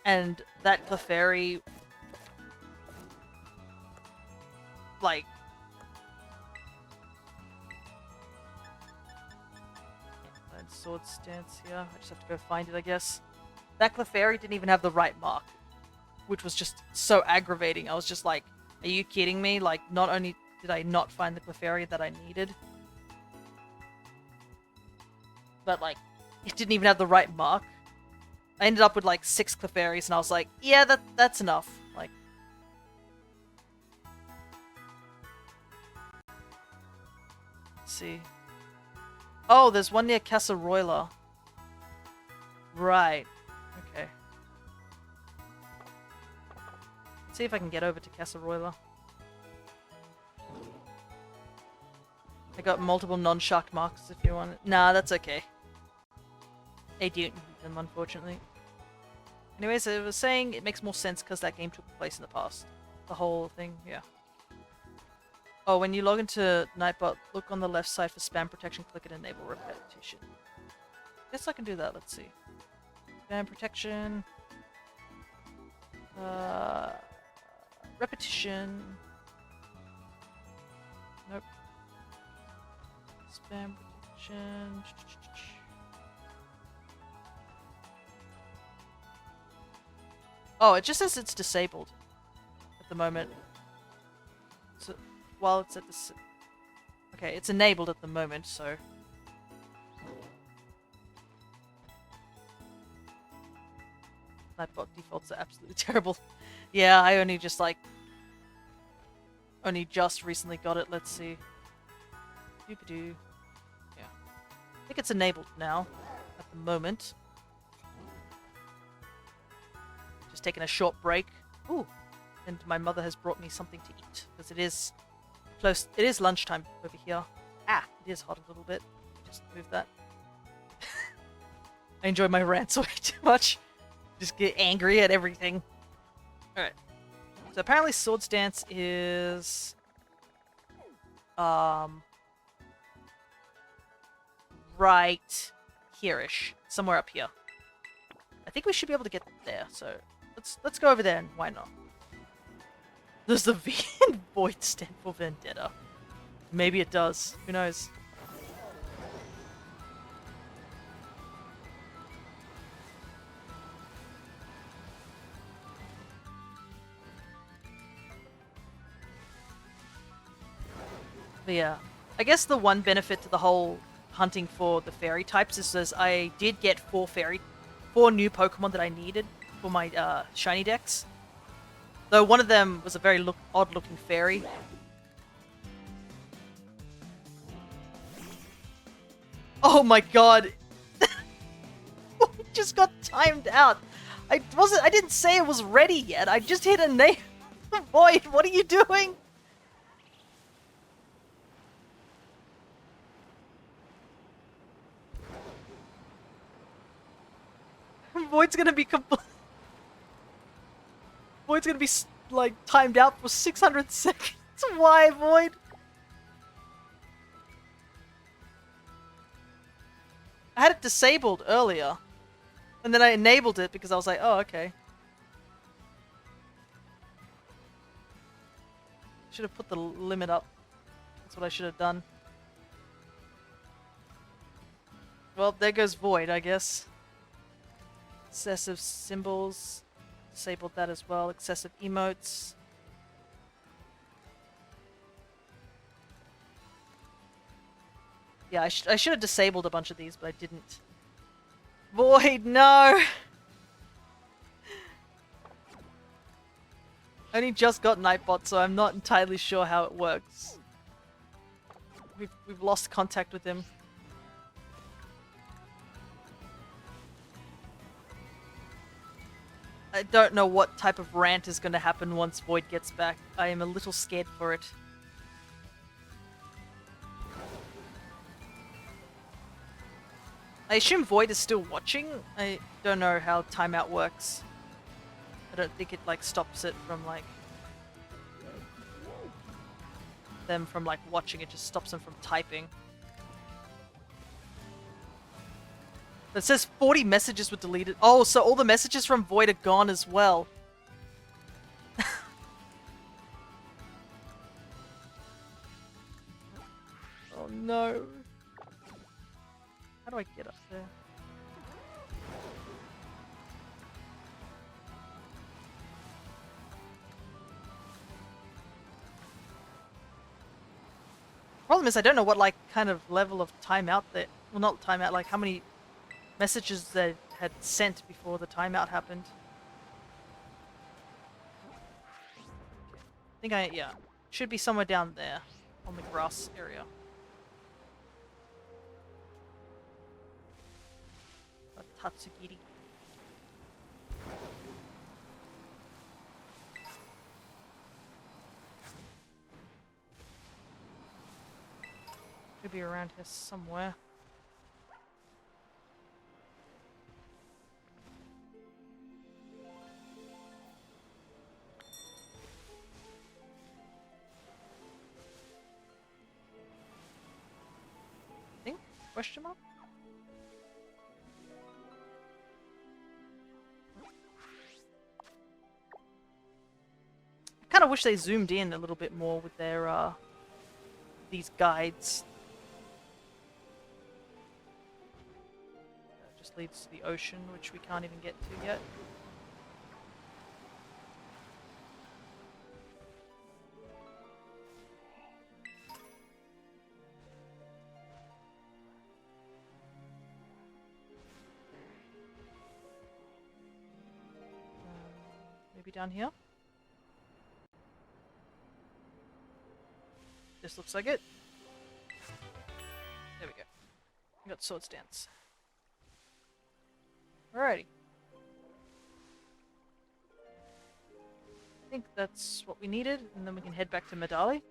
and that Clefairy, like, sword stance here. I just have to go find it, I guess. That Clefairy didn't even have the right mark, which was just so aggravating. I was just like, are you kidding me? Like, not only did I not find the Clefairy that I needed, but, like, it didn't even have the right mark. I ended up with, like, 6 Clefairies, and I was like, yeah, that's enough. Like, let's see. Oh, there's one near Casserola. Right. Okay. Let's see if I can get over to Casserola. I got multiple non-shark marks if you want it. Nah, that's okay. I don't need them, unfortunately. Anyways, I was saying it makes more sense because that game took place in the past. The whole thing, yeah. Oh, when you log into Nightbot, look on the left side for spam protection, click it, enable repetition. Guess I can do that, let's see. Spam protection. Repetition. Nope. Spam protection. Oh, it just says it's disabled at the moment. So, while it's at this... Okay, it's enabled at the moment, so... Nightbot defaults are absolutely terrible. Yeah, I only just, like... Only just recently got it, let's see. Doop-a-doo. Yeah. I think it's enabled now, at the moment. Just taking a short break. Ooh! And my mother has brought me something to eat, because it is close. It is lunchtime over here. Ah, it is hot a little bit. Just move that. I enjoy my rants way too much. Just get angry at everything. Alright. So apparently Sword Stance is... right here-ish. Somewhere up here. I think we should be able to get there, so... Let's go over there, and why not? Does the V in Void stand for Vendetta? Maybe it does. Who knows? But yeah. I guess the one benefit to the whole hunting for the fairy types is that I did get 4 new Pokemon that I needed for my shiny decks. Though one of them was a very odd-looking fairy. Oh my god! Just got timed out. I didn't say it was ready yet. I just hit a name. Void, what are you doing? Void's gonna be Void's gonna be, like, timed out for 600 seconds. Why, Void? I had it disabled earlier. And then I enabled it because I was like, oh, okay. Should have put the limit up. That's what I should have done. Well, there goes Void, I guess. Excessive symbols. Disabled that as well. Excessive emotes. Yeah, I should have disabled a bunch of these, but I didn't. Void, no! I only just got Nightbot, so I'm not entirely sure how it works. We've lost contact with him. I don't know what type of rant is going to happen once Void gets back. I am a little scared for it. I assume Void is still watching. I don't know how timeout works. I don't think it like stops it from like them from like watching. It just stops them from typing. It says 40 messages were deleted. Oh, so all the messages from Void are gone as well. Oh no. How do I get up there? Problem is I don't know what like kind of level of timeout that, well not timeout, like how many messages they had sent before the timeout happened. I think yeah, should be somewhere down there on the grass area. Tatsugiri. Could be around here somewhere. Think? Question mark? I kind of wish they zoomed in a little bit more with their these guides. That just leads to the ocean, which we can't even get to yet. Maybe down here? This looks like it. There we go. We got sword stance. Alrighty. I think that's what we needed, and then we can head back to Medali.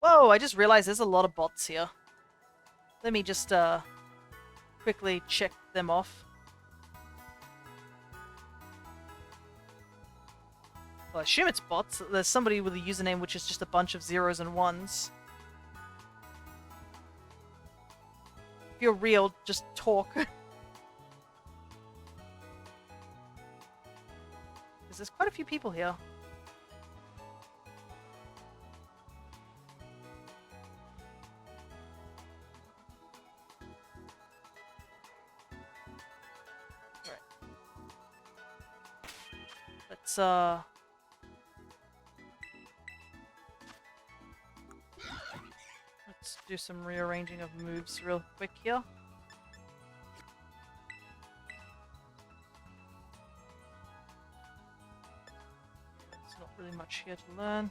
Whoa, I just realized there's a lot of bots here. Let me just quickly check them off. Well, I assume it's bots. There's somebody with a username which is just a bunch of zeros and ones. If you're real, just talk. Because there's quite a few people here. Let's do some rearranging of moves real quick here. There's not really much here to learn.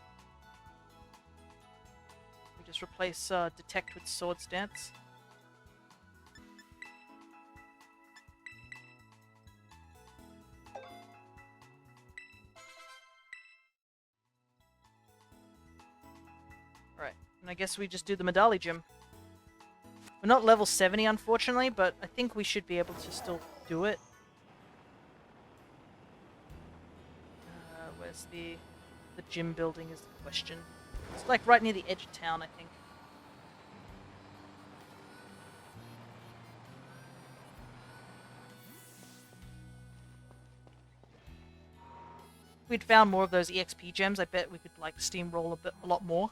We just replace detect with sword stance. And I guess we just do the Medali gym. We're not level 70, unfortunately, but I think we should be able to still do it. Where's the gym building is the question. It's like right near the edge of town, I think. If we'd found more of those EXP gems, I bet we could like steamroll a lot more.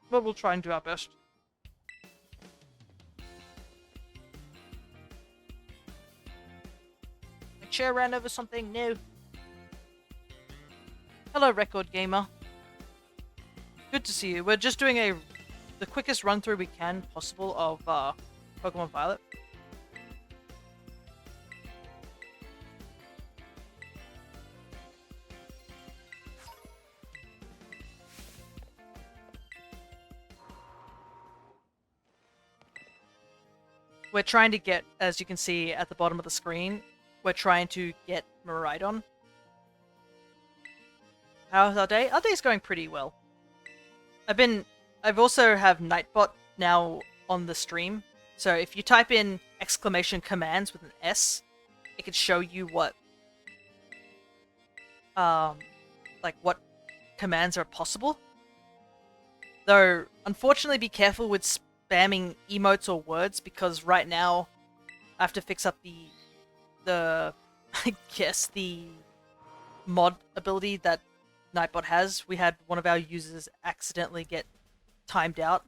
But we'll try and do our best. My chair ran over something new. Hello, Record Gamer. Good to see you. We're just doing the quickest run through we can possible of Pokemon Violet. we're trying to get, as you can see at the bottom of the screen, we're trying to get Miraidon. How's our day? Our day's going pretty well. I've also have Nightbot now on the stream, so if you type in exclamation commands with an S, it could show you what, like what commands are possible. Though, unfortunately, be careful with spamming emotes or words, because right now I have to fix up the I guess the mod ability that Nightbot has. We had one of our users accidentally get timed out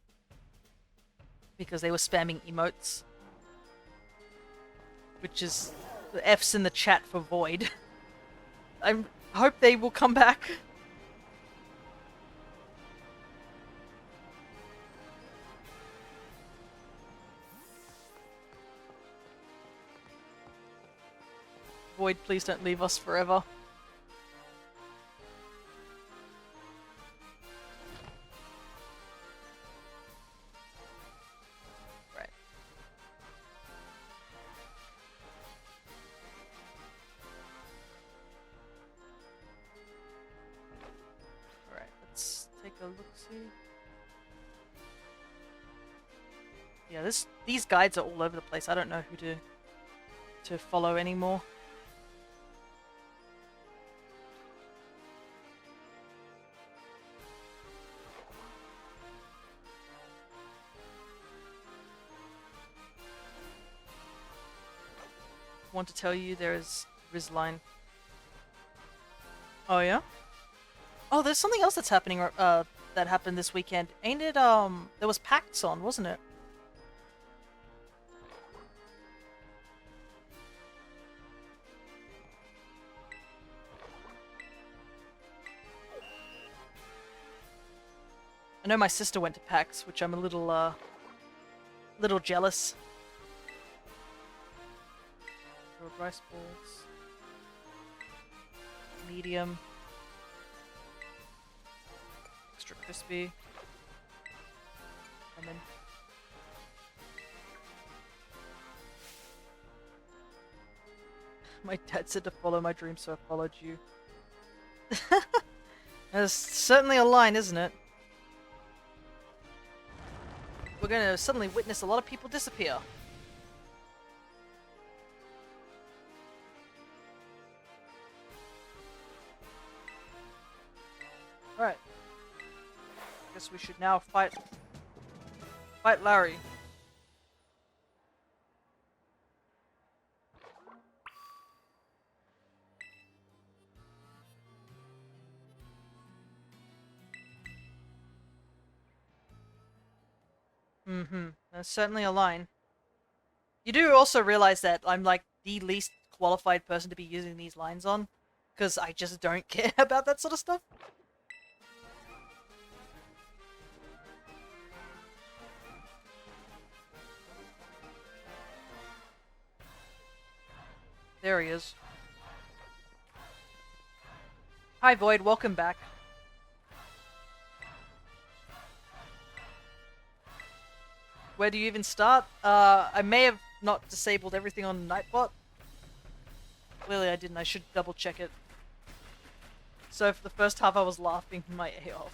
because they were spamming emotes, which is the F's in the chat for void. I hope they will come back. Void, please don't leave us forever. Right. Alright, let's take a look-see. Yeah, these guides are all over the place. I don't know who to follow anymore. Want to tell you there is Rizline. Oh yeah? Oh, there's something else that's happening that happened this weekend. Ain't it there was PAX on, wasn't it? I know my sister went to PAX, which I'm a little jealous. Rice balls. Medium. Extra crispy. Lemon. My dad said to follow my dreams, so I followed you. There's certainly a line, isn't it? We're gonna suddenly witness a lot of people disappear. Alright. Guess we should now fight Larry. There's certainly a line. You do also realize that I'm like the least qualified person to be using these lines on, because I just don't care about that sort of stuff. There he is. Hi Void, welcome back. Where do you even start? I may have not disabled everything on Nightbot. Clearly I didn't, I should double check it. So for the first half I was laughing my A off.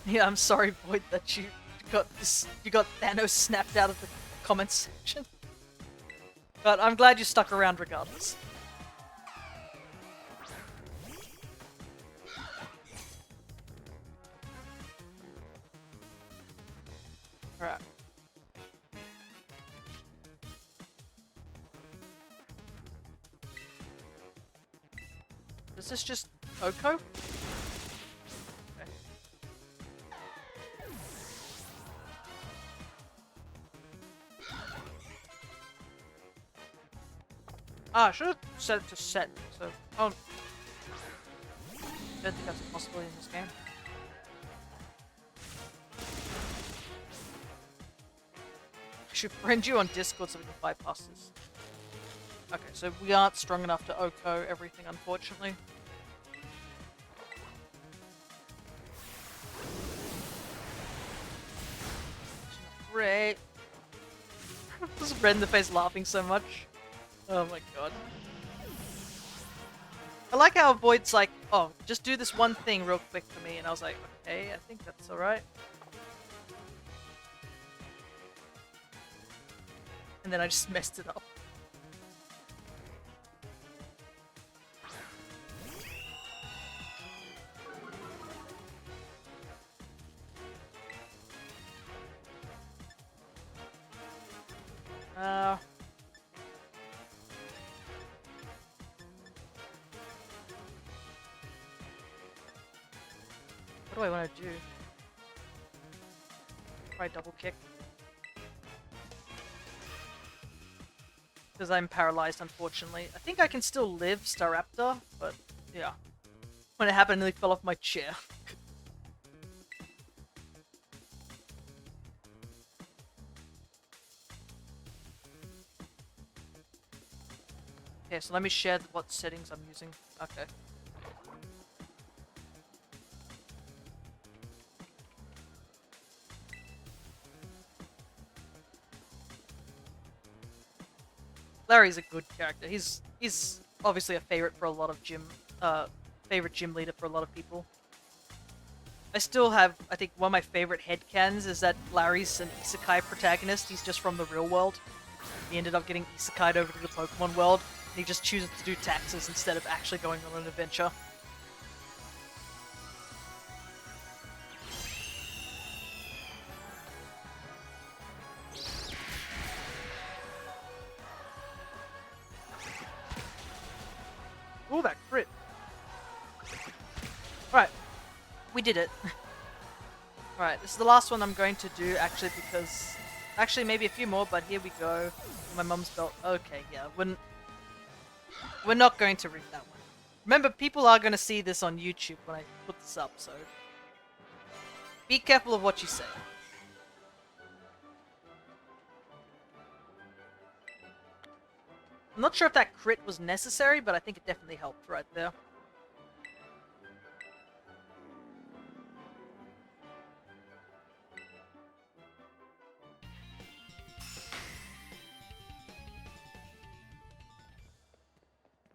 Yeah, I'm sorry Void that you got Thanos snapped out of the comments section. But I'm glad you stuck around regardless. Alright. Is this just Oko? Okay. Ah, I should have set it to set, so... Oh. I don't think that's a possibility in this game. I should friend you on Discord so we can bypass this. Okay, so we aren't strong enough to Oko everything, unfortunately. great. Just red in the face laughing so much. Oh my god. I like how Void's like, oh, just do this one thing real quick for me, and I was like, okay, I think that's alright. And then I just messed it up. What do I want to do? Try double kick. Because I'm paralyzed, unfortunately. I think I can still live Staraptor, but yeah. When it happened, I nearly fell off my chair. Okay, so let me share what settings I'm using. Okay. Larry's a good character. He's obviously a favorite for a lot of favorite gym leader for a lot of people. I still have, I think, one of my favorite headcanons is that Larry's an isekai protagonist. He's just from the real world. He ended up getting isekai'd over to the Pokemon world. And he just chooses to do taxes instead of actually going on an adventure. Ooh, that crit. Alright. We did it. Alright, this is the last one I'm going to do, actually, because... Actually, maybe a few more, but here we go. My mum's belt. Okay, yeah. We're not going to read that one. Remember, people are going to see this on YouTube when I put this up, so... Be careful of what you say. I'm not sure if that crit was necessary, but I think it definitely helped right there.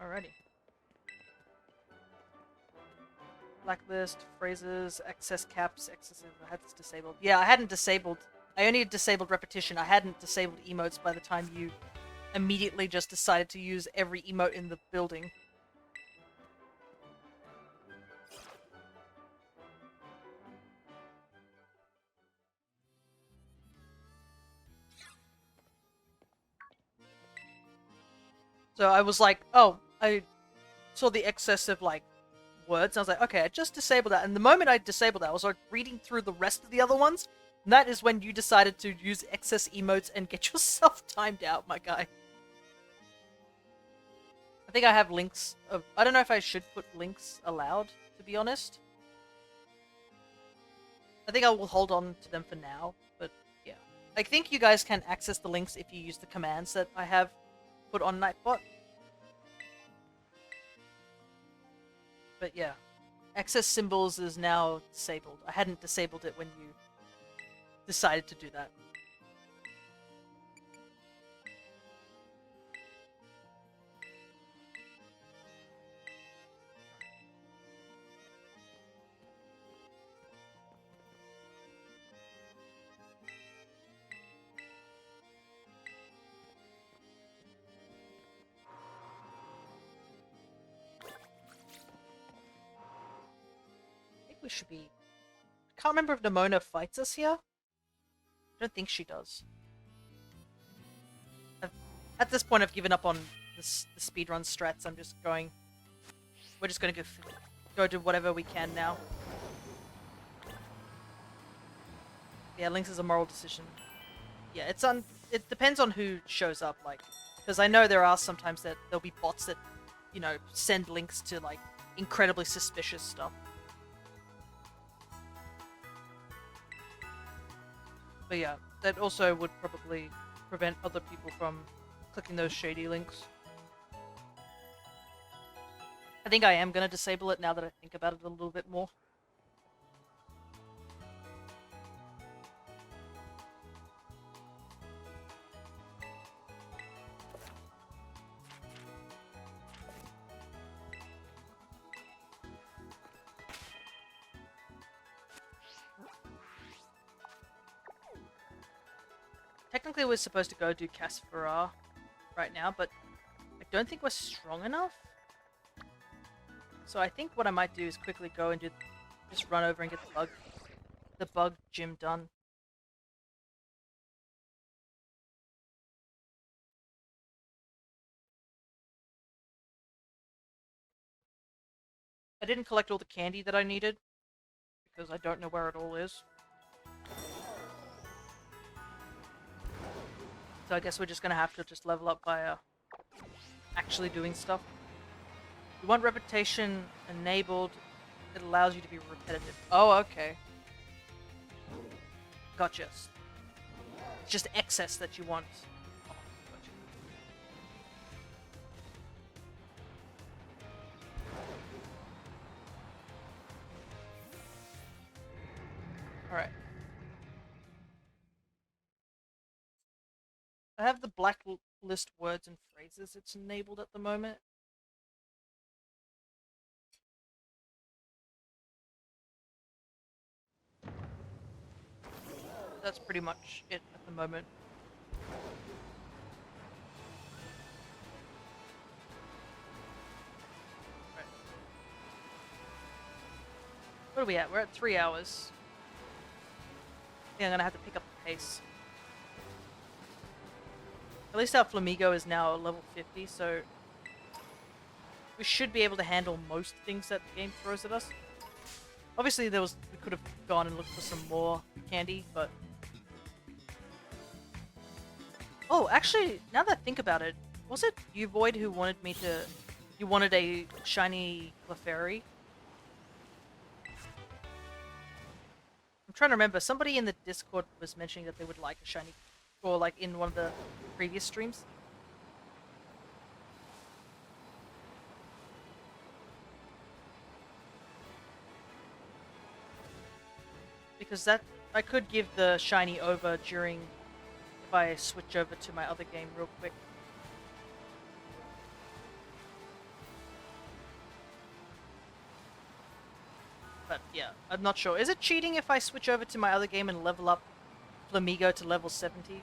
Alrighty. Blacklist, phrases, excess caps, excesses. I had this disabled. Yeah, I hadn't disabled. I only disabled repetition. I hadn't disabled emotes by the time you immediately just decided to use every emote in the building. So I was like, oh, I saw the excess of, like, words. And I was like, okay, I just disabled that. And the moment I disabled that, I was like reading through the rest of the other ones. And that is when you decided to use excess emotes and get yourself timed out, my guy. I think I have links of... I don't know if I should put links allowed, to be honest. I think I will hold on to them for now, but yeah. I think you guys can access the links if you use the commands that I have put on Nightbot. But yeah, access symbols is now disabled. I hadn't disabled it when you decided to do that. We should be... I can't remember if Nimona fights us here. I don't think she does. At this point, I've given up on the speedrun strats. I'm just going... We're just going to go do whatever we can now. Yeah, Lynx is a moral decision. Yeah, it depends on who shows up, like... Because I know there are sometimes that there'll be bots that, you know, send links to, like, incredibly suspicious stuff. But yeah, that also would probably prevent other people from clicking those shady links. I think I am going to disable it now that I think about it a little bit more. technically we're supposed to go do Casperar right now, but I don't think we're strong enough. So I think what I might do is quickly go and just run over and get the bug gym done. I didn't collect all the candy that I needed because I don't know where it all is. So I guess we're just gonna have to just level up by actually doing stuff. You want reputation enabled. It allows you to be repetitive. Oh, okay. Gotcha. It's just excess that you want. Oh, gotcha. Alright. I have the blacklist words and phrases it's enabled at the moment. That's pretty much it at the moment. Right. What are we at? We're at 3 hours. Yeah, I'm gonna have to pick up the pace. At least our Flamigo is now level 50, so we should be able to handle most things that the game throws at us. Obviously, we could have gone and looked for some more candy, but... Oh, actually, now that I think about it, was it you, Void, who wanted me to... You wanted a shiny Clefairy? I'm trying to remember. Somebody in the Discord was mentioning that they would like a shiny... Or, like, in one of the previous streams. Because I could give the shiny over during... If I switch over to my other game real quick. But, yeah, I'm not sure. Is it cheating if I switch over to my other game and level up Flamigo to level 70?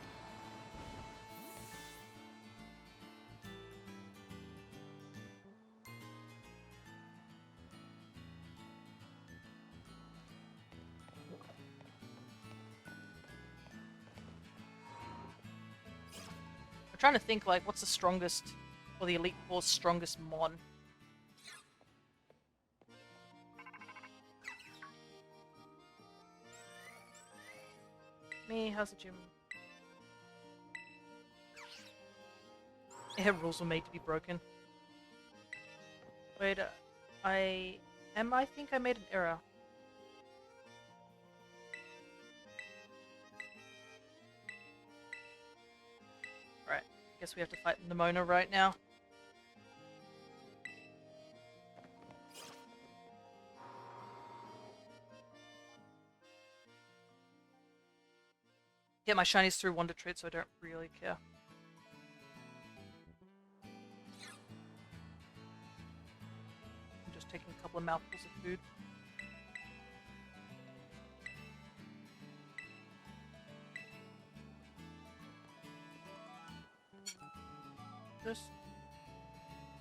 I'm trying to think, like, what's the strongest, or the Elite Four's strongest mon? Me, how's the gym? Yeah, rules were made to be broken. Wait, I think I made an error. Alright, guess we have to fight Nimona right now. Get my shinies through Wonder Trade, so I don't really care. I'm just taking a couple of mouthfuls of food.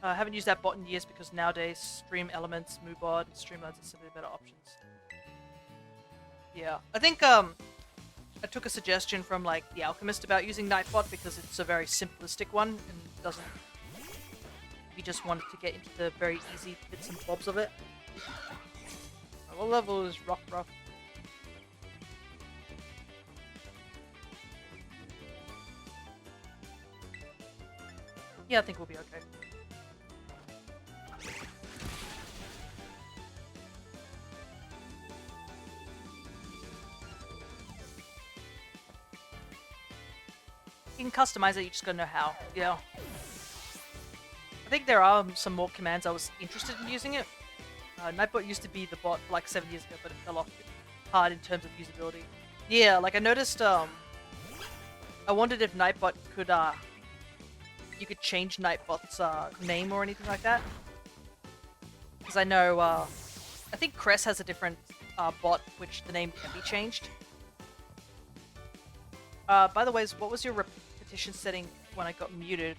I haven't used that bot in years because nowadays Stream Elements, Moobot, and Streamlabs are simply better options. Yeah, I think I took a suggestion from like The Alchemist about using Nightbot because it's a very simplistic one and doesn't. We just wanted to get into the very easy bits and bobs of it. What level is Rough? Yeah, I think we'll be okay. You can customize it, you just gotta know how. Yeah. I think there are some more commands I was interested in using it. Nightbot used to be the bot like 7 years ago, but it fell off hard in terms of usability. Yeah, like I noticed, I wondered if Nightbot could, you could change Nightbot's name or anything like that. Because I know, I think Cress has a different bot which the name can be changed. By the way, what was your repetition setting when I got muted?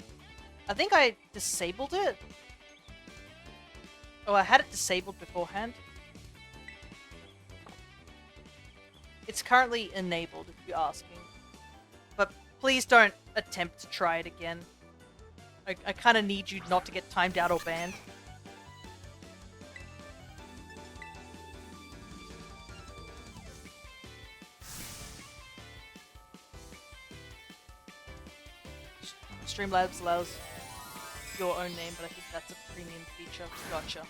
I think I disabled it. Oh, I had it disabled beforehand. It's currently enabled, if you're asking. But please don't attempt to try it again. I kind of need you not to get timed out or banned. Streamlabs allows your own name, but I think that's a premium feature. Gotcha.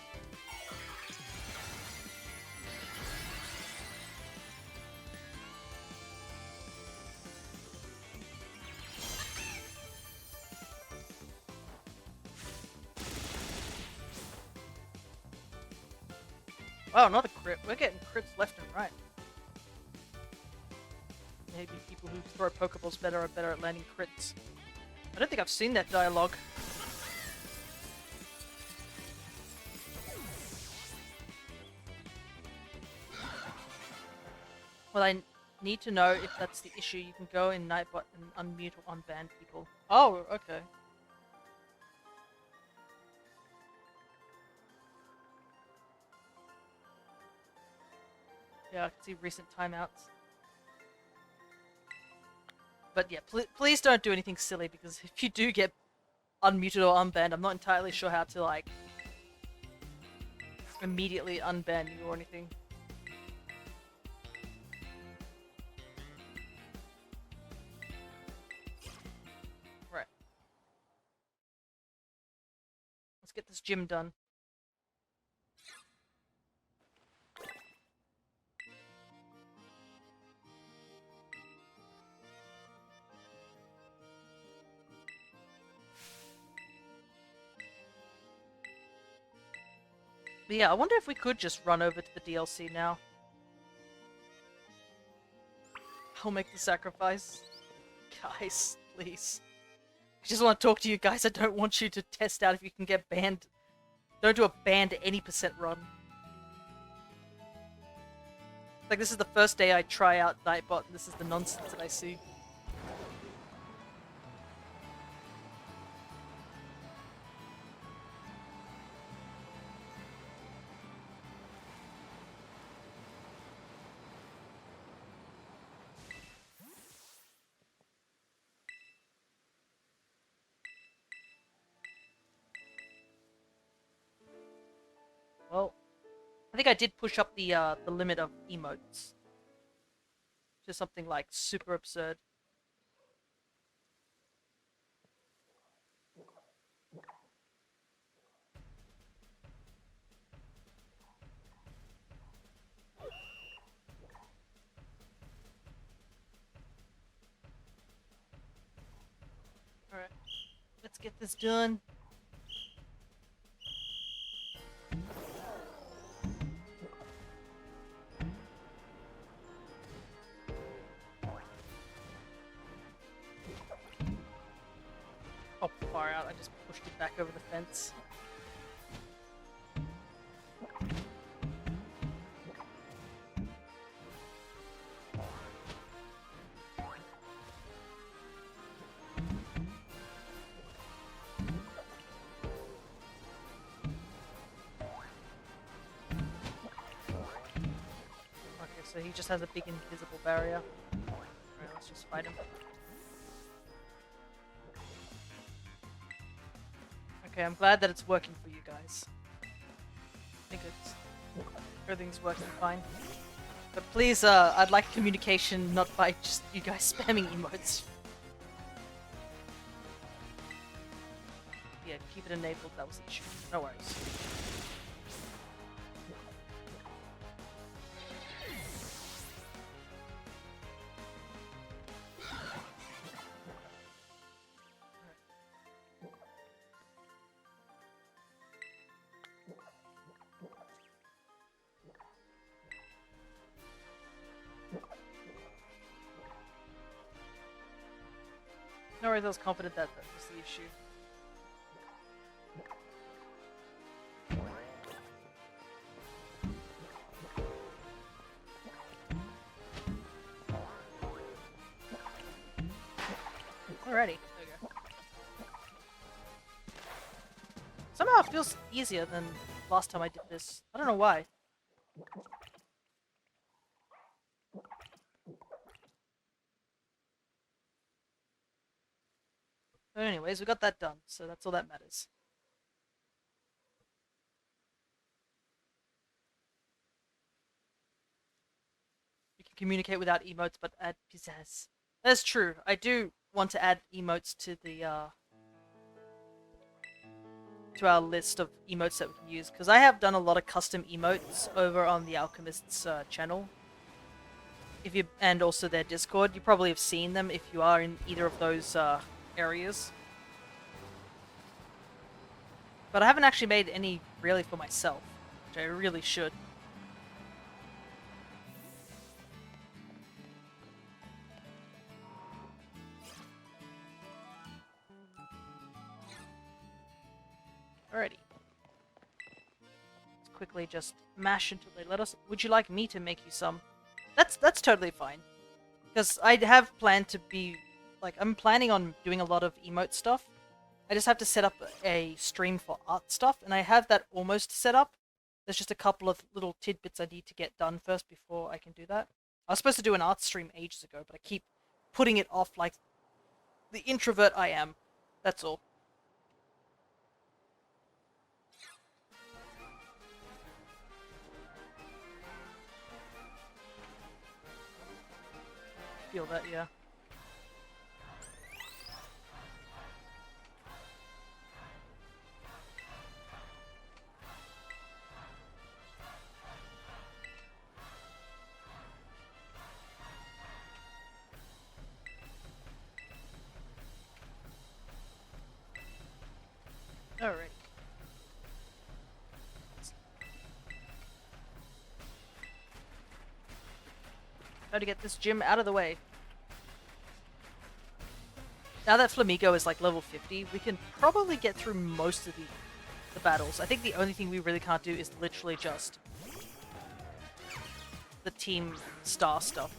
Wow, another crit. We're getting crits left and right. Maybe people who throw Pokeballs better are better at landing crits. I don't think I've seen that dialogue. Well, I need to know if that's the issue. You can go in Nightbot and unmute or unban people. Oh, okay. Yeah, I can see recent timeouts. But yeah, please don't do anything silly, because if you do get unmuted or unbanned, I'm not entirely sure how to, like, immediately unban you or anything. Right. Let's get this gym done. But yeah, I wonder if we could just run over to the DLC now. I'll make the sacrifice. Guys, please. I just want to talk to you guys. I don't want you to test out if you can get banned. Don't do a banned any % run. Like, this is the first day I try out Nightbot, and this is the nonsense that I see. Well, I think I did push up the limit of emotes to something like super absurd. Alright, let's get this done. Oh, far out. I just pushed it back over the fence. Okay, so he just has a big invisible barrier. Alright, let's just fight him. Okay, I'm glad that it's working for you guys. I think everything's working fine. But please, I'd like communication, not by just you guys spamming emotes. Yeah, keep it enabled, that was the issue. No worries. No worries, I was confident that that was the issue. Alrighty, there we go. Somehow it feels easier than last time I did this. I don't know why. But anyways, we got that done, so that's all that matters. You can communicate without emotes, but add pizzazz. That's true. I do want to add emotes to the to our list of emotes that we can use, because I have done a lot of custom emotes over on the Alchemist's channel. If you and also their Discord, you probably have seen them if you are in either of those areas. But I haven't actually made any really for myself, which I really should. Alrighty. Let's quickly just mash until they let us. Would you like me to make you some? That's totally fine. Because I have planned to be, like, I'm planning on doing a lot of emote stuff. I just have to set up a stream for art stuff, and I have that almost set up. There's just a couple of little tidbits I need to get done first before I can do that. I was supposed to do an art stream ages ago, but I keep putting it off like the introvert I am. That's all. Feel that, yeah. Alright. Try to get this gym out of the way. Now that Flamigo is like level 50, we can probably get through most of the battles. I think the only thing we really can't do is literally just the team star stuff.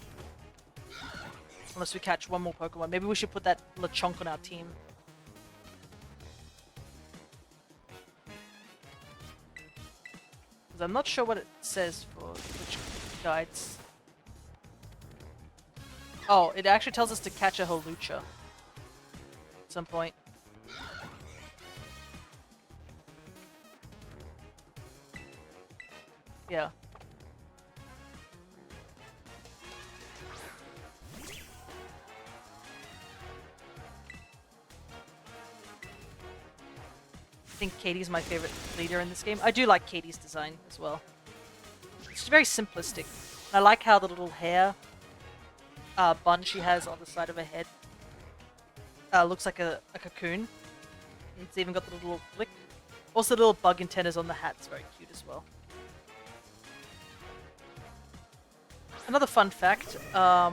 Unless we catch one more Pokemon. Maybe we should put that Lechonk on our team. Because I'm not sure what it says for which guides. Oh, it actually tells us to catch a Holucha at some point. Yeah. I think Katie's my favorite leader in this game. I do like Katie's design as well. It's very simplistic. I like how the little hair bun she has on the side of her head looks like a cocoon. It's even got the little flick. Also, the little bug antennas on the hat's very cute as well. Another fun fact, I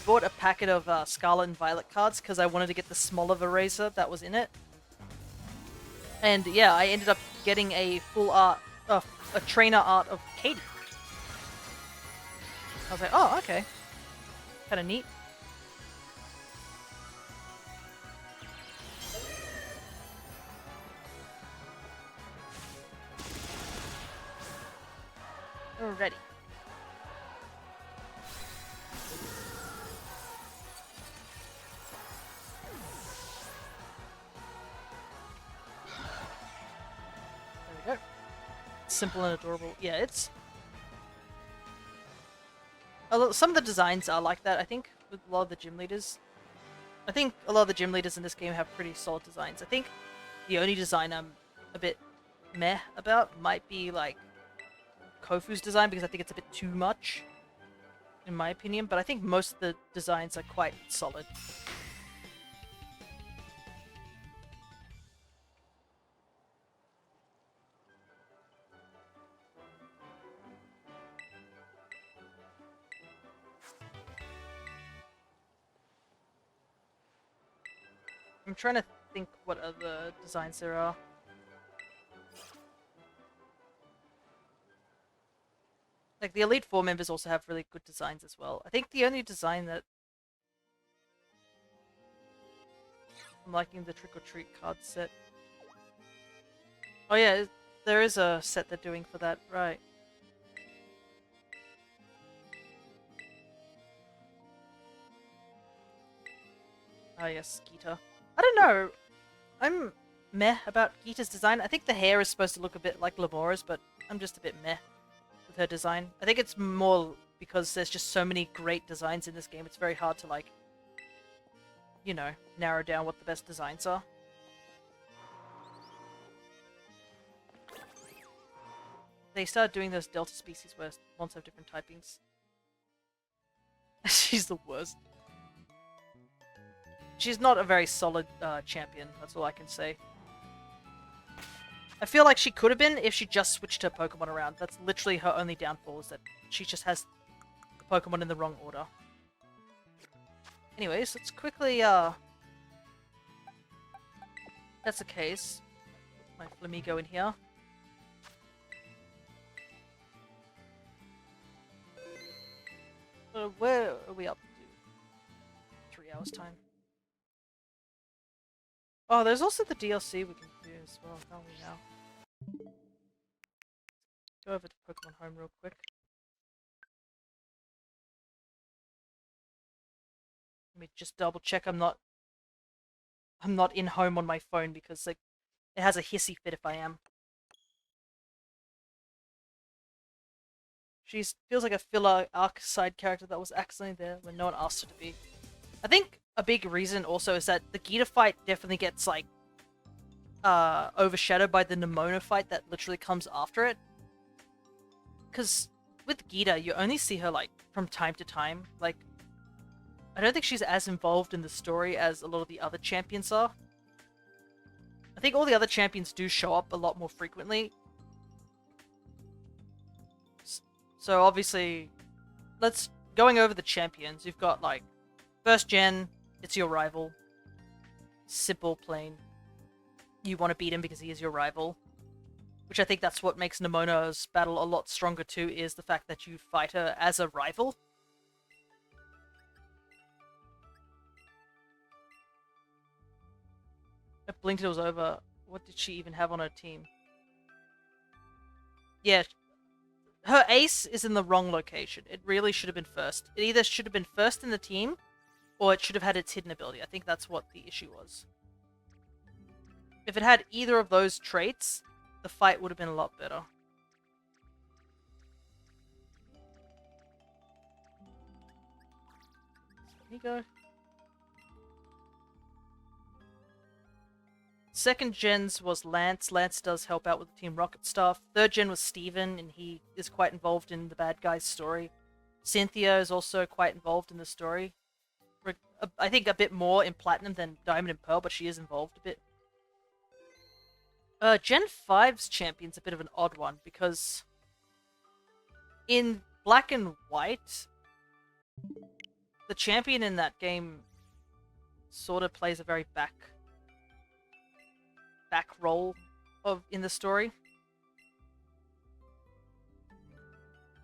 bought a packet of Scarlet and Violet cards because I wanted to get the smaller Eraser that was in it. And yeah, I ended up getting a full art, a trainer art of Katie. I was like, oh, okay. Kinda neat. Alrighty. There we go. Simple and adorable. Yeah, it's... some of the designs are like that, I think, with a lot of the gym leaders. I think a lot of the gym leaders in this game have pretty solid designs. I think the only design I'm a bit meh about might be, like, Kofu's design, because I think it's a bit too much, in my opinion, but I think most of the designs are quite solid. I'm trying to think what other designs there are. Like, the Elite Four members also have really good designs as well. I think the only design that I'm liking the Trick or Treat card set. Oh yeah, there is a set they're doing for that, right. Oh yes, Geeta. I don't know. I'm meh about Geeta's design. I think the hair is supposed to look a bit like Lamora's, but I'm just a bit meh with her design. I think it's more because there's just so many great designs in this game. It's very hard to, like, you know, narrow down what the best designs are. They started doing those Delta species where monsters have different typings. She's the worst. She's not a very solid champion, that's all I can say. I feel like she could have been if she just switched her Pokemon around. That's literally her only downfall, is that she just has the Pokemon in the wrong order. Anyways, let's quickly, that's the case. Put my Flamigo in here. Where are we up to? 3 hours time. Oh, there's also the DLC we can do as well, can't we now? Go over to Pokemon Home real quick. Let me just double check I'm not in Home on my phone because, like, it has a hissy fit if I am. She feels like a filler arc side character that was accidentally there when no one asked her to be. I think a big reason also is that the Geeta fight definitely gets, like, overshadowed by the Nemona fight that literally comes after it. Because with Geeta, you only see her, like, from time to time. Like, I don't think she's as involved in the story as a lot of the other champions are. I think all the other champions do show up a lot more frequently. So obviously, going over the champions, you've got, like, first gen, it's your rival. Simple, plain. You want to beat him because he is your rival. Which I think that's what makes Nemona's battle a lot stronger too, is the fact that you fight her as a rival. If Blinked was over, what did she even have on her team? Yeah, her ace is in the wrong location. It really should have been first. It either should have been first in the team, or it should have had its hidden ability. I think that's what the issue was. If it had either of those traits, the fight would have been a lot better. Here you go. Second gens was Lance. Lance does help out with the Team Rocket stuff. Third gen was Steven, and he is quite involved in the bad guy's story. Cynthia is also quite involved in the story. I think a bit more in Platinum than Diamond and Pearl, but she is involved a bit. Gen 5's champion's a bit of an odd one, because in Black and White, the champion in that game sort of plays a very back role in the story.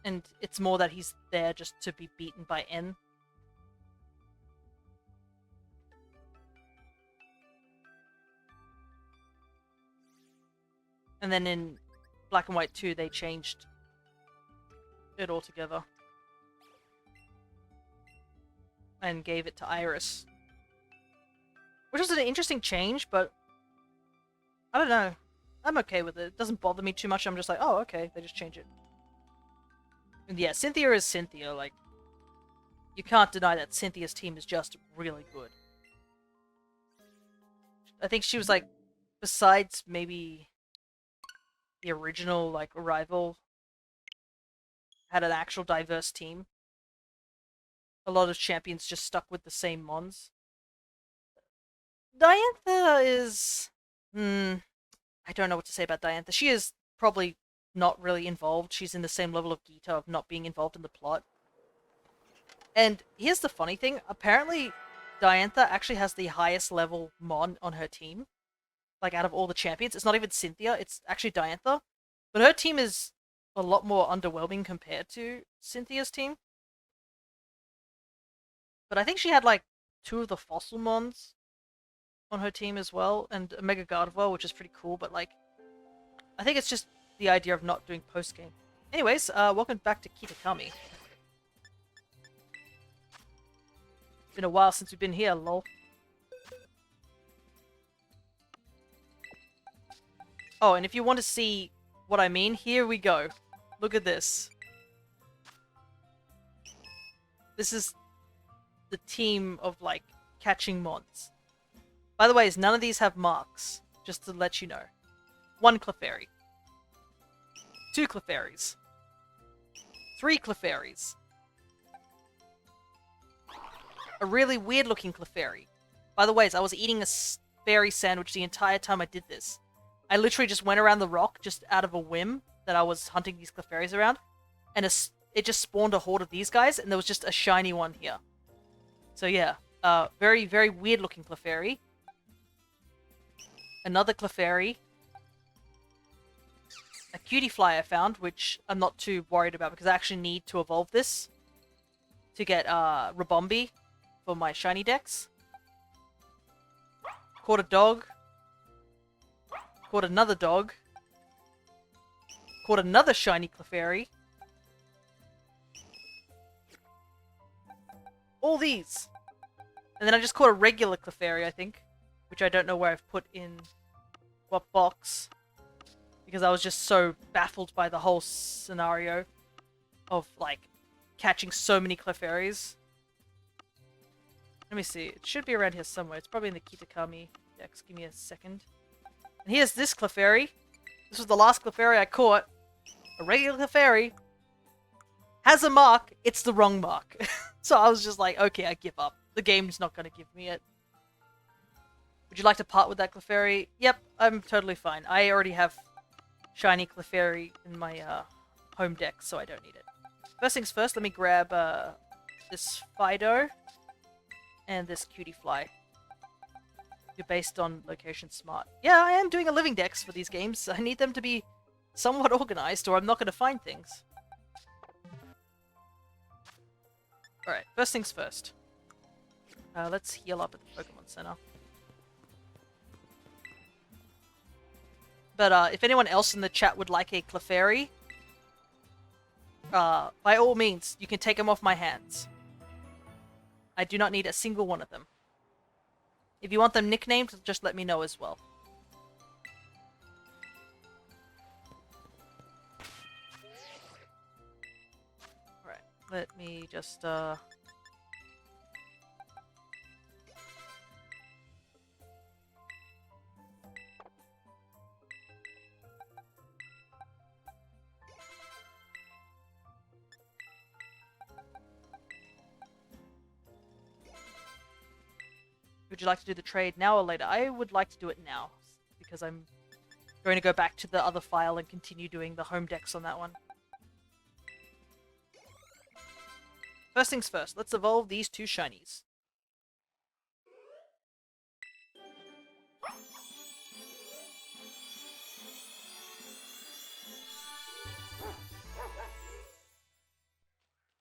And it's more that he's there just to be beaten by N. And then in Black and White 2, they changed it altogether. And gave it to Iris. Which was an interesting change, but I don't know. I'm okay with it. It doesn't bother me too much. I'm just like, oh, okay, they just change it. And yeah, Cynthia is Cynthia. Like, you can't deny that Cynthia's team is just really good. I think she was, like, besides maybe the original, like, rival, had an actual diverse team. A lot of champions just stuck with the same mons. Diantha is... I don't know what to say about Diantha. She is probably not really involved. She's in the same level of Geeta of not being involved in the plot. And here's the funny thing. Apparently, Diantha actually has the highest level mon on her team. Like, out of all the champions. It's not even Cynthia. It's actually Diantha. But her team is a lot more underwhelming compared to Cynthia's team. But I think she had like 2 of the fossil mons on her team as well, and a Mega Gardevoir, which is pretty cool, but like, I think it's just the idea of not doing post-game. Anyways, welcome back to Kitakami. Been a while since we've been here, lol. Oh, and if you want to see what I mean, here we go. Look at this. This is the team of, like, catching mons. By the way, none of these have marks, just to let you know. 1 Clefairy. 2 Clefairies. 3 Clefairies. A really weird looking Clefairy. By the way, I was eating a fairy sandwich the entire time I did this. I literally just went around the rock just out of a whim that I was hunting these Clefairies around, and it just spawned a horde of these guys, and there was just a shiny one here. So yeah, very, very weird looking Clefairy. Another Clefairy. A Cutie Fly I found, which I'm not too worried about because I actually need to evolve this to get Rabombi for my shiny decks. Caught a dog. Caught another dog. Caught another shiny Clefairy. All these. And then I just caught a regular Clefairy, I think. Which I don't know where I've put in what box. Because I was just so baffled by the whole scenario of, like, catching so many Clefairies. Let me see. It should be around here somewhere. It's probably in the Kitakami decks. Give me a second. And here's this Clefairy. This was the last Clefairy I caught. A regular Clefairy. Has a mark. It's the wrong mark. So I was just like, okay, I give up. The game's not going to give me it. Would you like to part with that Clefairy? Yep, I'm totally fine. I already have shiny Clefairy in my home deck, so I don't need it. First things first, let me grab this Fido and this Cutie Fly. You're based on location smart. Yeah, I am doing a living dex for these games. I need them to be somewhat organized or I'm not going to find things. Alright, first things first. Let's heal up at the Pokemon Center. But if anyone else in the chat would like a Clefairy, by all means, you can take them off my hands. I do not need a single one of them. If you want them nicknamed, just let me know as well. Alright, let me just, Would you like to do the trade now or later? I would like to do it now, because I'm going to go back to the other file and continue doing the home decks on that one. First things first, let's evolve these 2 shinies.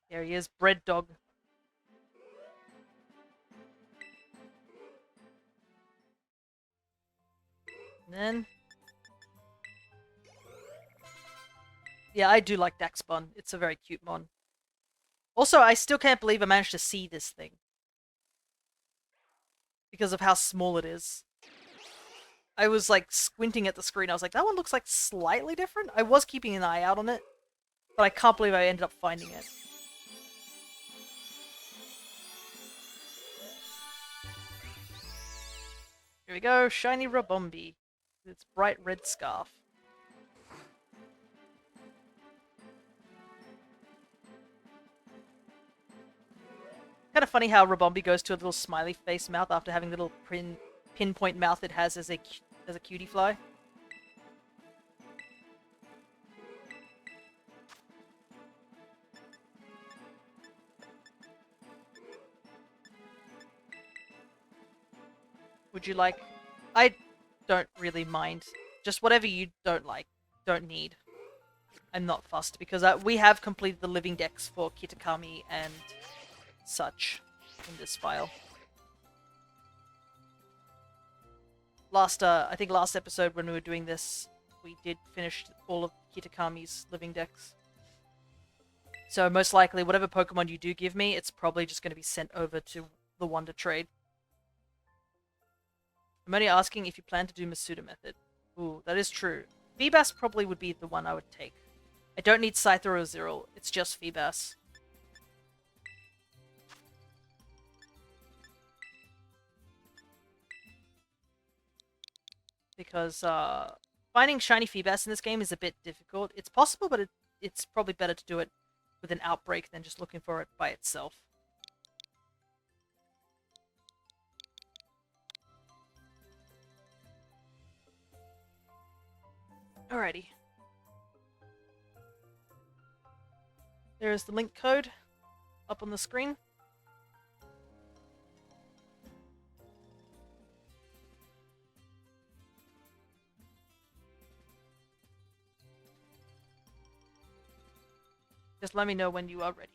There he is, Bread Dog. And then... yeah, I do like Daxbon. It's a very cute mon. Also, I still can't believe I managed to see this thing. Because of how small it is. I was like squinting at the screen. I was like, that one looks like slightly different. I was keeping an eye out on it. But I can't believe I ended up finding it. Here we go, shiny Rabombi. With its bright red scarf. Kind of funny how Rabombi goes to a little smiley face mouth after having the little pinpoint mouth it has as a cutie fly. Would you like... I don't really mind. Just whatever you don't like, don't need. I'm not fussed because we have completed the living decks for Kitakami and such in this file. I think last episode when we were doing this, we did finish all of Kitakami's living decks. So most likely, whatever Pokemon you do give me, it's probably just going to be sent over to the Wonder Trade. I'm only asking if you plan to do Masuda method. Ooh, that is true. Feebas probably would be the one I would take. I don't need Scyther or Zero, it's just Feebas. Because finding shiny Feebas in this game is a bit difficult. It's possible, but it's probably better to do it with an outbreak than just looking for it by itself. Alrighty. There's the link code up on the screen. Just let me know when you are ready.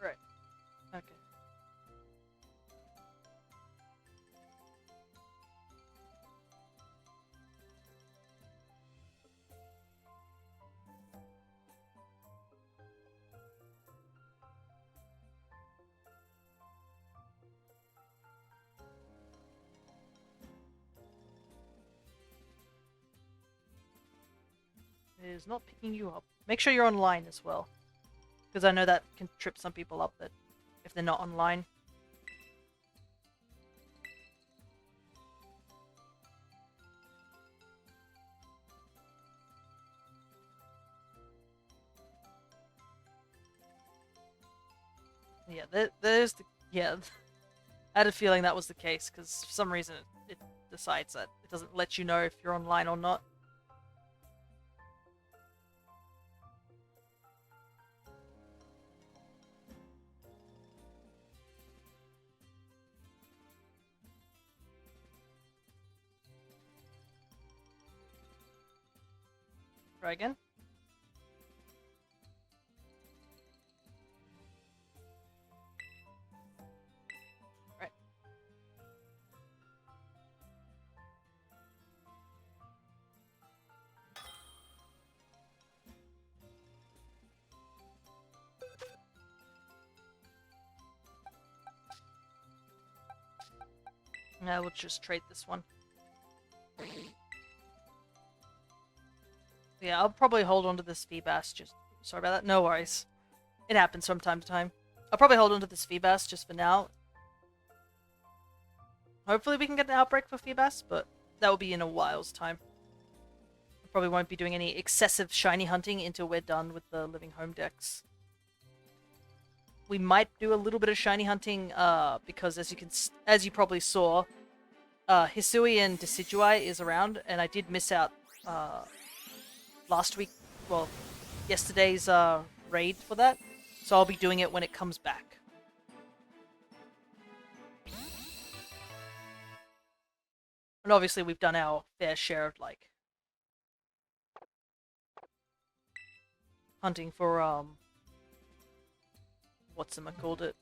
Right. Okay. It is not picking you up. Make sure you're online as well. Because I know that can trip some people up that if they're not online. Yeah, there's the... Yeah, I had a feeling that was the case, because for some reason it decides that it doesn't let you know if you're online or not. Try again. Right. Now we'll just trade this one. Yeah, I'll probably hold on to this Feebas just... Sorry about that. No worries. It happens from time to time. I'll probably hold on to this Feebas just for now. Hopefully we can get an outbreak for Feebas, but that will be in a while's time. I probably won't be doing any excessive shiny hunting until we're done with the Living Home decks. We might do a little bit of shiny hunting, because as you probably saw, Hisui and Decidueye is around, and I did miss out last week, well, yesterday's raid for that, so I'll be doing it when it comes back. And obviously we've done our fair share of, like, hunting for, whatchamacallit,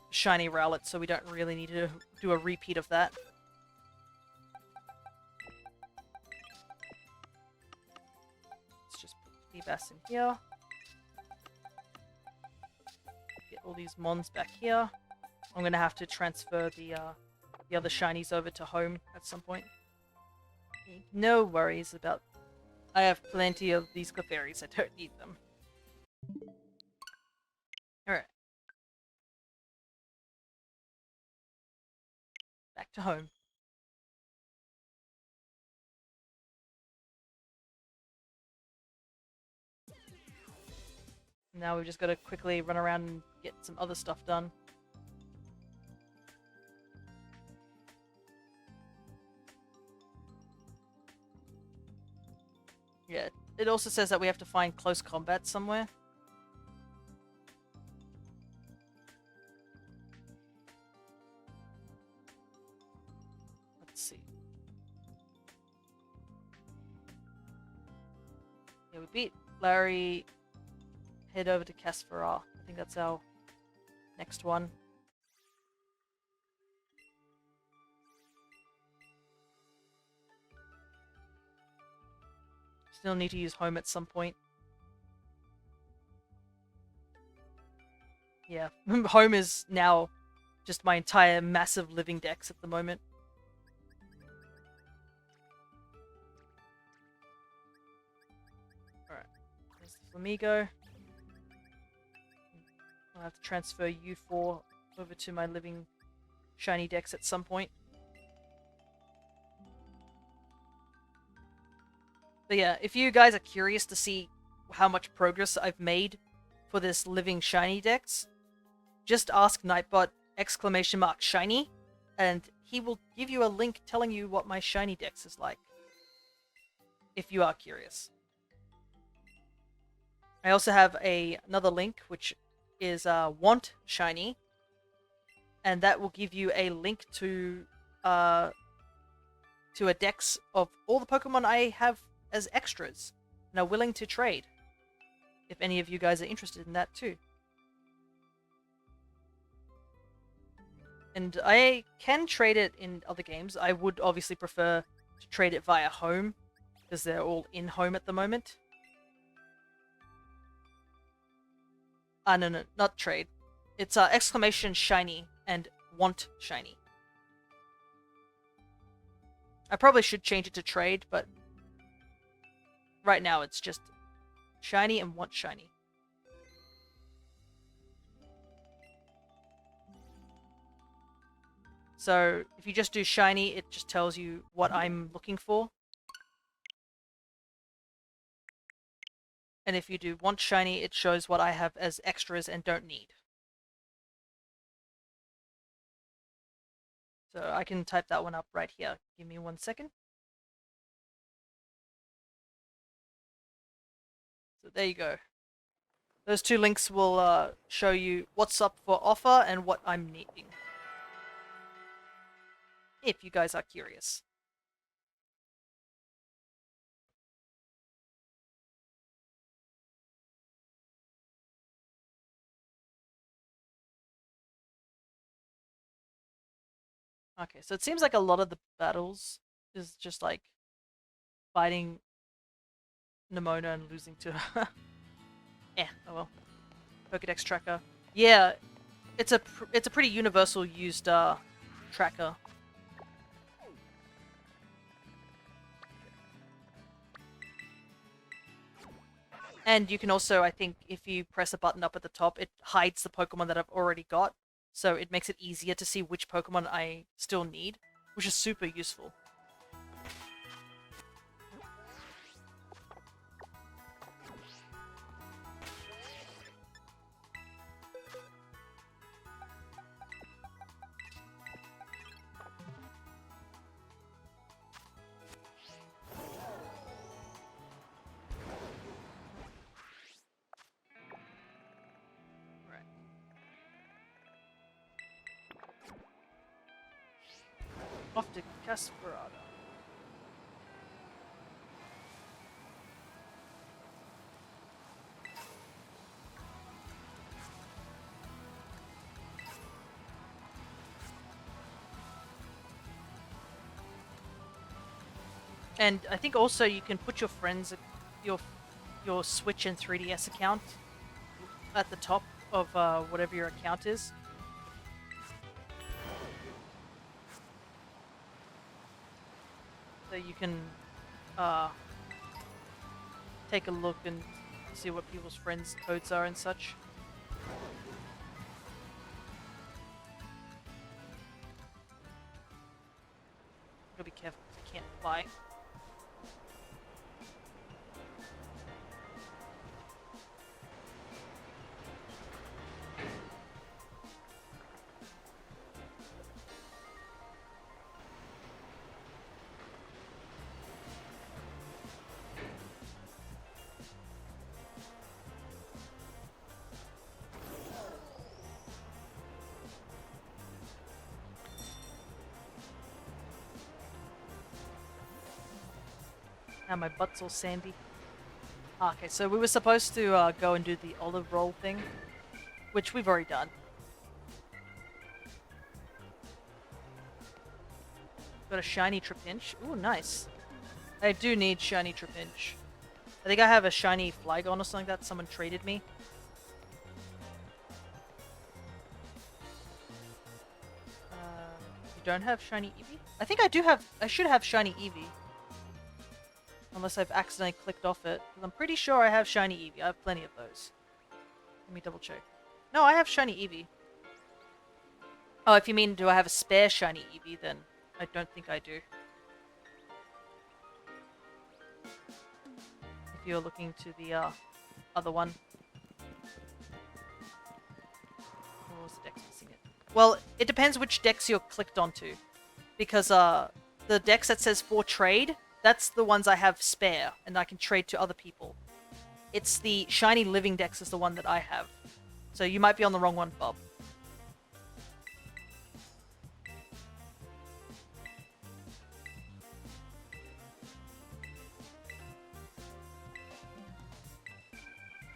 shiny Rowlet, so we don't really need to do a repeat of that. Let's just put Feebas in here. Get all these Mons back here. I'm gonna have to transfer the other shinies over to home at some point. No worries about... I have plenty of these Clefairies, I don't need them. Alright. Back to home. Now we've just got to quickly run around and get some other stuff done. Yeah, it also says that we have to find close combat somewhere. Let's see. Yeah, we beat Larry. Head over to Casfara. I think that's our next one. Still need to use home at some point. Yeah, home is now just my entire massive living dex at the moment. Alright, there's the Flamigo. I'll have to transfer you four over to my living shiny dex at some point. But yeah, if you guys are curious to see how much progress I've made for this living shiny dex, just ask Nightbot !shiny, and he will give you a link telling you what my shiny dex is like, if you are curious. I also have another link, which is want shiny, and that will give you a link to a dex of all the Pokemon I have as extras and are willing to trade, if any of you guys are interested in that too. And I can trade it in other games. I would obviously prefer to trade it via home, because they're all in home at the moment. No, not trade. It's !shiny and want shiny. I probably should change it to trade, but right now it's just shiny and want shiny. So if you just do shiny, it just tells you what I'm looking for. And if you do want shiny, it shows what I have as extras and don't need. So I can type that one up right here. Give me 1 second. So there you go. Those two links will show you what's up for offer and what I'm needing, if you guys are curious. Okay, so it seems like a lot of the battles is just like fighting Nimona and losing to her. Oh well. Pokedex tracker. Yeah, it's a pretty universal used tracker. And you can also, I think, if you press a button up at the top, it hides the Pokemon that I've already got. So it makes it easier to see which Pokemon I still need, which is super useful. Off to Casperado. And I think also you can put your friends, your Switch and 3DS account at the top of whatever your account is. So you can take a look and see what people's friends' codes are and such. Gotta be careful because I can't fly. Now my butt's all sandy. Okay, so we were supposed to go and do the olive roll thing, which we've already done. Got a shiny Trapinch. Ooh, nice. I do need shiny Trapinch. I think I have a shiny Flygon or something like that someone traded me. You don't have shiny Eevee? I think I do have... I should have shiny Eevee. Unless I've accidentally clicked off it. Because I'm pretty sure I have shiny Eevee. I have plenty of those. Let me double check. No, I have shiny Eevee. Oh, if you mean do I have a spare shiny Eevee, then I don't think I do. If you're looking to the other one. Or was the dex missing it? Well, it depends which dex you're clicked onto. Because the dex that says for trade, that's the ones I have spare, and I can trade to other people. It's the shiny living dex is the one that I have. So you might be on the wrong one, Bob.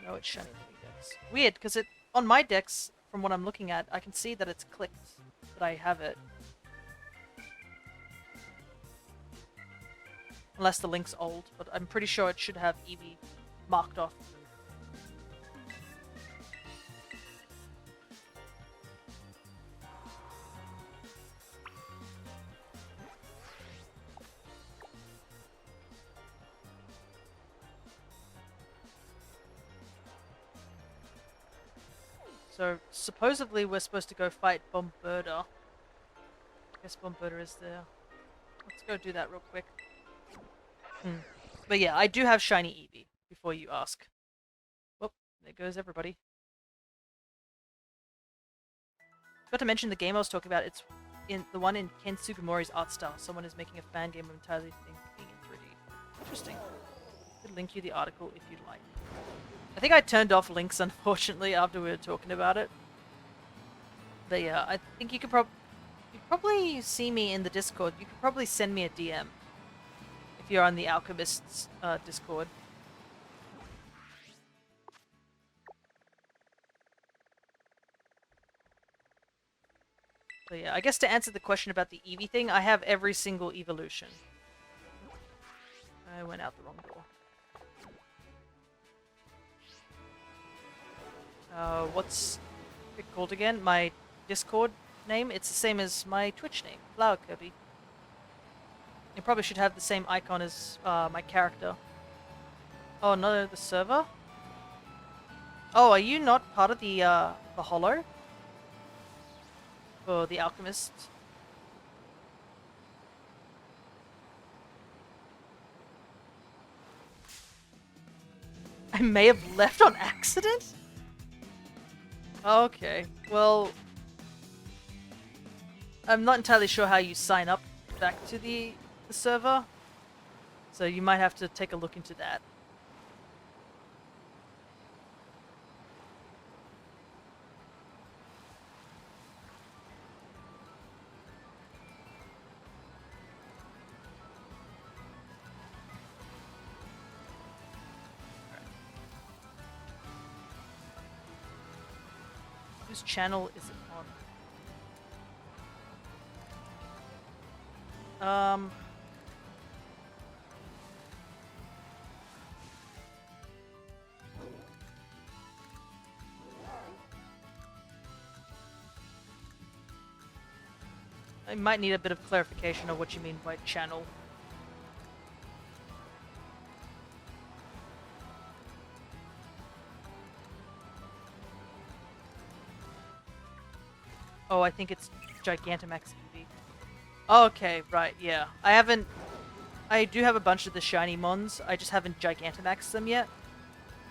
No, it's shiny living dex. Weird, because it on my dex, from what I'm looking at, I can see that it's clicked, that I have it. Unless the link's old, but I'm pretty sure it should have Eevee marked off. So, supposedly we're supposed to go fight Bomberta. I guess Bomberta is there. Let's go do that real quick. But yeah, I do have shiny Eevee, before you ask. Whoop, there goes everybody. Forgot to mention the game I was talking about, it's in the one in Ken Sugimori's art style. Someone is making a fan game of entirely being in 3D. Interesting. Could link you the article if you'd like. I think I turned off links, unfortunately, after we were talking about it. But yeah, I think you could probably see me in the Discord. You could probably send me a DM. If you're on the Alchemist's Discord. But yeah, I guess to answer the question about the Eevee thing, I have every single evolution. I went out the wrong door. What's it called again? My Discord name? It's the same as my Twitch name, Flower Kirby. You probably should have the same icon as my character. Oh no, the server? Oh, are you not part of the Hollow? For the Alchemist? I may have left on accident? Okay, well... I'm not entirely sure how you sign up back to the server, so you might have to take a look into that. Whose channel is it on? I might need a bit of clarification of what you mean by channel. Oh, I think it's Gigantamax Eevee. Okay, right, yeah. I do have a bunch of the shiny mons, I just haven't Gigantamaxed them yet.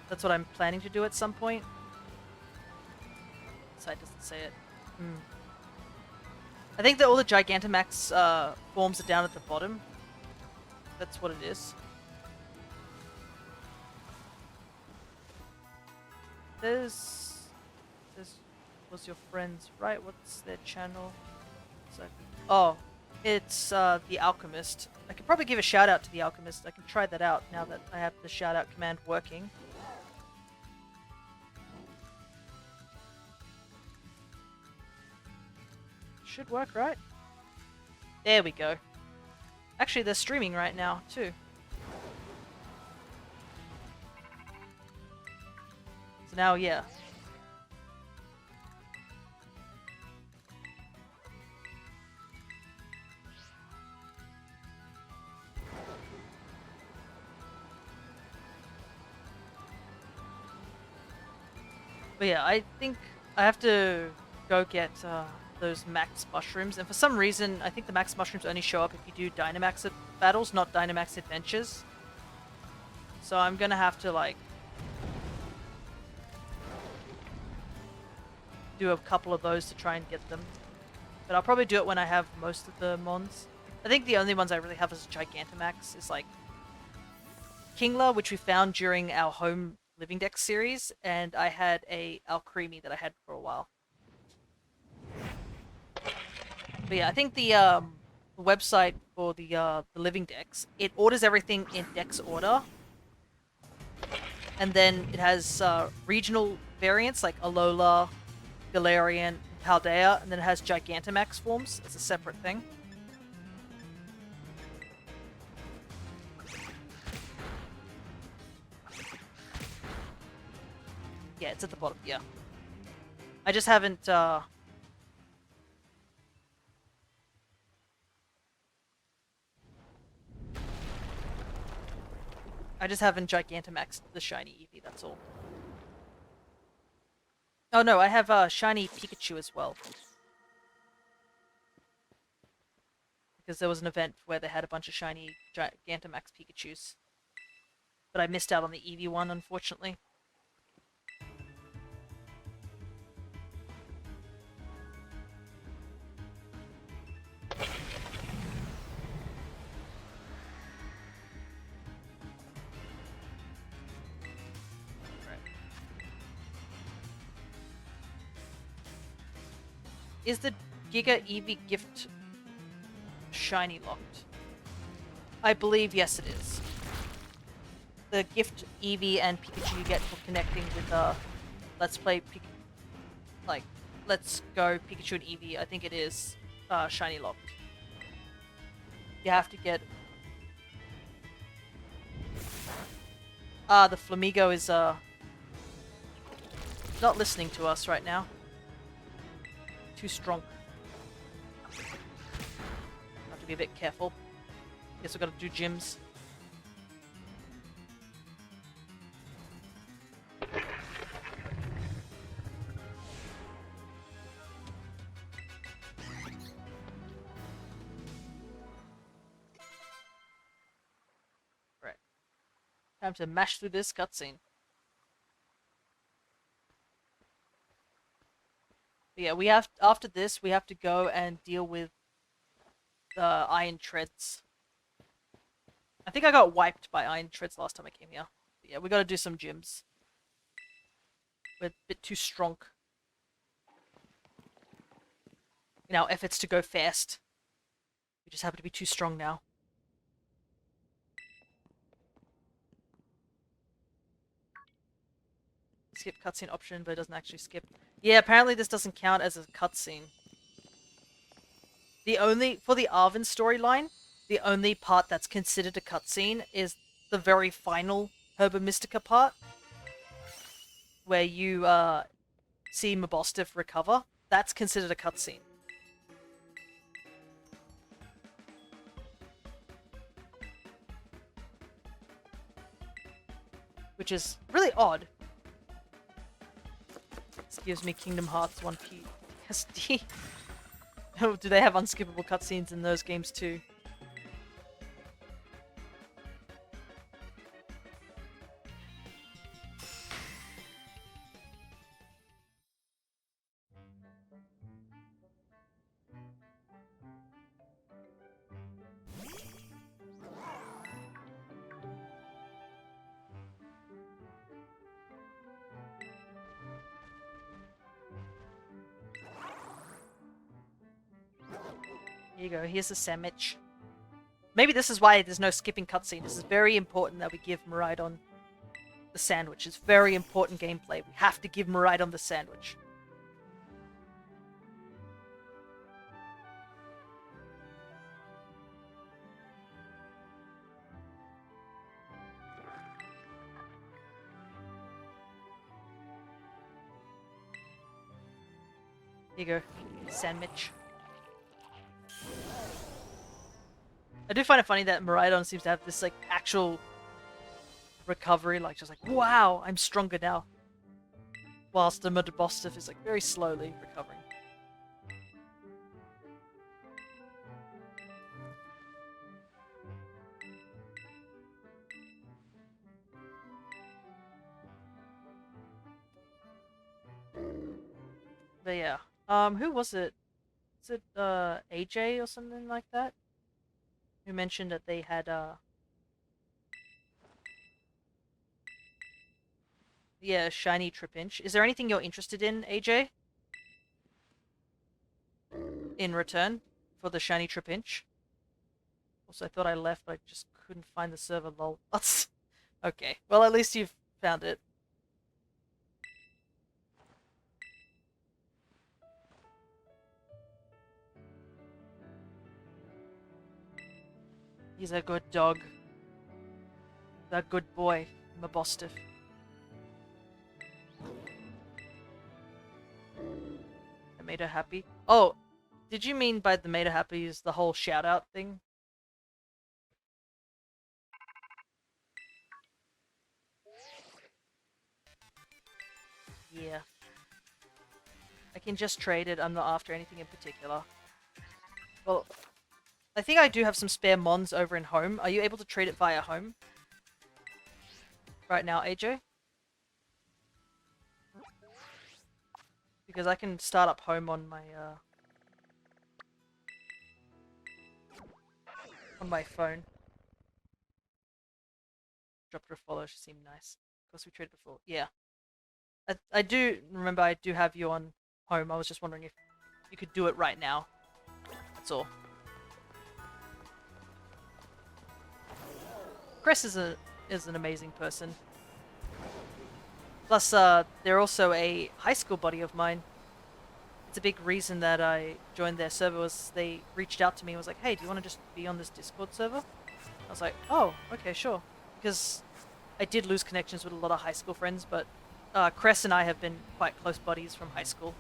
That's what I'm planning to do at some point. Side doesn't say it. I think that all the Gigantamax forms are down at the bottom. That's what it is. Was your friends right? What's their channel? So, oh, It's the Alchemist. I could probably give a shout out to the Alchemist. I can try that out now that I have the shout out command working. Should work, right? There we go. Actually, they're streaming right now, too. So now, yeah. But yeah, I think I have to go get those max mushrooms. And for some reason, I think the max mushrooms only show up if you do Dynamax battles, not Dynamax adventures. So I'm gonna have to, like, do a couple of those to try and get them. But I'll probably do it when I have most of the mons. I think the only ones I really have as Gigantamax is, like, Kingler, which we found during our home Living Dex series, and I had a Alcremie that I had for a while. But yeah, I think the website for the Living Dex, it orders everything in Dex order, and then it has regional variants like Alola, Galarian, Paldea, and then it has Gigantamax forms as a separate thing. Yeah, it's at the bottom, yeah. I just haven't, Gigantamaxed the shiny Eevee, that's all. Oh no, I have shiny Pikachu as well. Because there was an event where they had a bunch of shiny Gigantamax Pikachus. But I missed out on the Eevee one, unfortunately. Is the Giga Eevee gift shiny locked? I believe yes it is. The gift Eevee and Pikachu you get for connecting with Let's Play Let's Go Pikachu and Eevee, I think it is shiny locked. You have to get the Flamigo is not listening to us right now. Too strong. Have to be a bit careful. Guess we've got to do gyms. Right. Time to mash through this cutscene. But yeah, after this we have to go and deal with the Iron Treads. I think I got wiped by Iron Treads last time I came here. But yeah, we got to do some gyms. We're a bit too strong in our efforts to go fast. We just happen to be too strong now. Skip cutscene option, but it doesn't actually skip. Yeah, apparently this doesn't count as a cutscene. For the Arven storyline, the only part that's considered a cutscene is the very final Herba Mystica part, where you see Mabostiff recover. That's considered a cutscene. Which is really odd. This gives me Kingdom Hearts 1 PSD. Oh, do they have unskippable cutscenes in those games too? Here you go. Here's the sandwich. Maybe this is why there's no skipping cutscene. This is very important that we give Miraidon the sandwich. It's very important gameplay. We have to give Miraidon the sandwich. Here you go. Sandwich. I do find it funny that Miraidon seems to have this, like, actual recovery, like, just like, wow, I'm stronger now. Whilst the Mudbostiff is, like, very slowly recovering. But yeah. Who was it? Is it, AJ or something like that? Who mentioned that they had, yeah, shiny Tripinch. Is there anything you're interested in, AJ? In return for the shiny Tripinch? Also, I thought I left, but I just couldn't find the server, lol. Okay, well, at least you've found it. He's a good dog. A good boy, Mabostiff. I made her happy. Oh, did you mean by the made her happy is the whole shout out thing? Yeah. I can just trade it, I'm not after anything in particular. Well, I think I do have some spare mons over in home. Are you able to trade it via home? Right now, AJ? Because I can start up home on my phone. Dropped her a follow, she seemed nice. Of course we traded before. Yeah. I do remember I do have you on home. I was just wondering if you could do it right now. That's all. Chris is an amazing person. Plus, they're also a high school buddy of mine. It's a big reason that I joined their server was they reached out to me and was like, hey, do you want to just be on this Discord server? I was like, oh, okay, sure. Because I did lose connections with a lot of high school friends, but Cress and I have been quite close buddies from high school.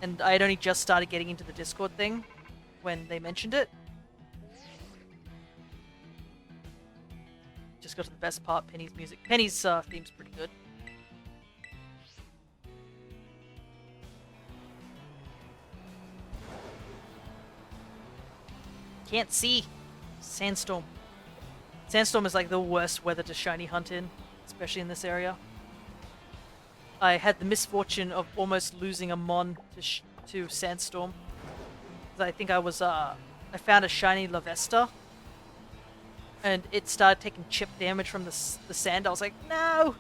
And I had only just started getting into the Discord thing when they mentioned it. Just got to the best part, Penny's music. Penny's theme's pretty good. Can't see. Sandstorm. Sandstorm is like the worst weather to shiny hunt in, especially in this area. I had the misfortune of almost losing a mon to Sandstorm. I think I was, I found a shiny Lavesta. And it started taking chip damage from the sand. I was like, no!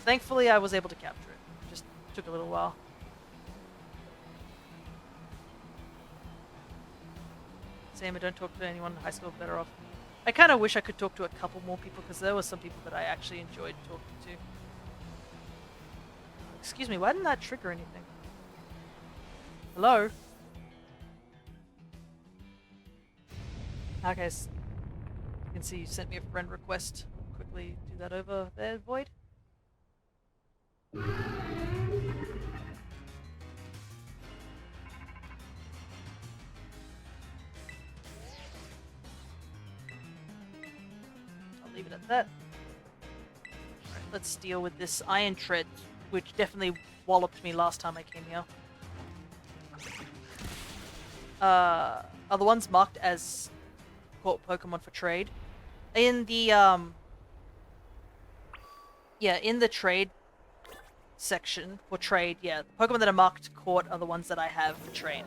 Thankfully, I was able to capture it. Just took a little while. Sam, I don't talk to anyone in high school, better off. I kind of wish I could talk to a couple more people, because there were some people that I actually enjoyed talking to. Excuse me, why didn't that trigger anything? Hello? Okay, so you can see you sent me a friend request. Quickly do that over there, Void. I'll leave it at that. Alright, let's deal with this Iron Tread, which definitely walloped me last time I came here. Are the ones marked as caught Pokemon for trade? In the, yeah, in the trade section for trade, yeah, the Pokemon that are marked caught are the ones that I have for trade.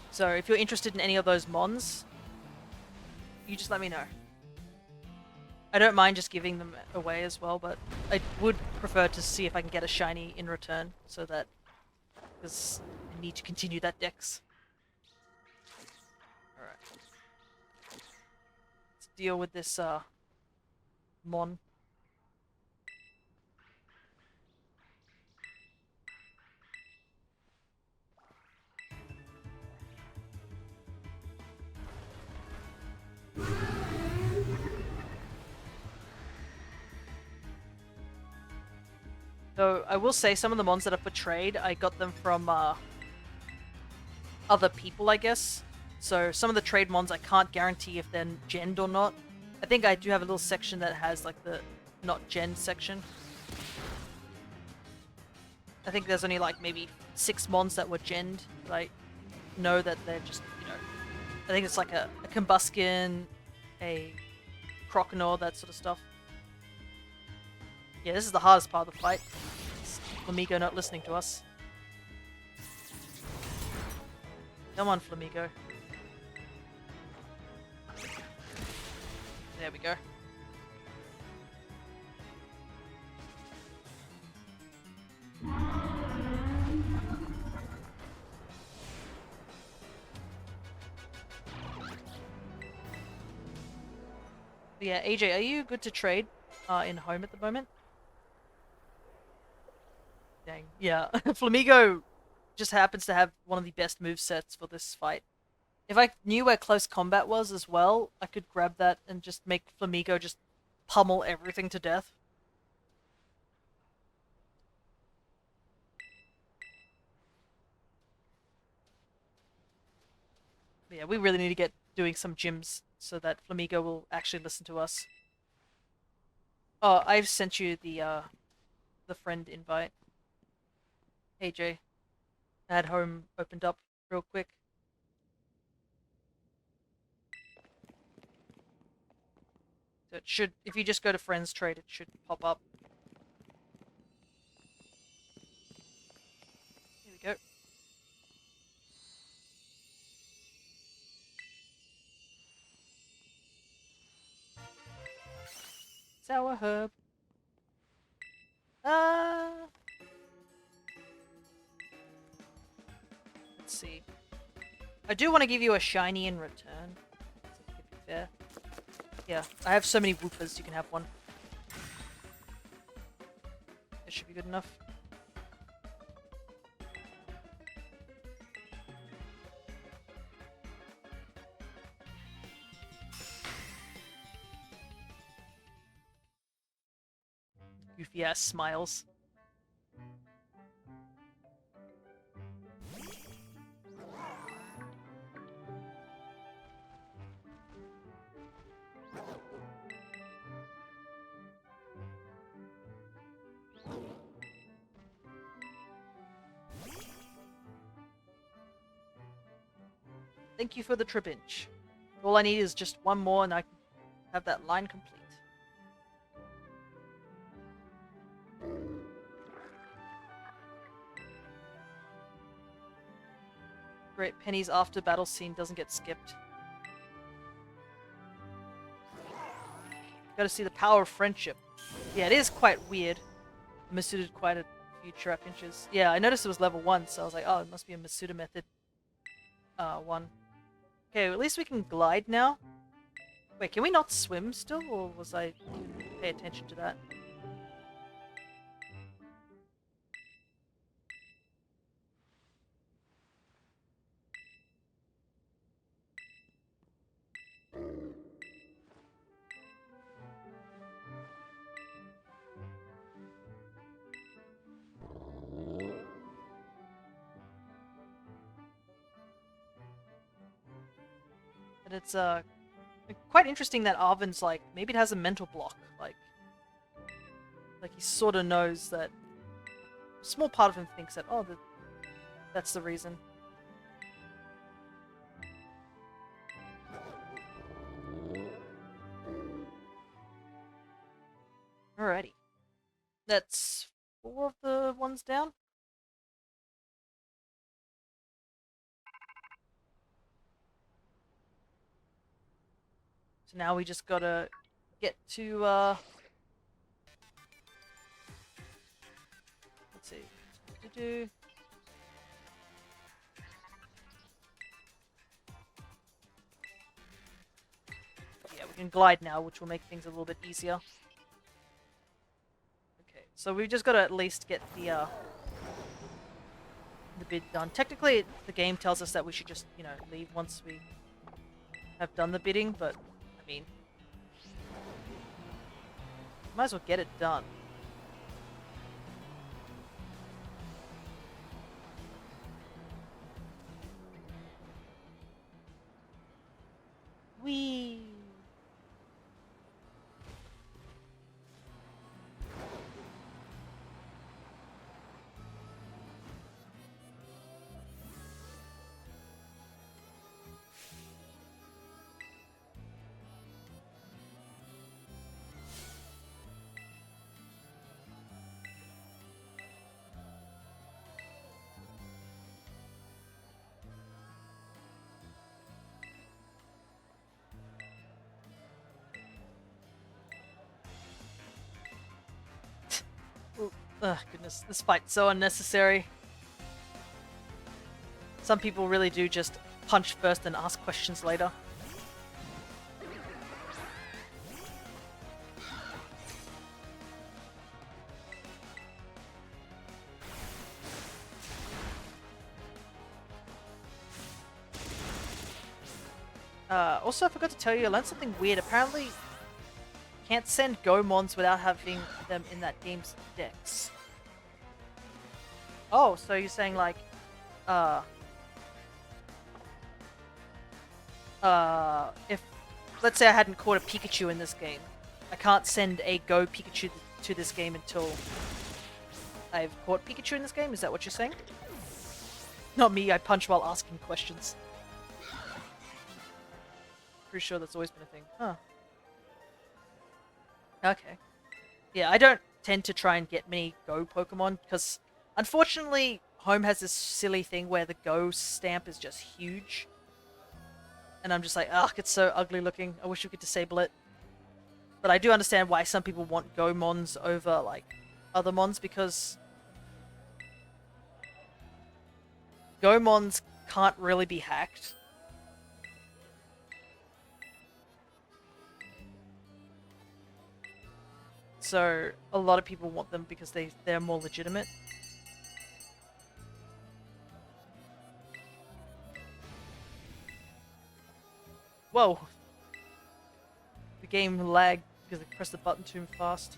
So if you're interested in any of those mons, you just let me know. I don't mind just giving them away as well, but I would prefer to see if I can get a shiny in return, so that, because I need to continue that dex. Alright. Let's deal with this, Mon. So I will say some of the mons that are for trade, I got them from other people, I guess. So some of the trade mons I can't guarantee if they're genned or not. I think I do have a little section that has like the not genned section. I think there's only like maybe 6 mons that were genned, but I know that they're just, you know, I think it's like a Combuskin, a Croconaw, that sort of stuff. Yeah, this is the hardest part of the fight. It's Flamigo not listening to us. Come on, Flamigo. There we go. Yeah, AJ, are you good to trade in home at the moment? Dang. Yeah, Flamigo just happens to have one of the best movesets for this fight. If I knew where close combat was as well, I could grab that and just make Flamigo just pummel everything to death. But yeah, we really need to get doing some gyms so that Flamigo will actually listen to us. Oh, I've sent you the friend invite. Hey Jay, I had home opened up real quick. So it should, if you just go to friends trade, it should pop up. Here we go. Sour herb. Let's see. I do want to give you a shiny in return. To be fair. Yeah, I have so many woofers, you can have one. It should be good enough. Goofy ass smiles. Thank you for the tribinch. All I need is just one more and I can have that line complete. Great, Penny's after battle scene doesn't get skipped. Gotta see the power of friendship. Yeah, it is quite weird. Masuda did quite a few trap inches. Yeah, I noticed it was level 1, so I was like, oh, it must be a Masuda method. 1. Okay, well, at least we can glide now. Wait, can we not swim still, or was I didn't pay attention to that? But it's quite interesting that Arvin's like, maybe it has a mental block, like he sort of knows that. A small part of him thinks that, oh, that's the reason. Alrighty. That's 4 of the ones down. So now we just gotta get to, let's see. Yeah, we can glide now, which will make things a little bit easier. Okay, so we've just got to at least get the bid done. Technically, the game tells us that we should just, you know, leave once we have done the bidding, but, I mean, might as well get it done. Whee! Ugh, goodness, this fight's so unnecessary. Some people really do just punch first and ask questions later. Also, I forgot to tell you, I learned something weird. Apparently, you can't send Gomons without having them in that game's dex. Oh, so you're saying like, if, let's say I hadn't caught a Pikachu in this game, I can't send a Go Pikachu to this game until I've caught Pikachu in this game? Is that what you're saying? Not me, I punch while asking questions. Pretty sure that's always been a thing. Huh. Okay. Yeah, I don't tend to try and get many Go Pokemon, because unfortunately, Home has this silly thing where the Go stamp is just huge. And I'm just like, ugh, it's so ugly looking. I wish we could disable it. But I do understand why some people want Go Mons over, like, other Mons, because Go Mons can't really be hacked. So a lot of people want them because they're more legitimate. Whoa! The game lagged because I pressed the button too fast.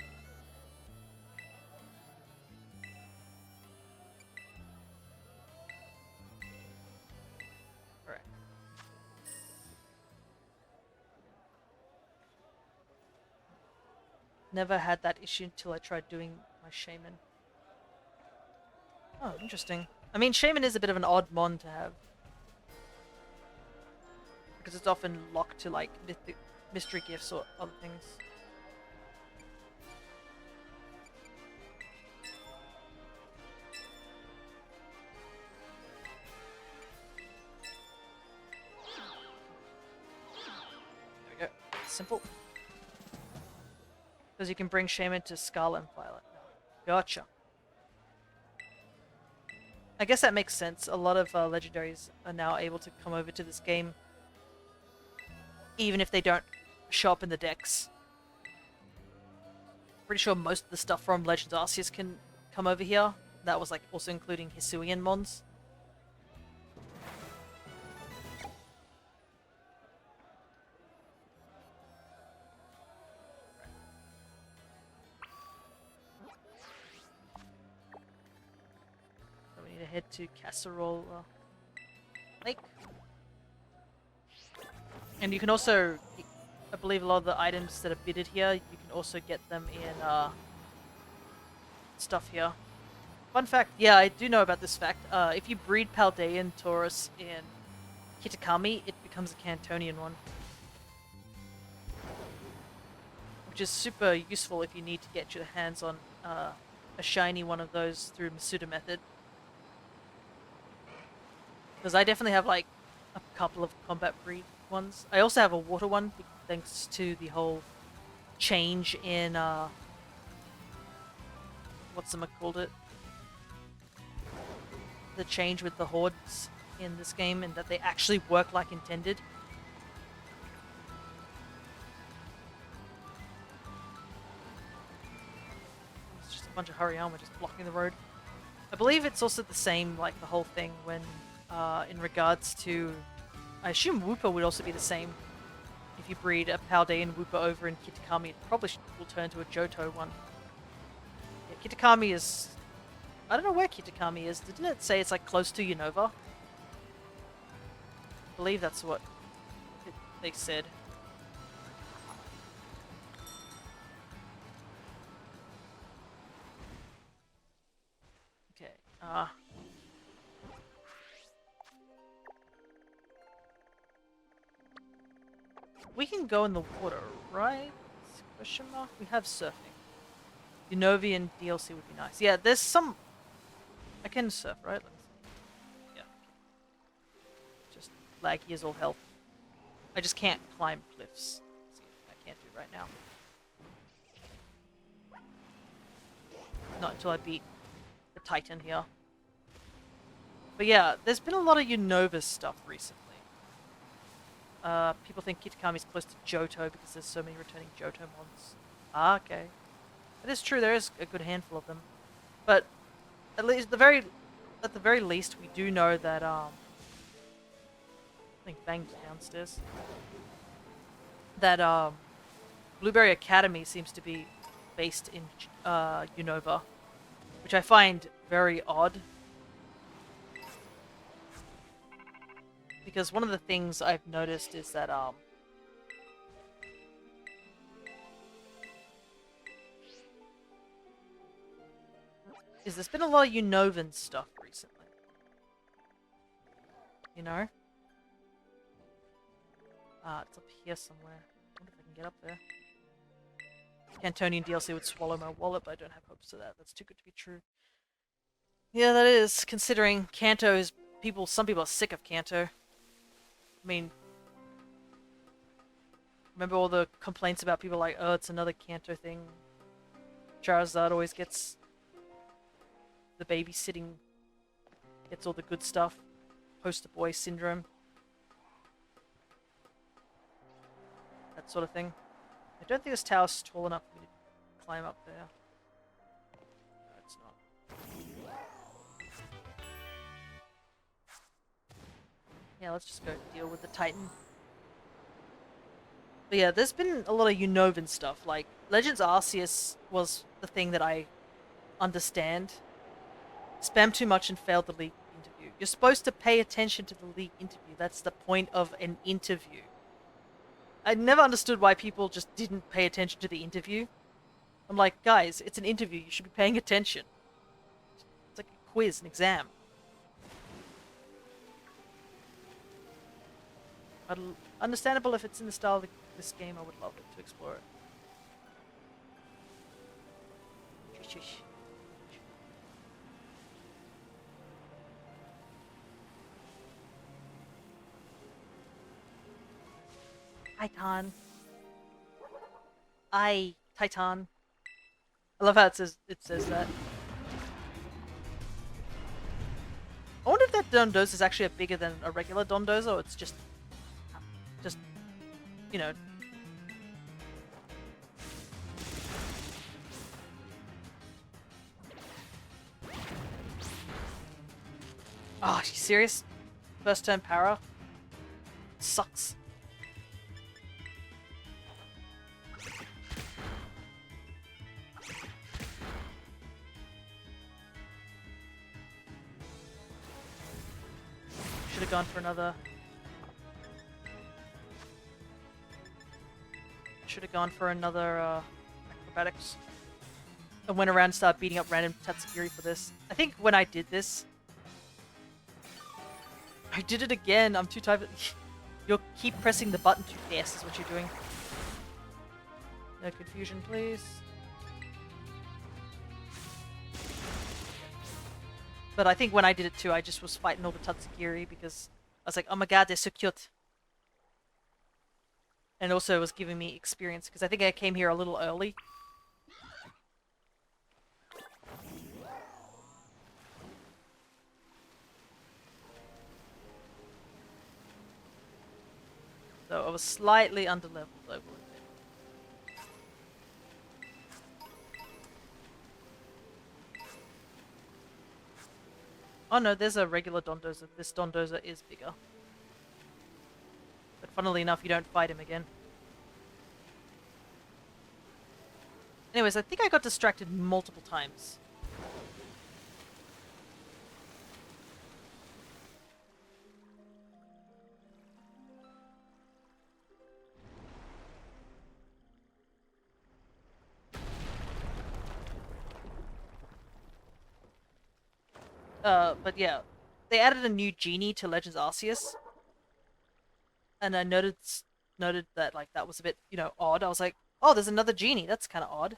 Alright. Never had that issue until I tried doing my Shaman. Oh, interesting. I mean, Shaman is a bit of an odd mon to have. Because it's often locked to, like, mystery gifts or other things. There we go. Simple. Because you can bring Shaman to Scarlet and Violet. Gotcha. I guess that makes sense. A lot of legendaries are now able to come over to this game, even if they don't show up in the decks. Pretty sure most of the stuff from Legends Arceus can come over here. That was like also including Hisuian Mons. So we need to head to Casserole Lake. And you can also, I believe a lot of the items that are bidded here, you can also get them in stuff here. Fun fact, yeah, I do know about this fact. If you breed Paldean Taurus in Kitakami, it becomes a Cantonian one. Which is super useful if you need to get your hands on a shiny one of those through Masuda method. Because I definitely have like a couple of combat breed ones. I also have a water one, thanks to the whole change in what's them called it? The change with the hordes in this game, and that they actually work like intended. It's just a bunch of Hariyama just blocking the road. I believe it's also the same, like the whole thing when, in regards to, I assume Wooper would also be the same. If you breed a Paldean Wooper over in Kitakami, it probably will turn to a Johto one. Yeah, Kitakami is... I don't know where Kitakami is. Didn't it say it's like close to Unova? I believe that's what they said. Okay, we can go in the water, right? Question mark? We have surfing. Unovian DLC would be nice. Yeah, there's some... I can surf, right? Let's see. Yeah. Just laggy as all hell. I just can't climb cliffs. See, I can't do right now. Not until I beat the Titan here. But yeah, there's been a lot of Unova stuff recently. People think Kitakami's close to Johto because there's so many returning Johto mons. Ah, okay. It is true, there is a good handful of them. But at least at the very least we do know that I think Bang's downstairs. That Blueberry Academy seems to be based in Unova, which I find very odd. Because one of the things I've noticed is that there's been a lot of Unovan stuff recently. You know? It's up here somewhere. I wonder if I can get up there. Cantonian DLC would swallow my wallet, but I don't have hopes of that. That's too good to be true. Yeah, that is, considering Kanto is some people are sick of Kanto. I mean, remember all the complaints about people like, oh, it's another Kanto thing. Charizard always gets the babysitting, gets all the good stuff. Poster boy syndrome. That sort of thing. I don't think this tower's tall enough for me to climb up there. No, it's not. Yeah, let's just go deal with the Titan. But yeah, there's been a lot of Unovan stuff. Like, Legends Arceus was the thing that I understand. Spam too much and failed the league interview. You're supposed to pay attention to the league interview. That's the point of an interview. I never understood why people just didn't pay attention to the interview. I'm like, guys, it's an interview. You should be paying attention. It's like a quiz, an exam. Understandable if it's in the style of this game. I would love it to explore it. Titan. Titan. I love how it says that. I wonder if that Dondoza is actually bigger than a regular Dondoza, or it's just, you know. Oh, are you serious? First turn para? Sucks. Should have gone for another. Acrobatics. I went around and started beating up random Tatsugiri for this. I think when I did this, I did it again. I'm too tired. You'll keep pressing the button too fast is what you're doing. No confusion, please. But I think when I did it too, I just was fighting all the Tatsugiri because I was like, oh my god, they're so cute. And also was giving me experience, because I think I came here a little early. So I was slightly underleveled over a bit. Oh no, there's a regular Dondoza. This Dondoza is bigger. But funnily enough, you don't fight him again. Anyways, I think I got distracted multiple times. But yeah, they added a new genie to Legends Arceus, and I noted that like that was a bit, you know, odd. I was like, oh, there's another genie. That's kind of odd.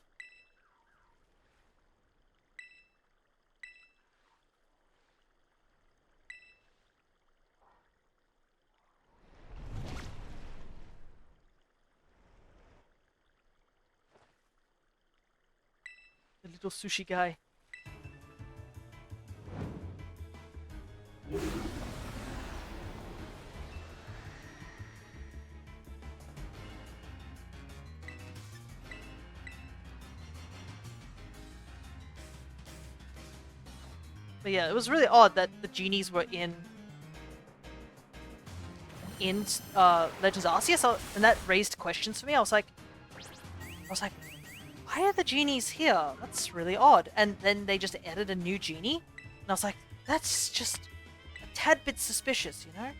The little sushi guy. But yeah, it was really odd that the genies were in Legends Arceus, and that raised questions for me. I was like, why are the genies here? That's really odd. And then they just added a new genie, and I was like, that's just a tad bit suspicious, you know?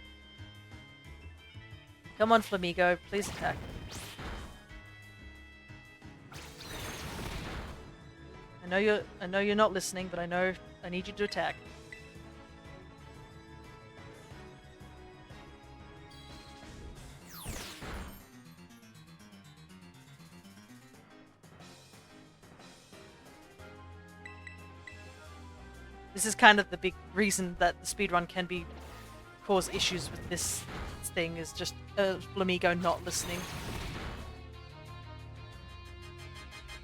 Come on, Flamigo, please attack. I know you're not listening, but I need you to attack. This is kind of the big reason that the speedrun can cause issues with this thing, is just Flamigo not listening.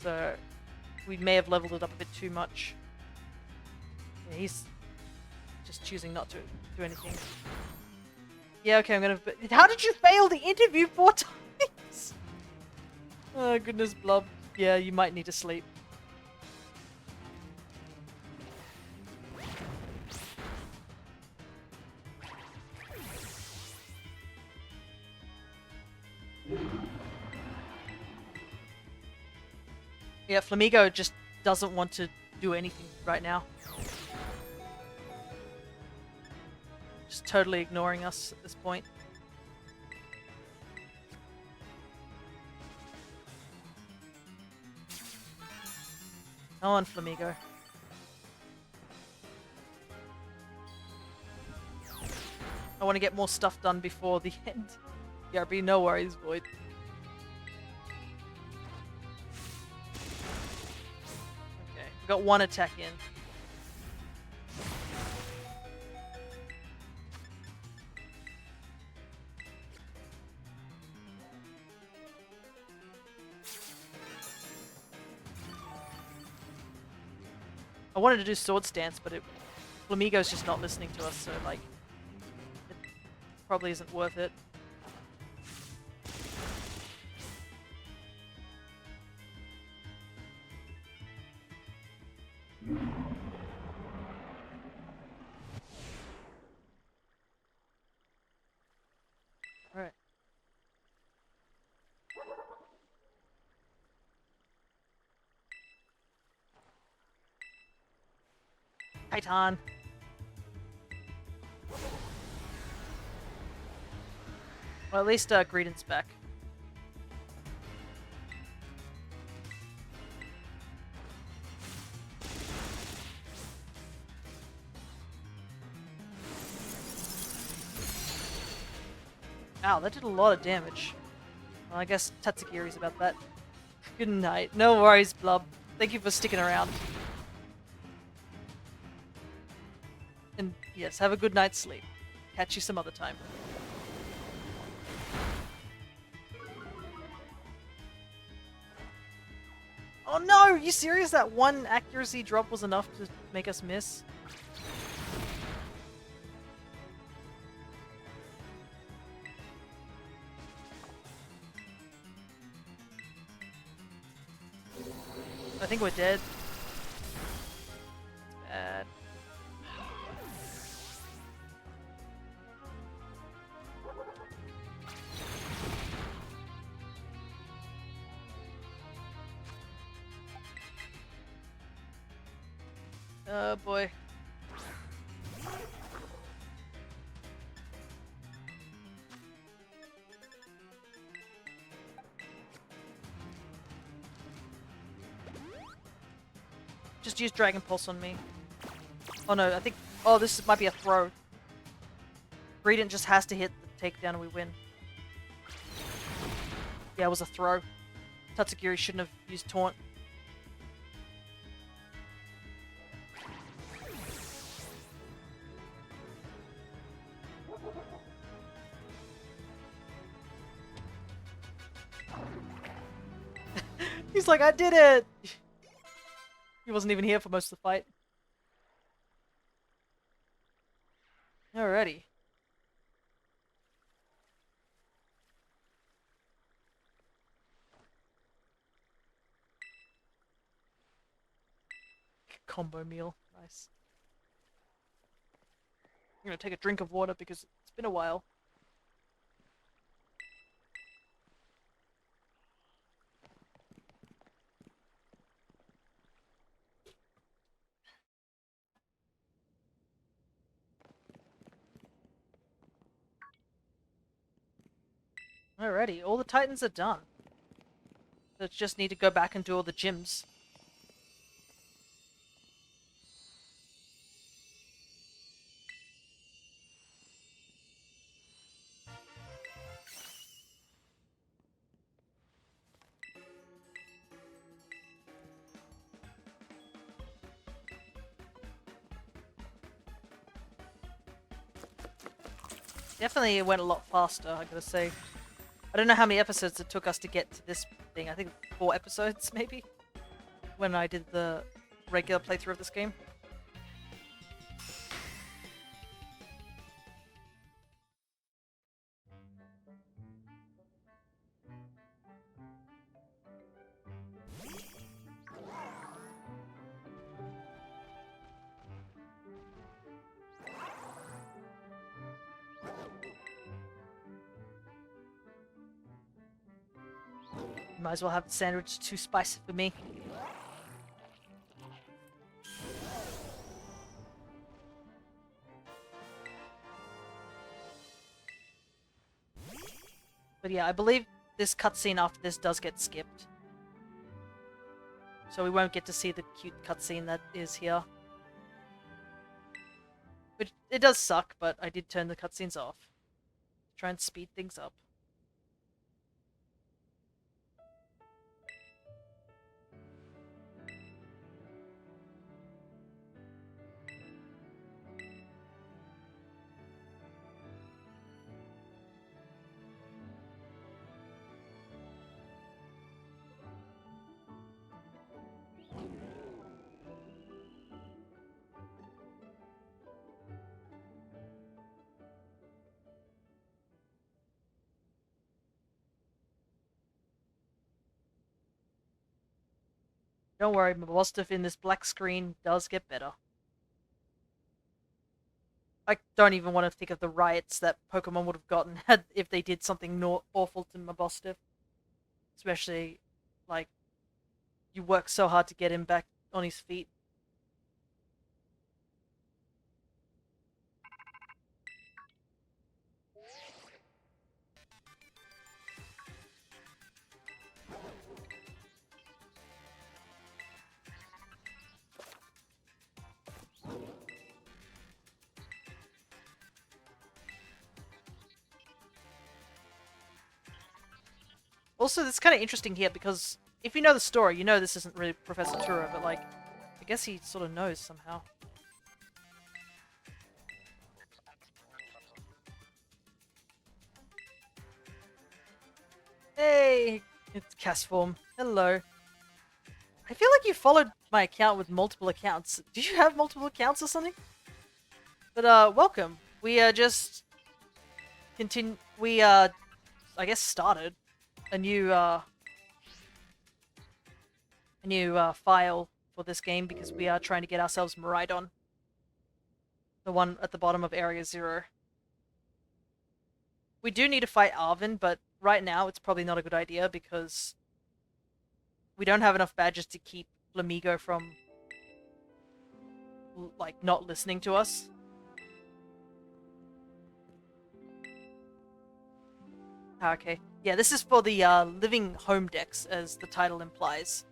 So we may have leveled it up a bit too much. Yeah, he's just choosing not to do anything. Yeah, okay, I'm gonna... How did you fail the interview 4 times? Oh, goodness, Blub. Yeah, you might need to sleep. Yeah, Flamigo just doesn't want to do anything right now. Just totally ignoring us at this point. Come on, Flamigo. I want to get more stuff done before the end. BRB, no worries, Void. Okay, we got one attack in. I wanted to do Sword Stance, but Flamigo's just not listening to us, so like, it probably isn't worth it. Alright. Titan. Well, at least Greedent's back. Ow, that did a lot of damage. Well, I guess Tatsugiri's about that. Good night. No worries, Blub. Thank you for sticking around. And yes, have a good night's sleep. Catch you some other time. Oh no! Are you serious? That one accuracy drop was enough to make us miss? I think we're dead. Bad. Oh boy. Just use Dragon Pulse on me. Oh no, I think... Oh, this might be a throw. Miraidon just has to hit the takedown and we win. Yeah, it was a throw. Tatsugiri shouldn't have used Taunt. He's like, I did it! He wasn't even here for most of the fight. Alrighty. Combo meal. Nice. I'm gonna take a drink of water because it's been a while. Alrighty, all the Titans are done. Let's just need to go back and do all the gyms. Definitely it went a lot faster, I gotta say. I don't know how many episodes it took us to get to this thing. I think 4 episodes, maybe? When I did the regular playthrough of this game. Might as well have the sandwich, too spicy for me. But yeah, I believe this cutscene after this does get skipped. So we won't get to see the cute cutscene that is here. Which, it does suck, but I did turn the cutscenes off. Try and speed things up. Don't worry, my boss stuff in this black screen does get better. I don't even want to think of the riots that Pokemon would have gotten had if they did something awful to Mabostiff. Especially, like, you work so hard to get him back on his feet. Also, it's kind of interesting here because if you know the story, you know this isn't really Professor Tura, but like, I guess he sort of knows somehow. Hey, it's Cast Form. Hello. I feel like you followed my account with multiple accounts. Do you have multiple accounts or something? But welcome. We just continue. We I guess started a new file for this game because we are trying to get ourselves Miraidon, the one at the bottom of Area 0. We do need to fight Arvin, but right now it's probably not a good idea because we don't have enough badges to keep Flamigo from, like, not listening to us. Okay. Yeah, this is for the living home decks, as the title implies.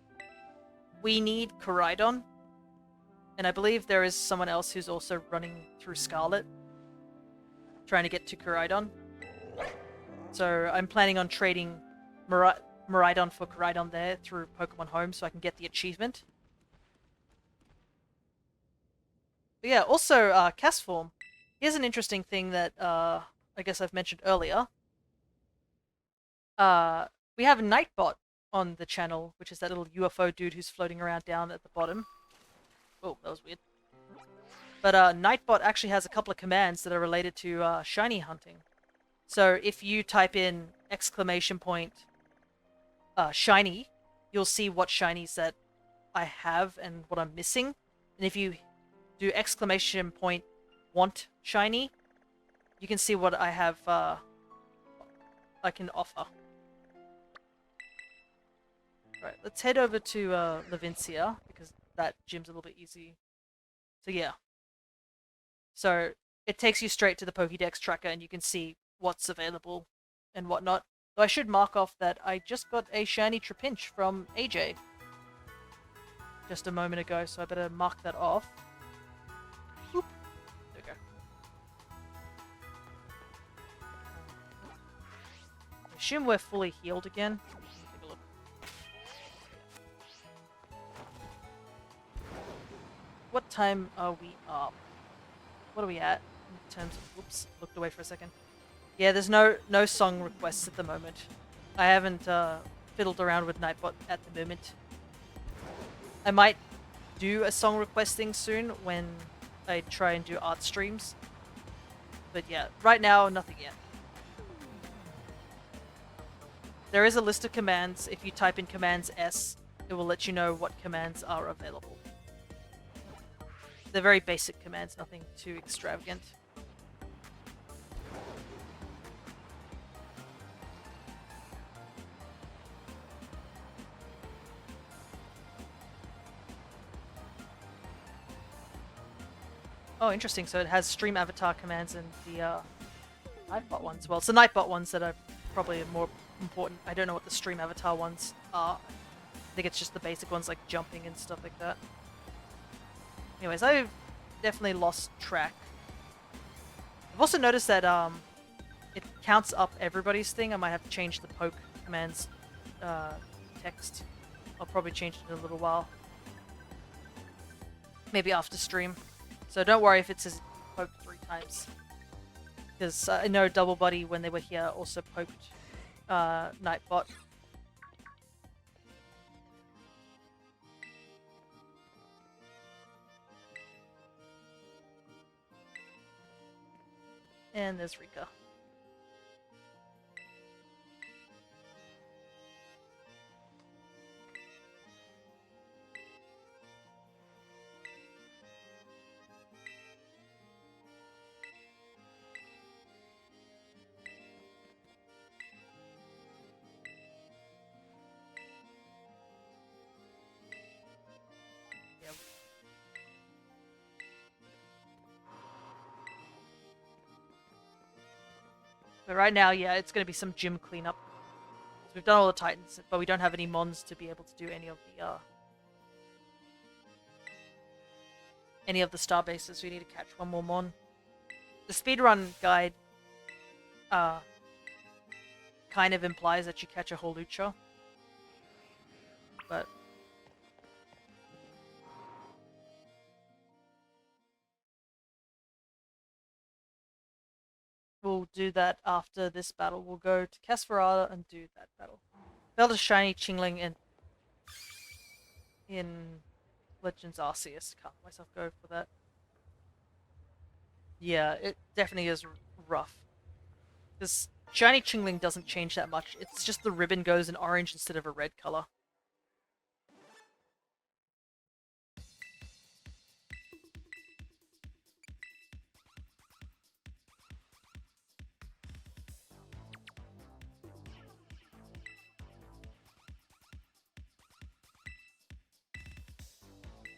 We need Miraidon, and I believe there is someone else who's also running through Scarlet, trying to get to Miraidon. So I'm planning on trading Miraidon for Miraidon there through Pokemon Home so I can get the achievement. But yeah, also, cast form. Here's an interesting thing that I guess I've mentioned earlier. We have a Nightbot on the channel, which is that little UFO dude who's floating around down at the bottom. Oh, that was weird. But Nightbot actually has a couple of commands that are related to shiny hunting. So if you type in !shiny, you'll see what shinies that I have and what I'm missing. And if you do !want shiny, you can see what I have I can offer. Right, let's head over to Levincia, because that gym's a little bit easy. So yeah. So it takes you straight to the Pokédex tracker and you can see what's available and whatnot. Though I should mark off that I just got a shiny Trapinch from AJ just a moment ago, so I better mark that off. Boop. There we go. I assume we're fully healed again. Take a look. What time are we up? What are we at in terms of... Whoops, looked away for a second. Yeah, there's no song requests at the moment. I haven't fiddled around with Nightbot at the moment. I might do a song requesting soon when I try and do art streams. But yeah, right now, nothing yet. There is a list of commands. If you type in commands S, it will let you know what commands are available. They're very basic commands, nothing too extravagant. Oh, interesting. So it has stream avatar commands and the Nightbot ones. Well, it's the Nightbot ones that are probably more important. I don't know what the stream avatar ones are. I think it's just the basic ones like jumping and stuff like that. Anyways, I've definitely lost track. I've also noticed that it counts up everybody's thing. I might have to change the poke commands text. I'll probably change it in a little while. Maybe after stream. So don't worry if it says poke 3 times. Because I know Double Buddy, when they were here, also poked Nightbot. And there's Rika. Yep. But right now, yeah, it's going to be some gym cleanup. So we've done all the Titans, but we don't have any Mons to be able to do any of the star bases. So we need to catch one more Mon. The speedrun guide kind of implies that you catch a whole Lucha. But we'll do that after this battle. We'll go to Casfarada and do that battle. Build a shiny Chingling and... in Legends Arceus. Can't let myself go for that. Yeah, it definitely is rough. Because Shiny Chingling doesn't change that much. It's just the ribbon goes in orange instead of a red color.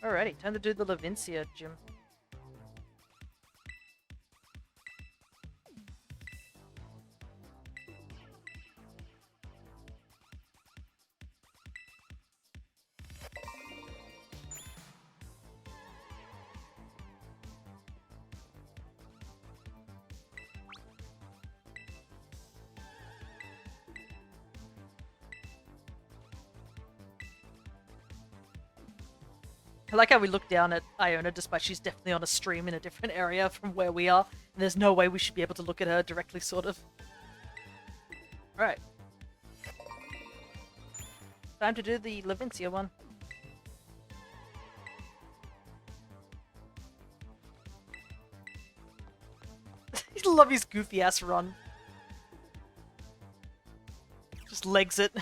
Alrighty, time to do the Levincia gym. I like how we look down at Iona despite she's definitely on a stream in a different area from where we are. And there's no way we should be able to look at her directly, sort of. Alright. Time to do the Levincia one. I love his goofy ass run. Just legs it.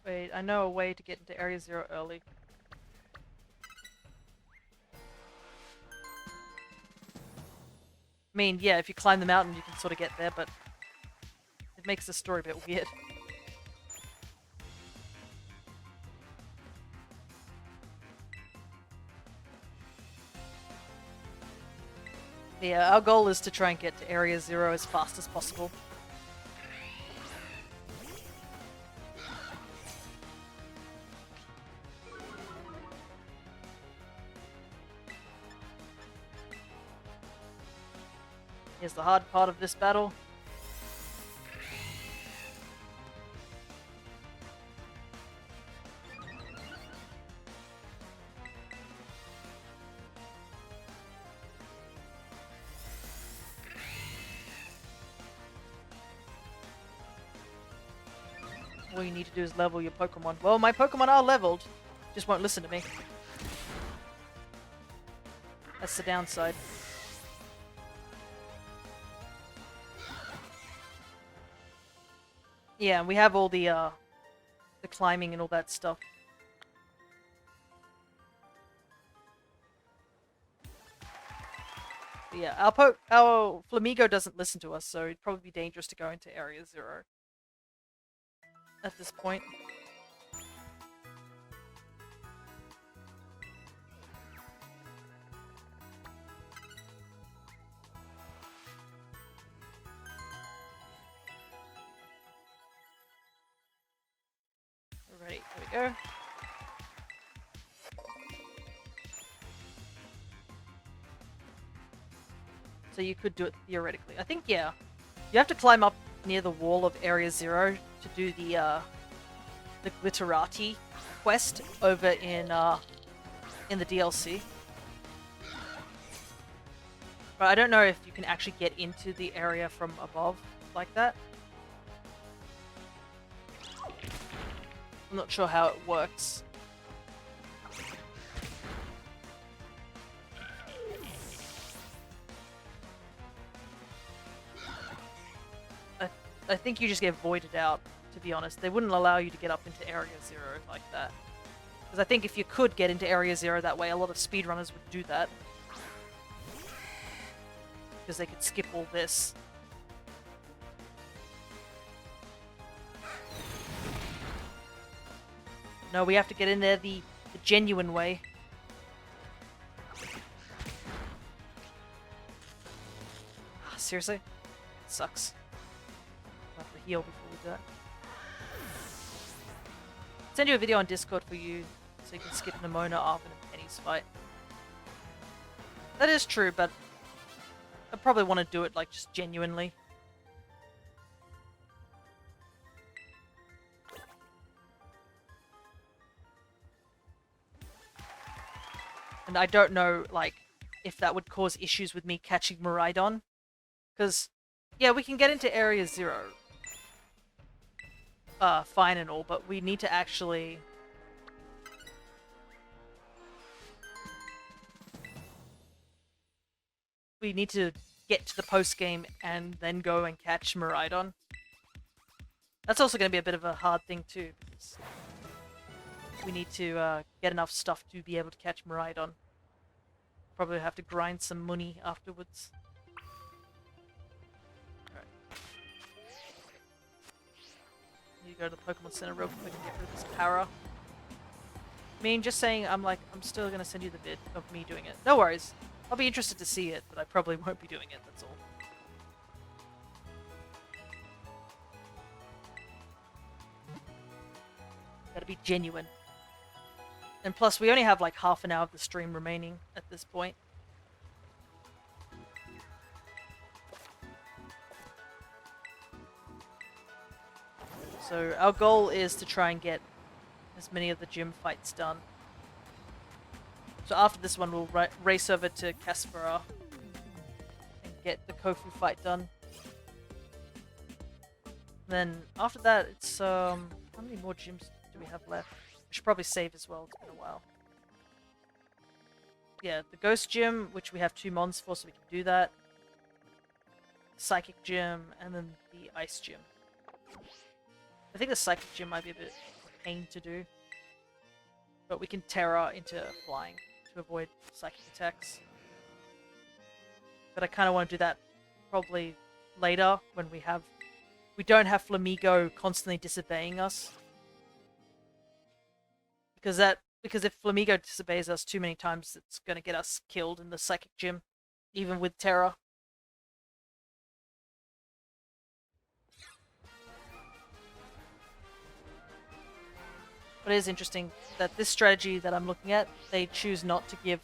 Wait, I know a way to get into Area Zero early. I mean, yeah, if you climb the mountain, you can sort of get there, but it makes the story a bit weird. Yeah, our goal is to try and get to Area Zero as fast as possible. Here's the hard part of this battle. All you need to do is level your Pokemon. Well, my Pokemon are leveled, just won't listen to me. That's the downside. Yeah, and we have all the climbing and all that stuff. But yeah, our Flamigo doesn't listen to us, so it'd probably be dangerous to go into Area Zero at this point. Ready, there we go. So you could do it theoretically. I think, yeah. You have to climb up near the wall of Area Zero to do the Glitterati quest over in the DLC. But I don't know if you can actually get into the area from above like that. I'm not sure how it works. I think you just get voided out, to be honest. They wouldn't allow you to get up into Area Zero like that. Because I think if you could get into Area Zero that way, a lot of speedrunners would do that. Because they could skip all this. No, we have to get in there the genuine way. Seriously? It sucks. I'll have to heal before we do that. Send you a video on Discord for you, so you can skip Nemona after a Penny's fight. That is true, but I probably want to do it, like, just genuinely. And I don't know, like, if that would cause issues with me catching Miraidon. Because, yeah, we can get into Area 0. Fine and all, but we need to actually... We need to get to the post-game and then go and catch Miraidon. That's also going to be a bit of a hard thing too, because we need to get enough stuff to be able to catch Miraidon. Probably have to grind some money afterwards. Alright. You go to the Pokemon Center real quick and get rid of this para. I mean, just saying, I'm still going to send you the vid of me doing it. No worries. I'll be interested to see it, but I probably won't be doing it, that's all. Gotta be genuine. And plus, we only have like half an hour of the stream remaining at this point. So our goal is to try and get as many of the gym fights done. So after this one, we'll race over to Caspera and get the Kofu fight done. Then after that, it's how many more gyms do we have left? We should probably save as well. It's been a while. Yeah, the Ghost Gym, which we have 2 mons for, so we can do that. Psychic Gym, and then the Ice Gym. I think the Psychic Gym might be a bit of a pain to do, but we can Terra into flying to avoid psychic attacks. But I kind of want to do that probably later when we don't have Flamigo constantly disobeying us. Because if Flamigo disobeys us too many times, it's going to get us killed in the Psychic Gym, even with Terra. But it is interesting that this strategy that I'm looking at, they choose not to give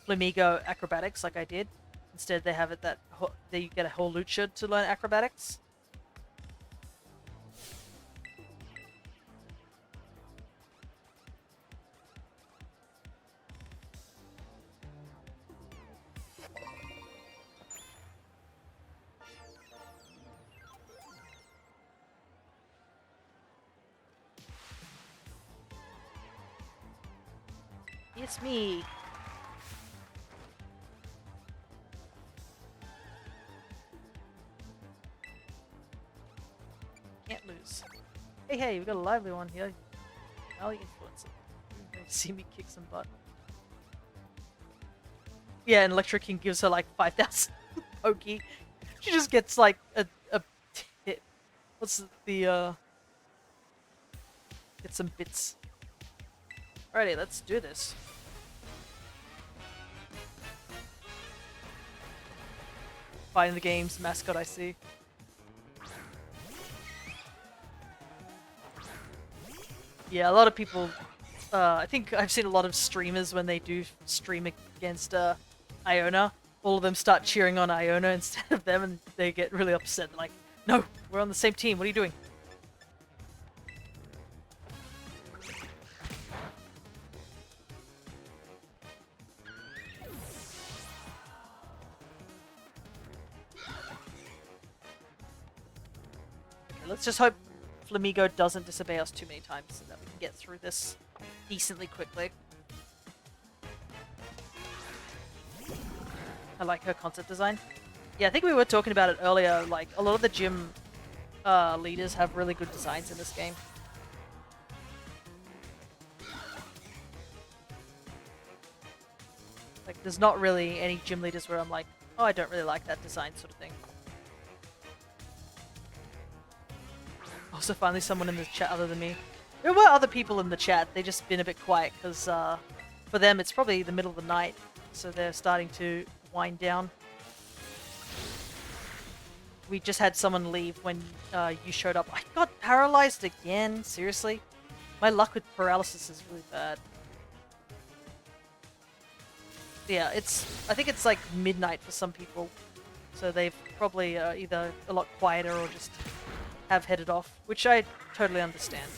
Flamigo acrobatics like I did. Instead, they have it that you get a whole Lucha to learn acrobatics. It's me. Can't lose. Hey, we got a lively one here. Valley Influencer. See me kick some butt. Yeah, and Electro King gives her like 5,000 Pokey. She just gets like a hit. What's the get some bits. Alrighty, let's do this. Fighting the game's mascot, I see. Yeah, a lot of people, I think I've seen a lot of streamers when they do stream against Iona, all of them start cheering on Iona instead of them, and they get really upset. They're like, no, we're on the same team, what are you doing? Let's just hope Flamigo doesn't disobey us too many times so that we can get through this decently quickly. I like her concept design. Yeah, I think we were talking about it earlier, like, a lot of the gym leaders have really good designs in this game. Like, there's not really any gym leaders where I'm like, oh, I don't really like that design sort of thing. Also, finally someone in the chat other than me. There were other people in the chat, they just been a bit quiet, because for them it's probably the middle of the night, so they're starting to wind down. We just had someone leave when you showed up. I got paralyzed again, seriously? My luck with paralysis is really bad. Yeah, I think it's like midnight for some people, so they've probably either a lot quieter or just have headed off, which I totally understand.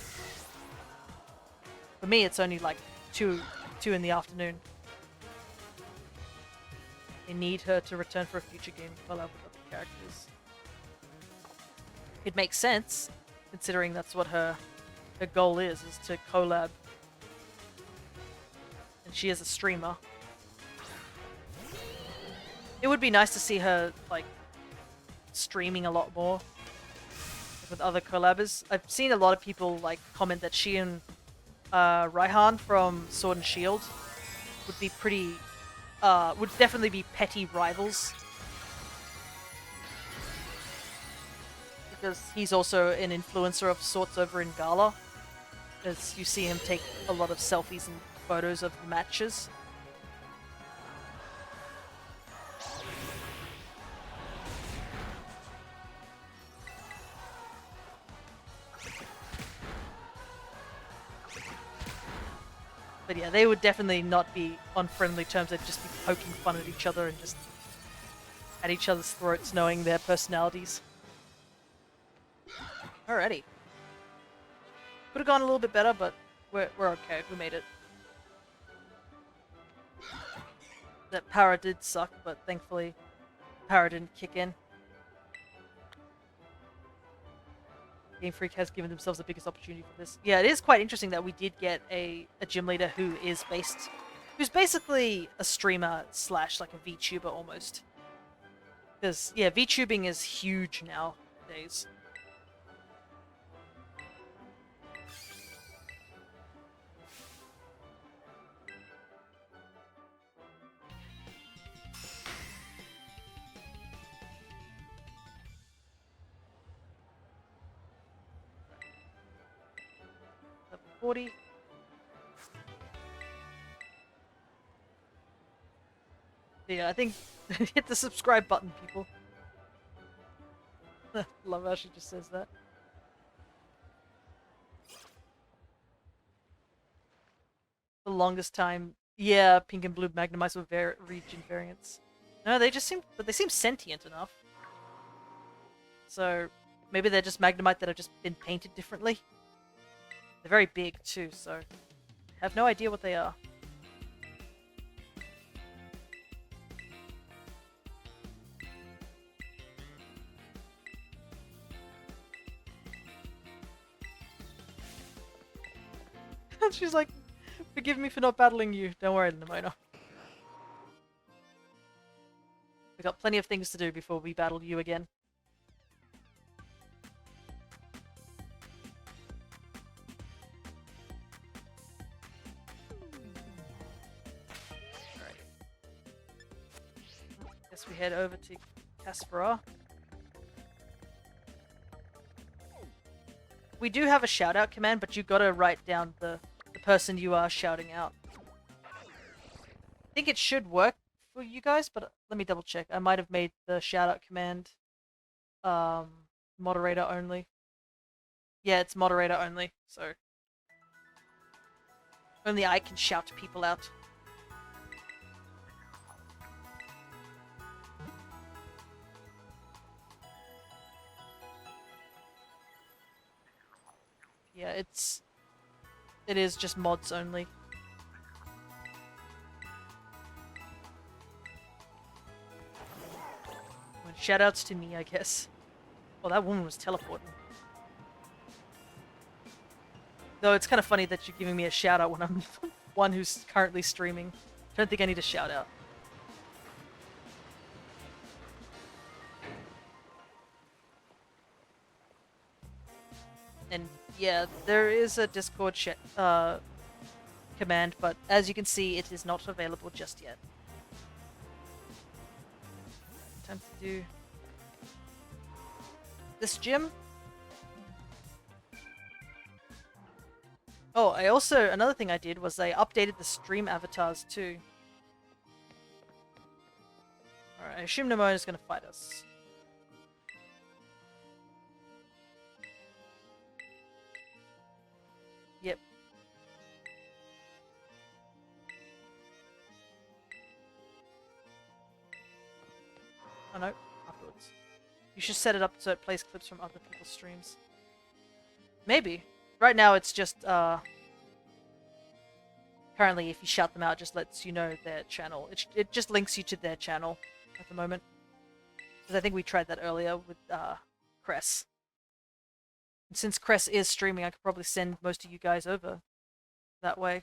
For me, it's only like 2 in the afternoon. they need her to return for a future game to collab with other characters. It makes sense, considering that's what her goal is to collab. And she is a streamer. It would be nice to see her, like, streaming a lot more with other collabers. I've seen a lot of people, like, comment that she and Raihan from Sword and Shield would be pretty, would definitely be petty rivals. Because he's also an influencer of sorts over in Gala. As you see him take a lot of selfies and photos of the matches. But yeah, they would definitely not be on friendly terms. They'd just be poking fun at each other and just at each other's throats, knowing their personalities. Alrighty. Could have gone a little bit better, but we're okay. We made it. That power did suck, but thankfully power didn't kick in. Game Freak has given themselves the biggest opportunity for this. Yeah, it is quite interesting that we did get a gym leader who's basically a streamer slash like a VTuber almost. Because yeah, VTubing is huge nowadays. Level 40. Yeah, I think hit the subscribe button, people. Love how she just says that. The longest time, yeah, pink and blue Magnemize with region variants. No, they seem sentient enough. So maybe they're just Magnemite that have just been painted differently. They're very big too, so I have no idea what they are. She's like, forgive me for not battling you. Don't worry, Nemona. We've got plenty of things to do before we battle you again. Alright. Guess we head over to Caspera. We do have a shout-out command, but you gotta write down the person you are shouting out. I think it should work for you guys, but let me double check. I might have made the shout-out command moderator only. Yeah, it's moderator only, so only I can shout people out. Yeah, it is just mods only. Well, shoutouts to me, I guess. Oh, that woman was teleporting. Though it's kind of funny that you're giving me a shoutout when I'm one who's currently streaming. I don't think I need a shoutout. And yeah, there is a Discord command, but as you can see, it is not available just yet. Time to do this gym. Oh, another thing I did was I updated the stream avatars too. Alright, I assume Nemona is going to fight us. Yep. Oh no, afterwards. You should set it up so it plays clips from other people's streams. Maybe. Right now it's just, Currently, if you shout them out, it just lets you know their channel. It just links you to their channel at the moment. Because I think we tried that earlier with Cress. And since Cress is streaming, I could probably send most of you guys over that way.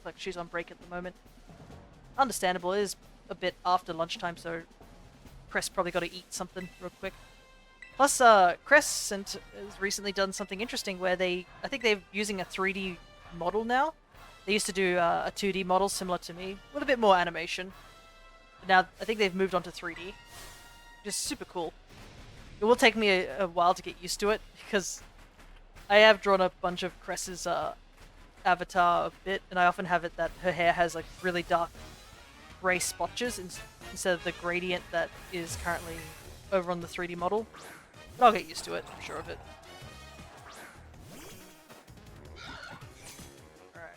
Like she's on break at the moment. Understandable, it is a bit after lunchtime, so Cress probably got to eat something real quick. Plus, Crescent has recently done something interesting where I think they're using a 3D model now. They used to do a 2D model similar to me, with a bit more animation. But now I think they've moved on to 3D, which is super cool. It will take me a while to get used to it, because I have drawn a bunch of Cress's avatar a bit, and I often have it that her hair has like really dark grey spotches instead of the gradient that is currently over on the 3D model. But I'll get used to it, I'm sure of it. Alright.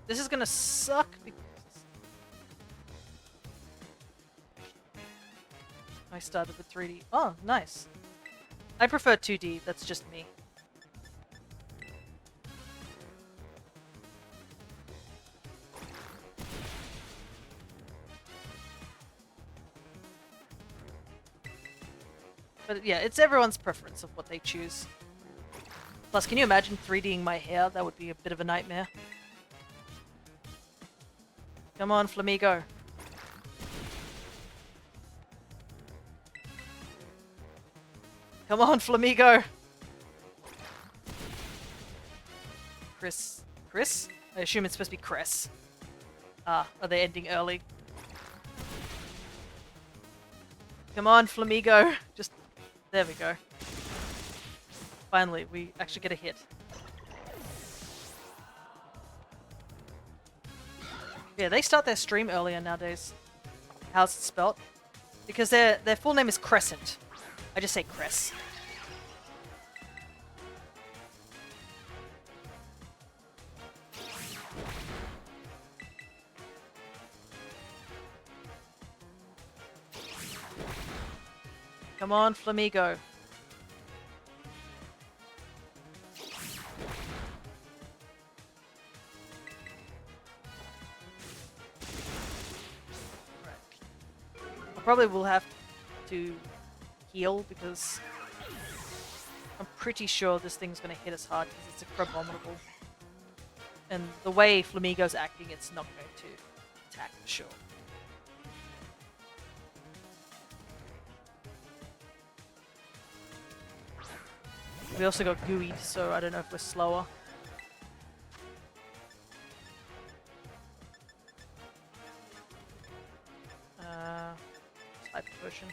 This is gonna suck because I started with 3D. Oh, nice. I prefer 2D, that's just me. But yeah, it's everyone's preference of what they choose. Plus, can you imagine 3Ding my hair? That would be a bit of a nightmare. Come on, Flamigo. Come on, Flamigo! Chris? Chris? I assume it's supposed to be Cress. Ah, are they ending early? Come on, Flamigo! Just... there we go. Finally, we actually get a hit. Yeah, they start their stream earlier nowadays. How's it spelt? Because their full name is Crescent. I just say Cress. Come on, Flamigo. I probably will have to heal because I'm pretty sure this thing's going to hit us hard because it's a Crabominable. And the way Flamigo's acting, it's not going to attack for sure. We also got gooeyed, so I don't know if we're slower. Type potion.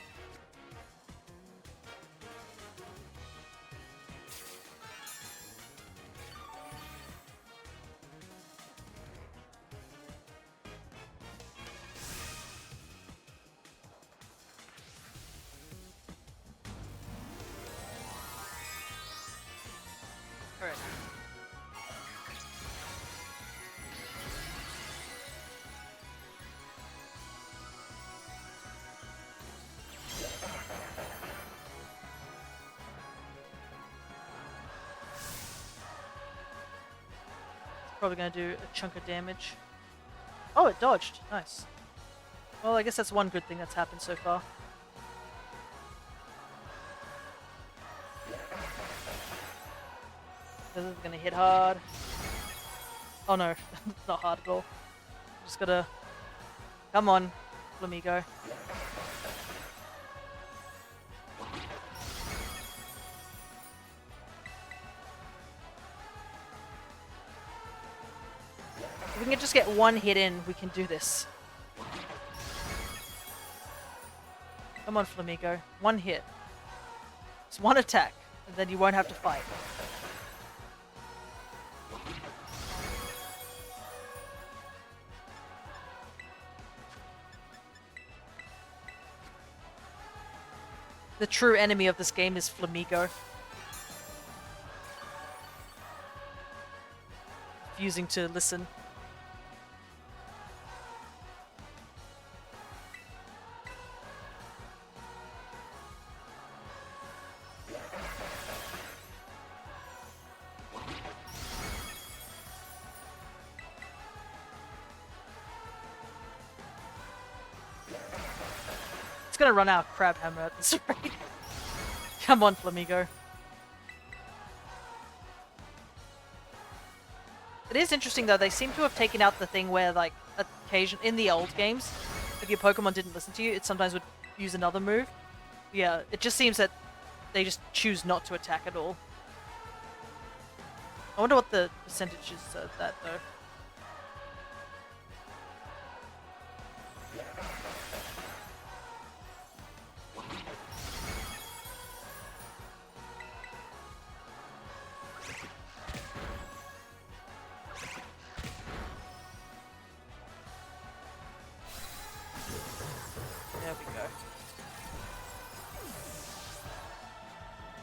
Alright. Probably gonna do a chunk of damage. Oh, it dodged. Nice. Well, I guess that's one good thing that's happened so far. This is gonna hit hard. Oh no, not hard at all. Just gotta... come on, Flamigo. If we can just get one hit in, we can do this. Come on, Flamigo. One hit. It's one attack. And then you won't have to fight. The true enemy of this game is Flamigo. Refusing to listen. It's gonna run out of Crab Hammer at this rate. Come on, Flamigo. It is interesting though, they seem to have taken out the thing where, like, in the old games, if your Pokemon didn't listen to you, it sometimes would use another move. Yeah, it just seems that they just choose not to attack at all. I wonder what the percentage is of that though. There we go.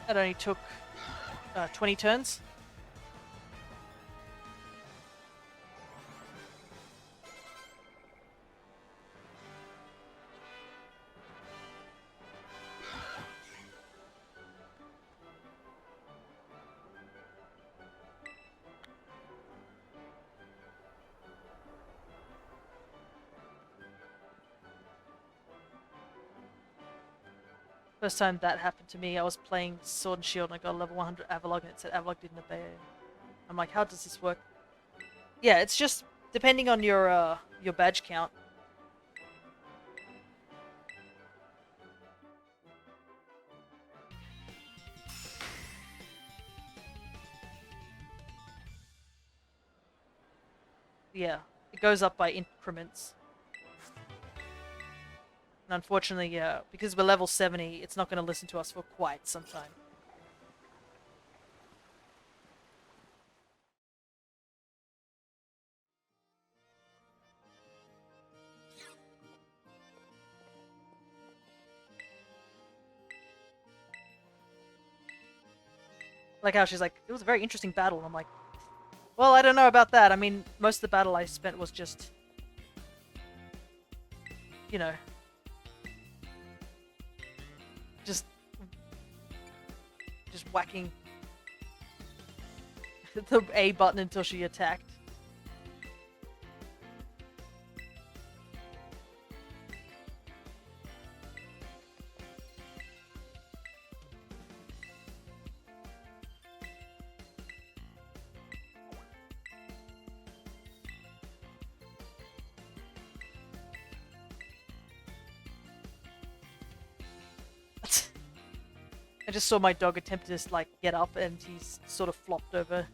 That only took 20 turns. First time that happened to me, I was playing Sword and Shield and I got a level 100 Avalog and it said Avalog didn't obey it. I'm like, how does this work? Yeah, it's just depending on your badge count. Yeah, it goes up by increments. And unfortunately, yeah, because we're level 70, it's not going to listen to us for quite some time. Like how she's like, it was a very interesting battle. And I'm like, well, I don't know about that. I mean, most of the battle I spent was just, you know, just whacking the A button until she attacked. I just saw my dog attempt to just, like, get up and he's sort of flopped over.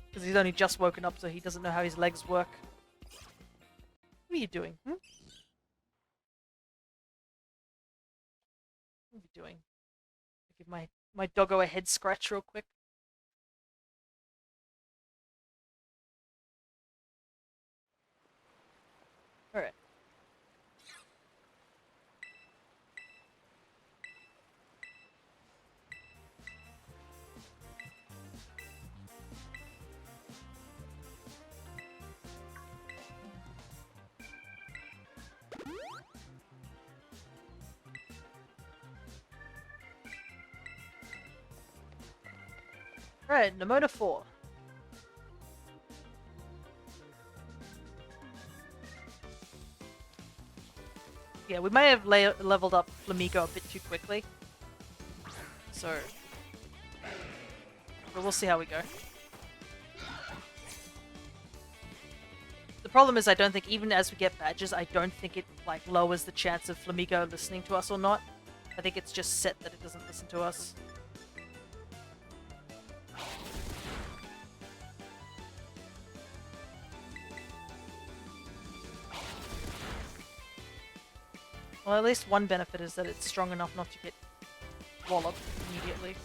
Because he's only just woken up, so he doesn't know how his legs work. What are you doing? Hmm? What are you doing? Give my doggo a head scratch real quick. Alright. Alright, Nemona 4. Yeah, we may have leveled up Flamigo a bit too quickly. So... but we'll see how we go. The problem is I don't think, even as we get badges, I don't think it, like, lowers the chance of Flamigo listening to us or not. I think it's just set that it doesn't listen to us. Well, at least one benefit is that it's strong enough not to get walloped immediately.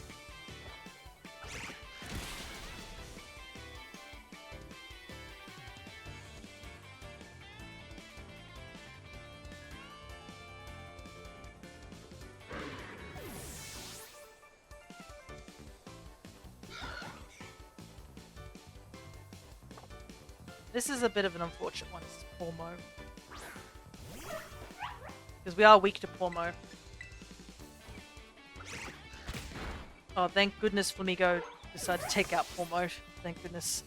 This is a bit of an unfortunate one. This is Pormo. Because we are weak to Pormo. Oh, thank goodness Flamigo decided to take out Pormo. Thank goodness.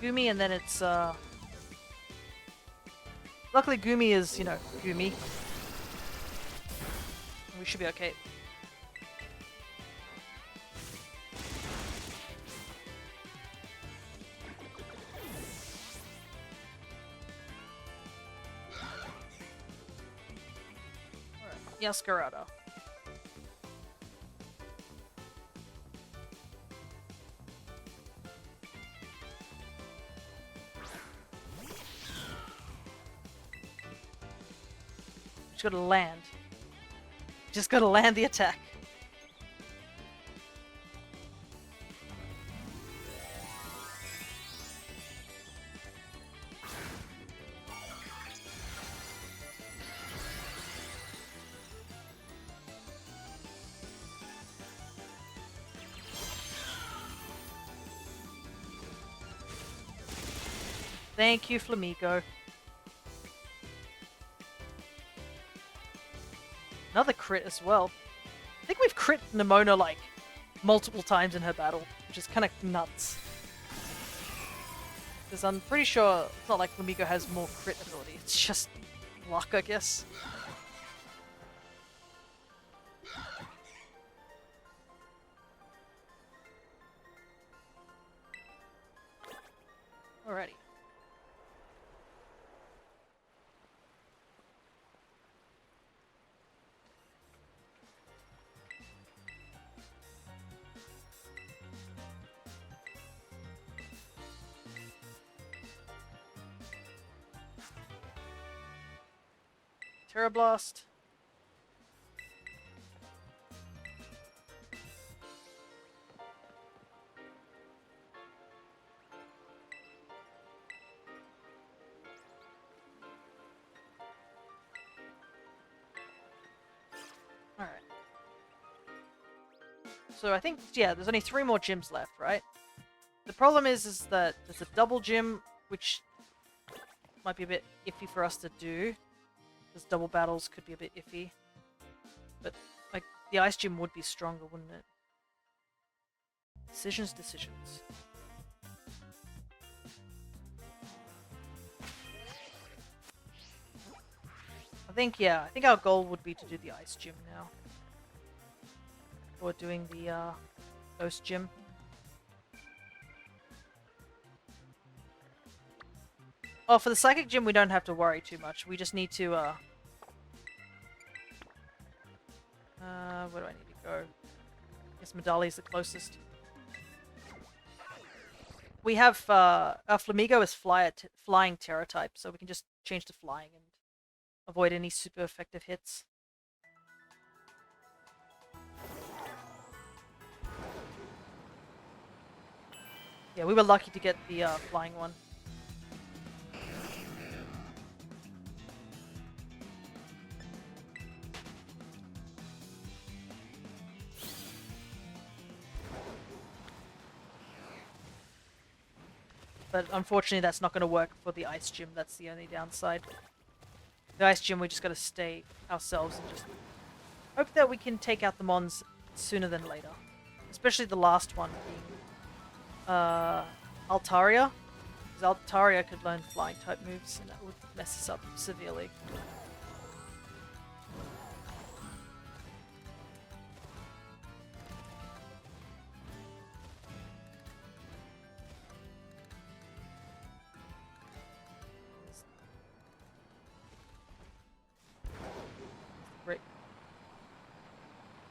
Gumi, and then it's, luckily Gumi is, you know, Gumi. We should be okay. Alright, Yaskarada. Just gotta land. Just gotta land the attack. Thank you, Flamigo. Another crit as well. I think we've crit Nimona like multiple times in her battle, which is kind of nuts. Because I'm pretty sure it's not like Flamigo has more crit ability, it's just luck, I guess. Alrighty. Terra Blast. Alright. So I think, yeah, there's only 3 more gyms left, right? The problem is that there's a double gym, which might be a bit iffy for us to do. Because double battles could be a bit iffy. But, like, the ice gym would be stronger, wouldn't it? Decisions. I think our goal would be to do the ice gym now. Or doing the, ghost gym. Oh, for the psychic gym, we don't have to worry too much. We just need to, where do I need to go? I guess Medali's the closest. We have, our Flamigo is flying Terra type, so we can just change to flying and avoid any super effective hits. Yeah, we were lucky to get the, flying one. But unfortunately that's not going to work for the ice gym, that's the only downside. The ice gym we just got to stay ourselves and just hope that we can take out the mons sooner than later. Especially the last one being Altaria. Because Altaria could learn flying type moves and that would mess us up severely.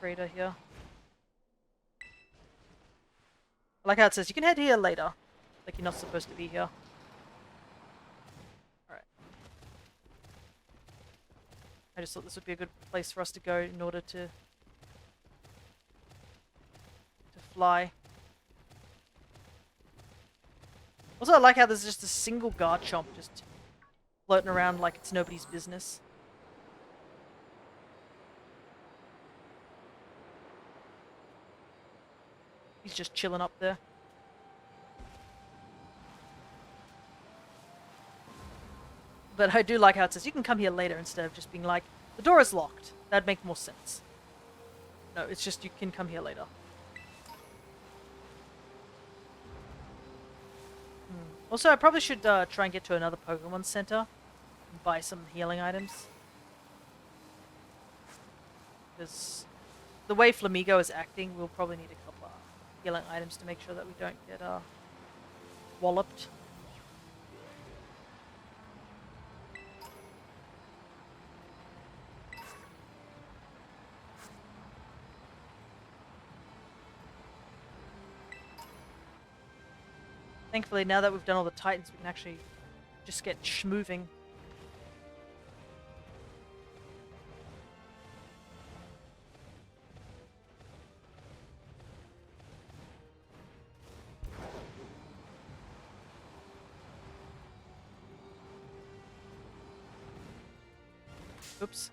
Raider here. I like how it says you can head here later. Like you're not supposed to be here. Alright. I just thought this would be a good place for us to go in order to fly. Also, I like how there's just a single Garchomp just floating around like it's nobody's business. He's just chilling up there. But I do like how it says you can come here later instead of just being like, the door is locked. That'd make more sense. No, it's just you can come here later. Also, I probably should try and get to another Pokemon Center and buy some healing items. Because the way Flamigo is acting, we'll probably need a couple of healing items to make sure that we don't get walloped. Thankfully, now that we've done all the Titans, we can actually just get moving. Oops.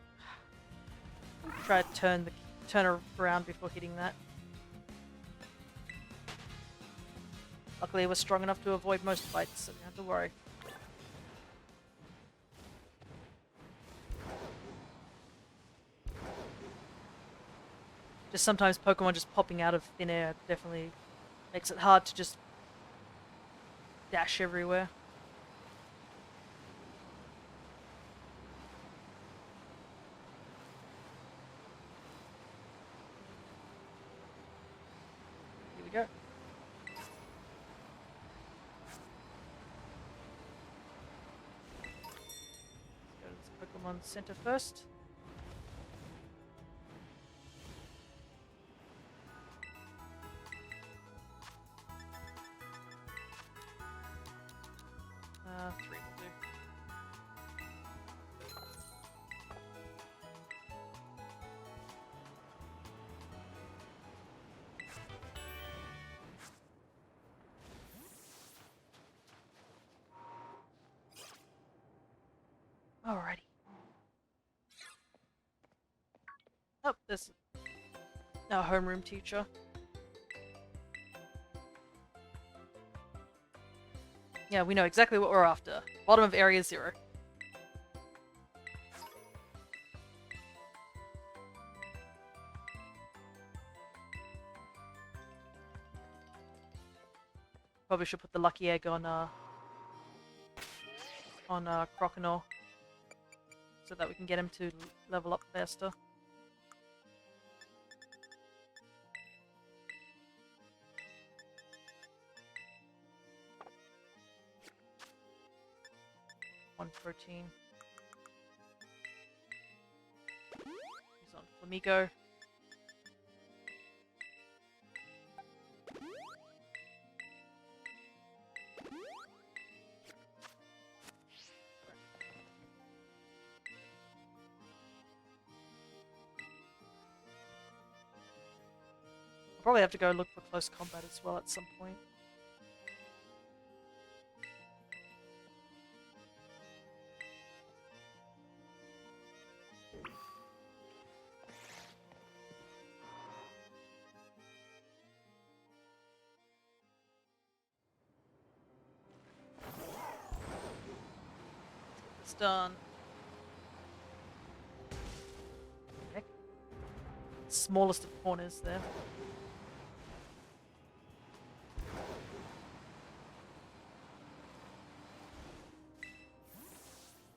Try to turn around before hitting that. Luckily, we're strong enough to avoid most fights, so we don't have to worry. Just sometimes Pokemon just popping out of thin air definitely makes it hard to just dash everywhere. Here we go. Let's go to this Pokemon Center first. Three will do. Alrighty. Oh, this is our homeroom teacher. Yeah, we know exactly what we're after. Bottom of Area 0. Probably should put the lucky egg on Croconaw so that we can get him to level up faster. One protein. He's on Flamigo. Probably have to go look for close combat as well at some point. It's done. Heck. Smallest of corners there.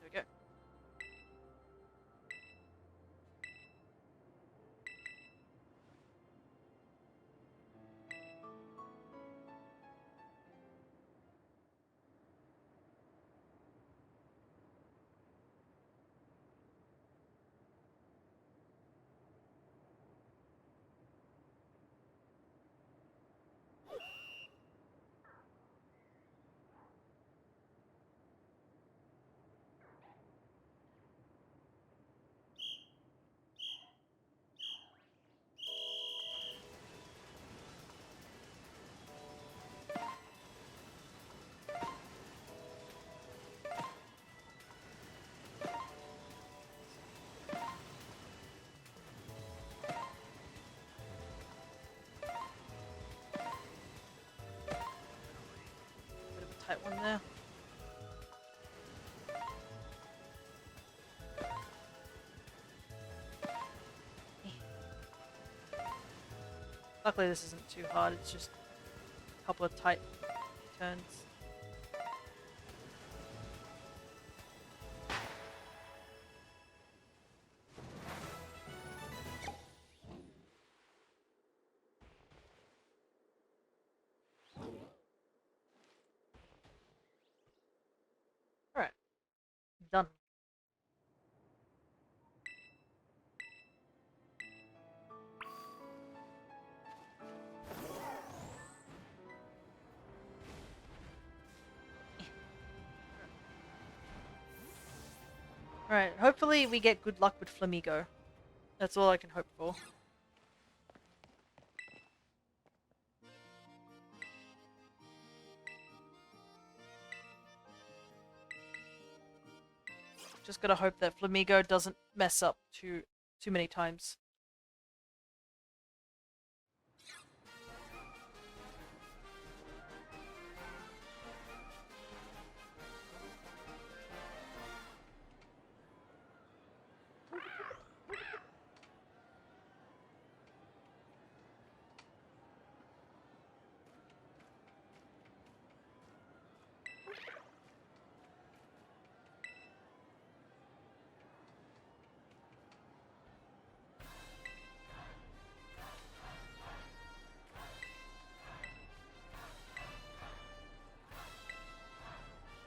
There we go. tight one there. Luckily this isn't too hard, it's just a couple of tight turns. Alright, done. Alright, hopefully we get good luck with Flamigo. That's all I can hope for. Just gotta hope that Flamigo doesn't mess up too many times.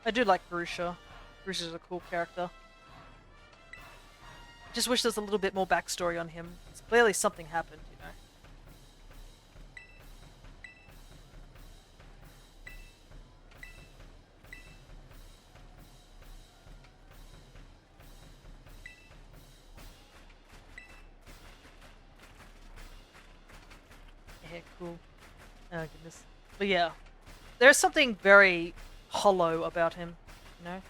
I do like Grusha. Grusha's a cool character. Just wish there's a little bit more backstory on him. Clearly something happened, you know. Yeah, cool. Oh goodness. But yeah, there's something very hollow about him, you know?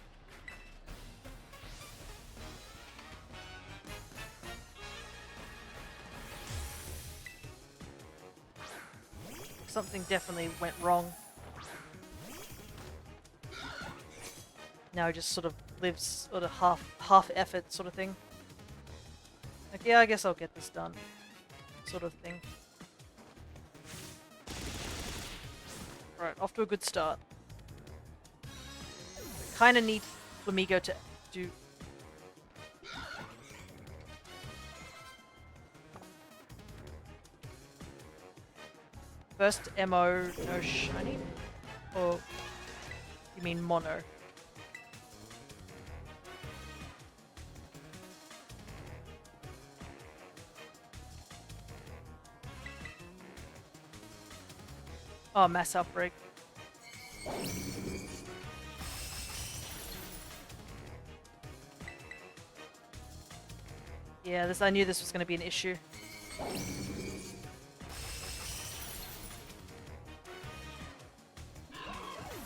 Something definitely went wrong. Now he just sort of lives sort of half effort sort of thing. Like, yeah, I guess I'll get this done. Sort of thing. Right, off to a good start. Kinda need Flamigo to do... First MO, no shiny? Or you mean mono? Oh, mass outbreak. Yeah, I knew this was going to be an issue.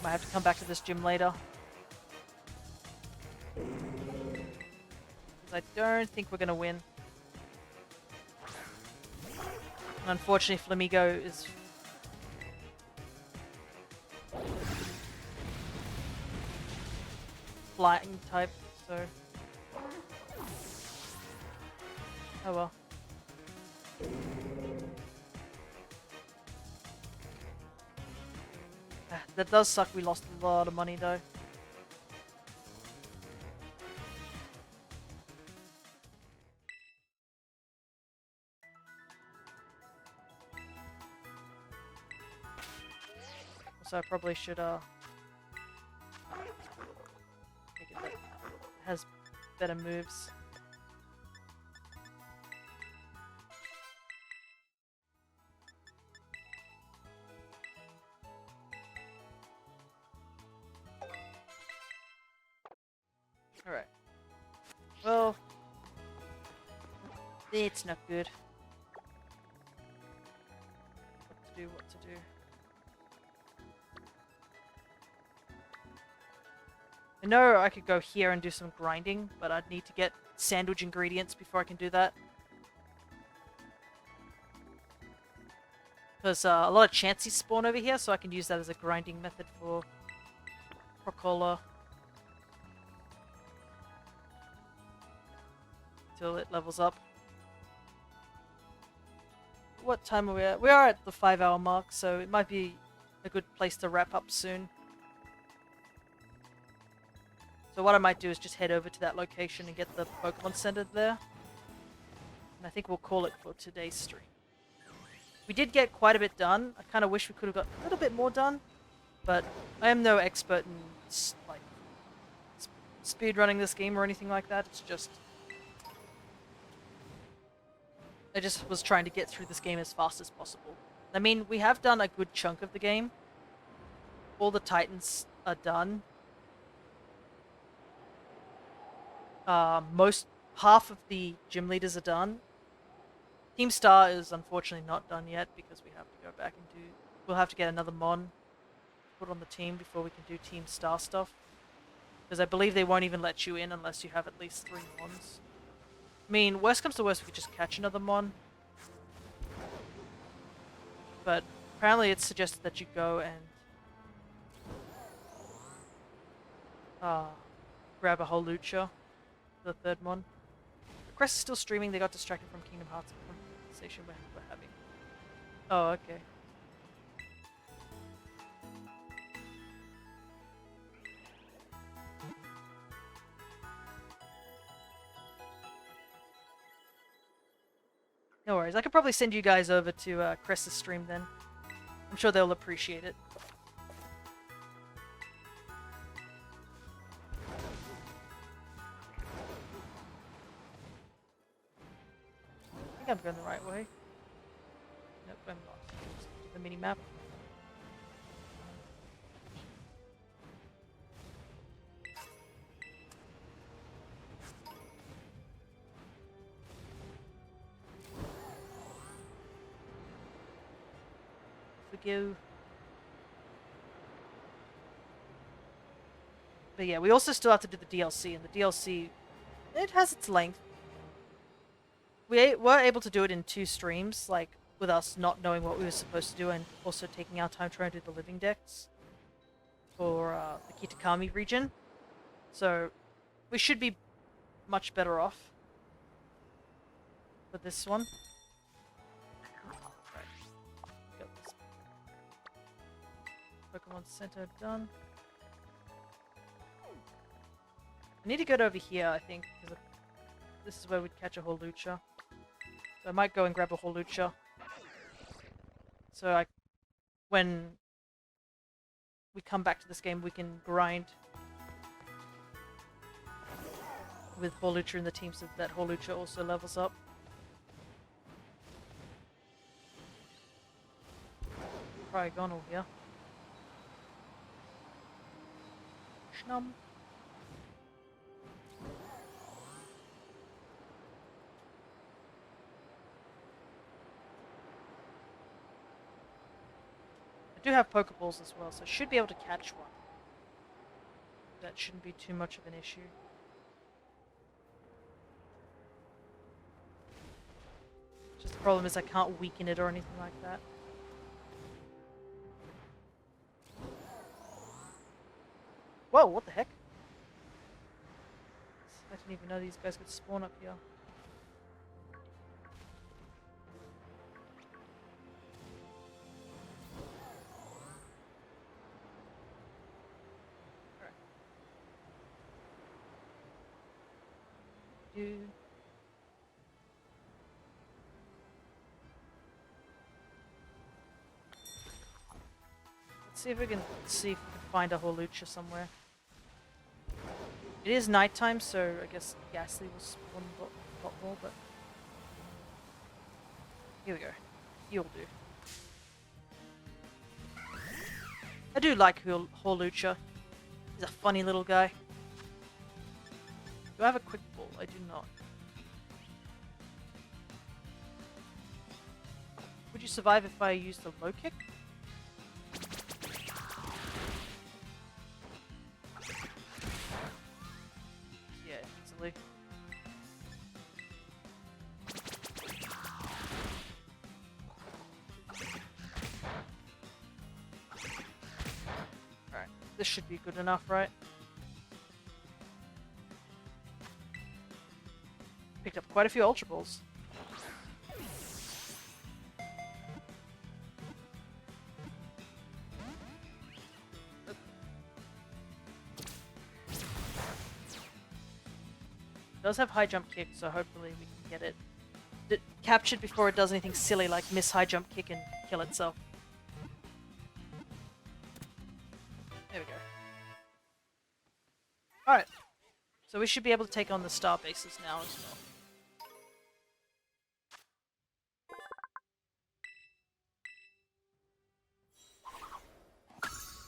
Might have to come back to this gym later. Because I don't think we're going to win. And unfortunately, Flamigo is... flying type, so... Oh well. That does suck, we lost a lot of money though. So I probably should make it that it has better moves. Alright. Well, it's not good. What to do. I know I could go here and do some grinding, but I'd need to get sandwich ingredients before I can do that. Because a lot of chances spawn over here, so I can use that as a grinding method for Procola. Till it levels up. What time are we at? We are at the 5-hour mark, so it might be a good place to wrap up soon. So what I might do is just head over to that location and get the Pokemon Center there. And I think we'll call it for today's stream. We did get quite a bit done. I kind of wish we could have got a little bit more done. But I am no expert in like speed running this game or anything like that. It's just... I just was trying to get through this game as fast as possible. I mean, we have done a good chunk of the game. All the Titans are done. Half of the gym leaders are done. Team Star is unfortunately not done yet because we have to go back and we'll have to get another Mon put on the team before we can do Team Star stuff. Because I believe they won't even let you in unless you have at least 3 Mons. I mean, worst comes to worst, we could just catch another Mon. But apparently it's suggested that you go and grab a whole Lucha, the 3rd Mon. Crest is still streaming. They got distracted from Kingdom Hearts conversation we're having. Oh, okay. No worries. I could probably send you guys over to Crest's stream then. I'm sure they'll appreciate it. I think I'm going the right way. Nope, I'm not. Just do the mini-map. Forgive. But yeah, we also still have to do the DLC, and the DLC, it has its length. We were able to do it in 2 streams, like, with us not knowing what we were supposed to do and also taking our time trying to do the living decks for the Kitakami region. So, we should be much better off for this one. Right. Got this Pokemon Center done. I need to go over here, I think, because this is where we'd catch a whole Lucha. So I might go and grab a whole Lucha. So when we come back to this game, we can grind with Holucha in the team so that Holucha also levels up. Trigonal here. Schnum. I do have Pokeballs as well, so I should be able to catch one. That shouldn't be too much of an issue. Just the problem is I can't weaken it or anything like that. Whoa, what the heck? I didn't even know these guys could spawn up here. Let's see if we can find a Holucha somewhere. It is nighttime, so I guess Ghastly will spawn a lot more, but here we go. You'll do. I do like Holucha. He's a funny little guy. Do I have a quick ball? I do not. Would you survive if I used the low kick? Yeah, easily. Alright. This should be good enough, right? Picked up quite a few Ultra Balls. It does have high jump kick, so hopefully we can get it captured before it does anything silly like miss high jump kick and kill itself. There we go. Alright. So we should be able to take on the star bases now as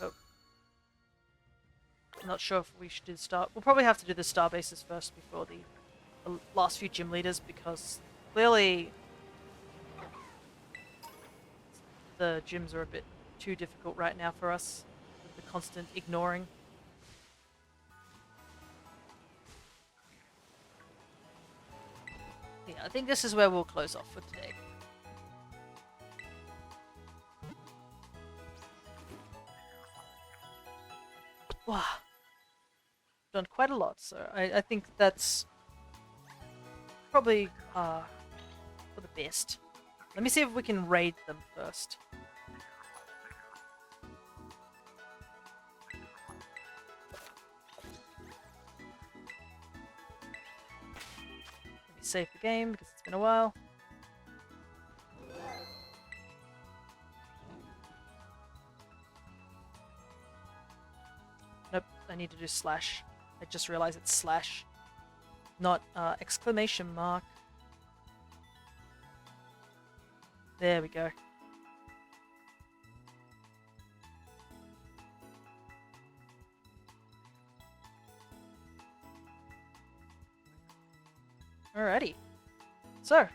well. Oh. I'm not sure if we should do the star... We'll probably have to do the star bases first before the last few gym leaders, because clearly the gyms are a bit too difficult right now for us with the constant ignoring. Yeah, I think this is where we'll close off for today. Wow. Done quite a lot, so I think that's probably for the best. Let me see if we can raid them first. Let me save the game because it's been a while. Nope, I need to do slash. I just realized it's slash, not exclamation mark. There we go. Alrighty. So,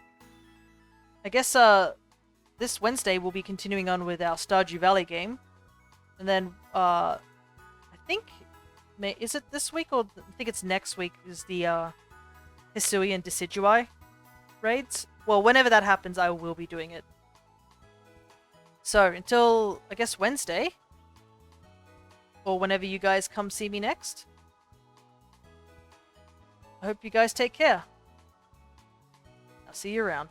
I guess this Wednesday we'll be continuing on with our Stardew Valley game. And then, I think, is it this week or I think it's next week is the Hisui and Decidueye raids? Well, whenever that happens, I will be doing it. So, until, I guess, Wednesday, or whenever you guys come see me next, I hope you guys take care. I'll see you around.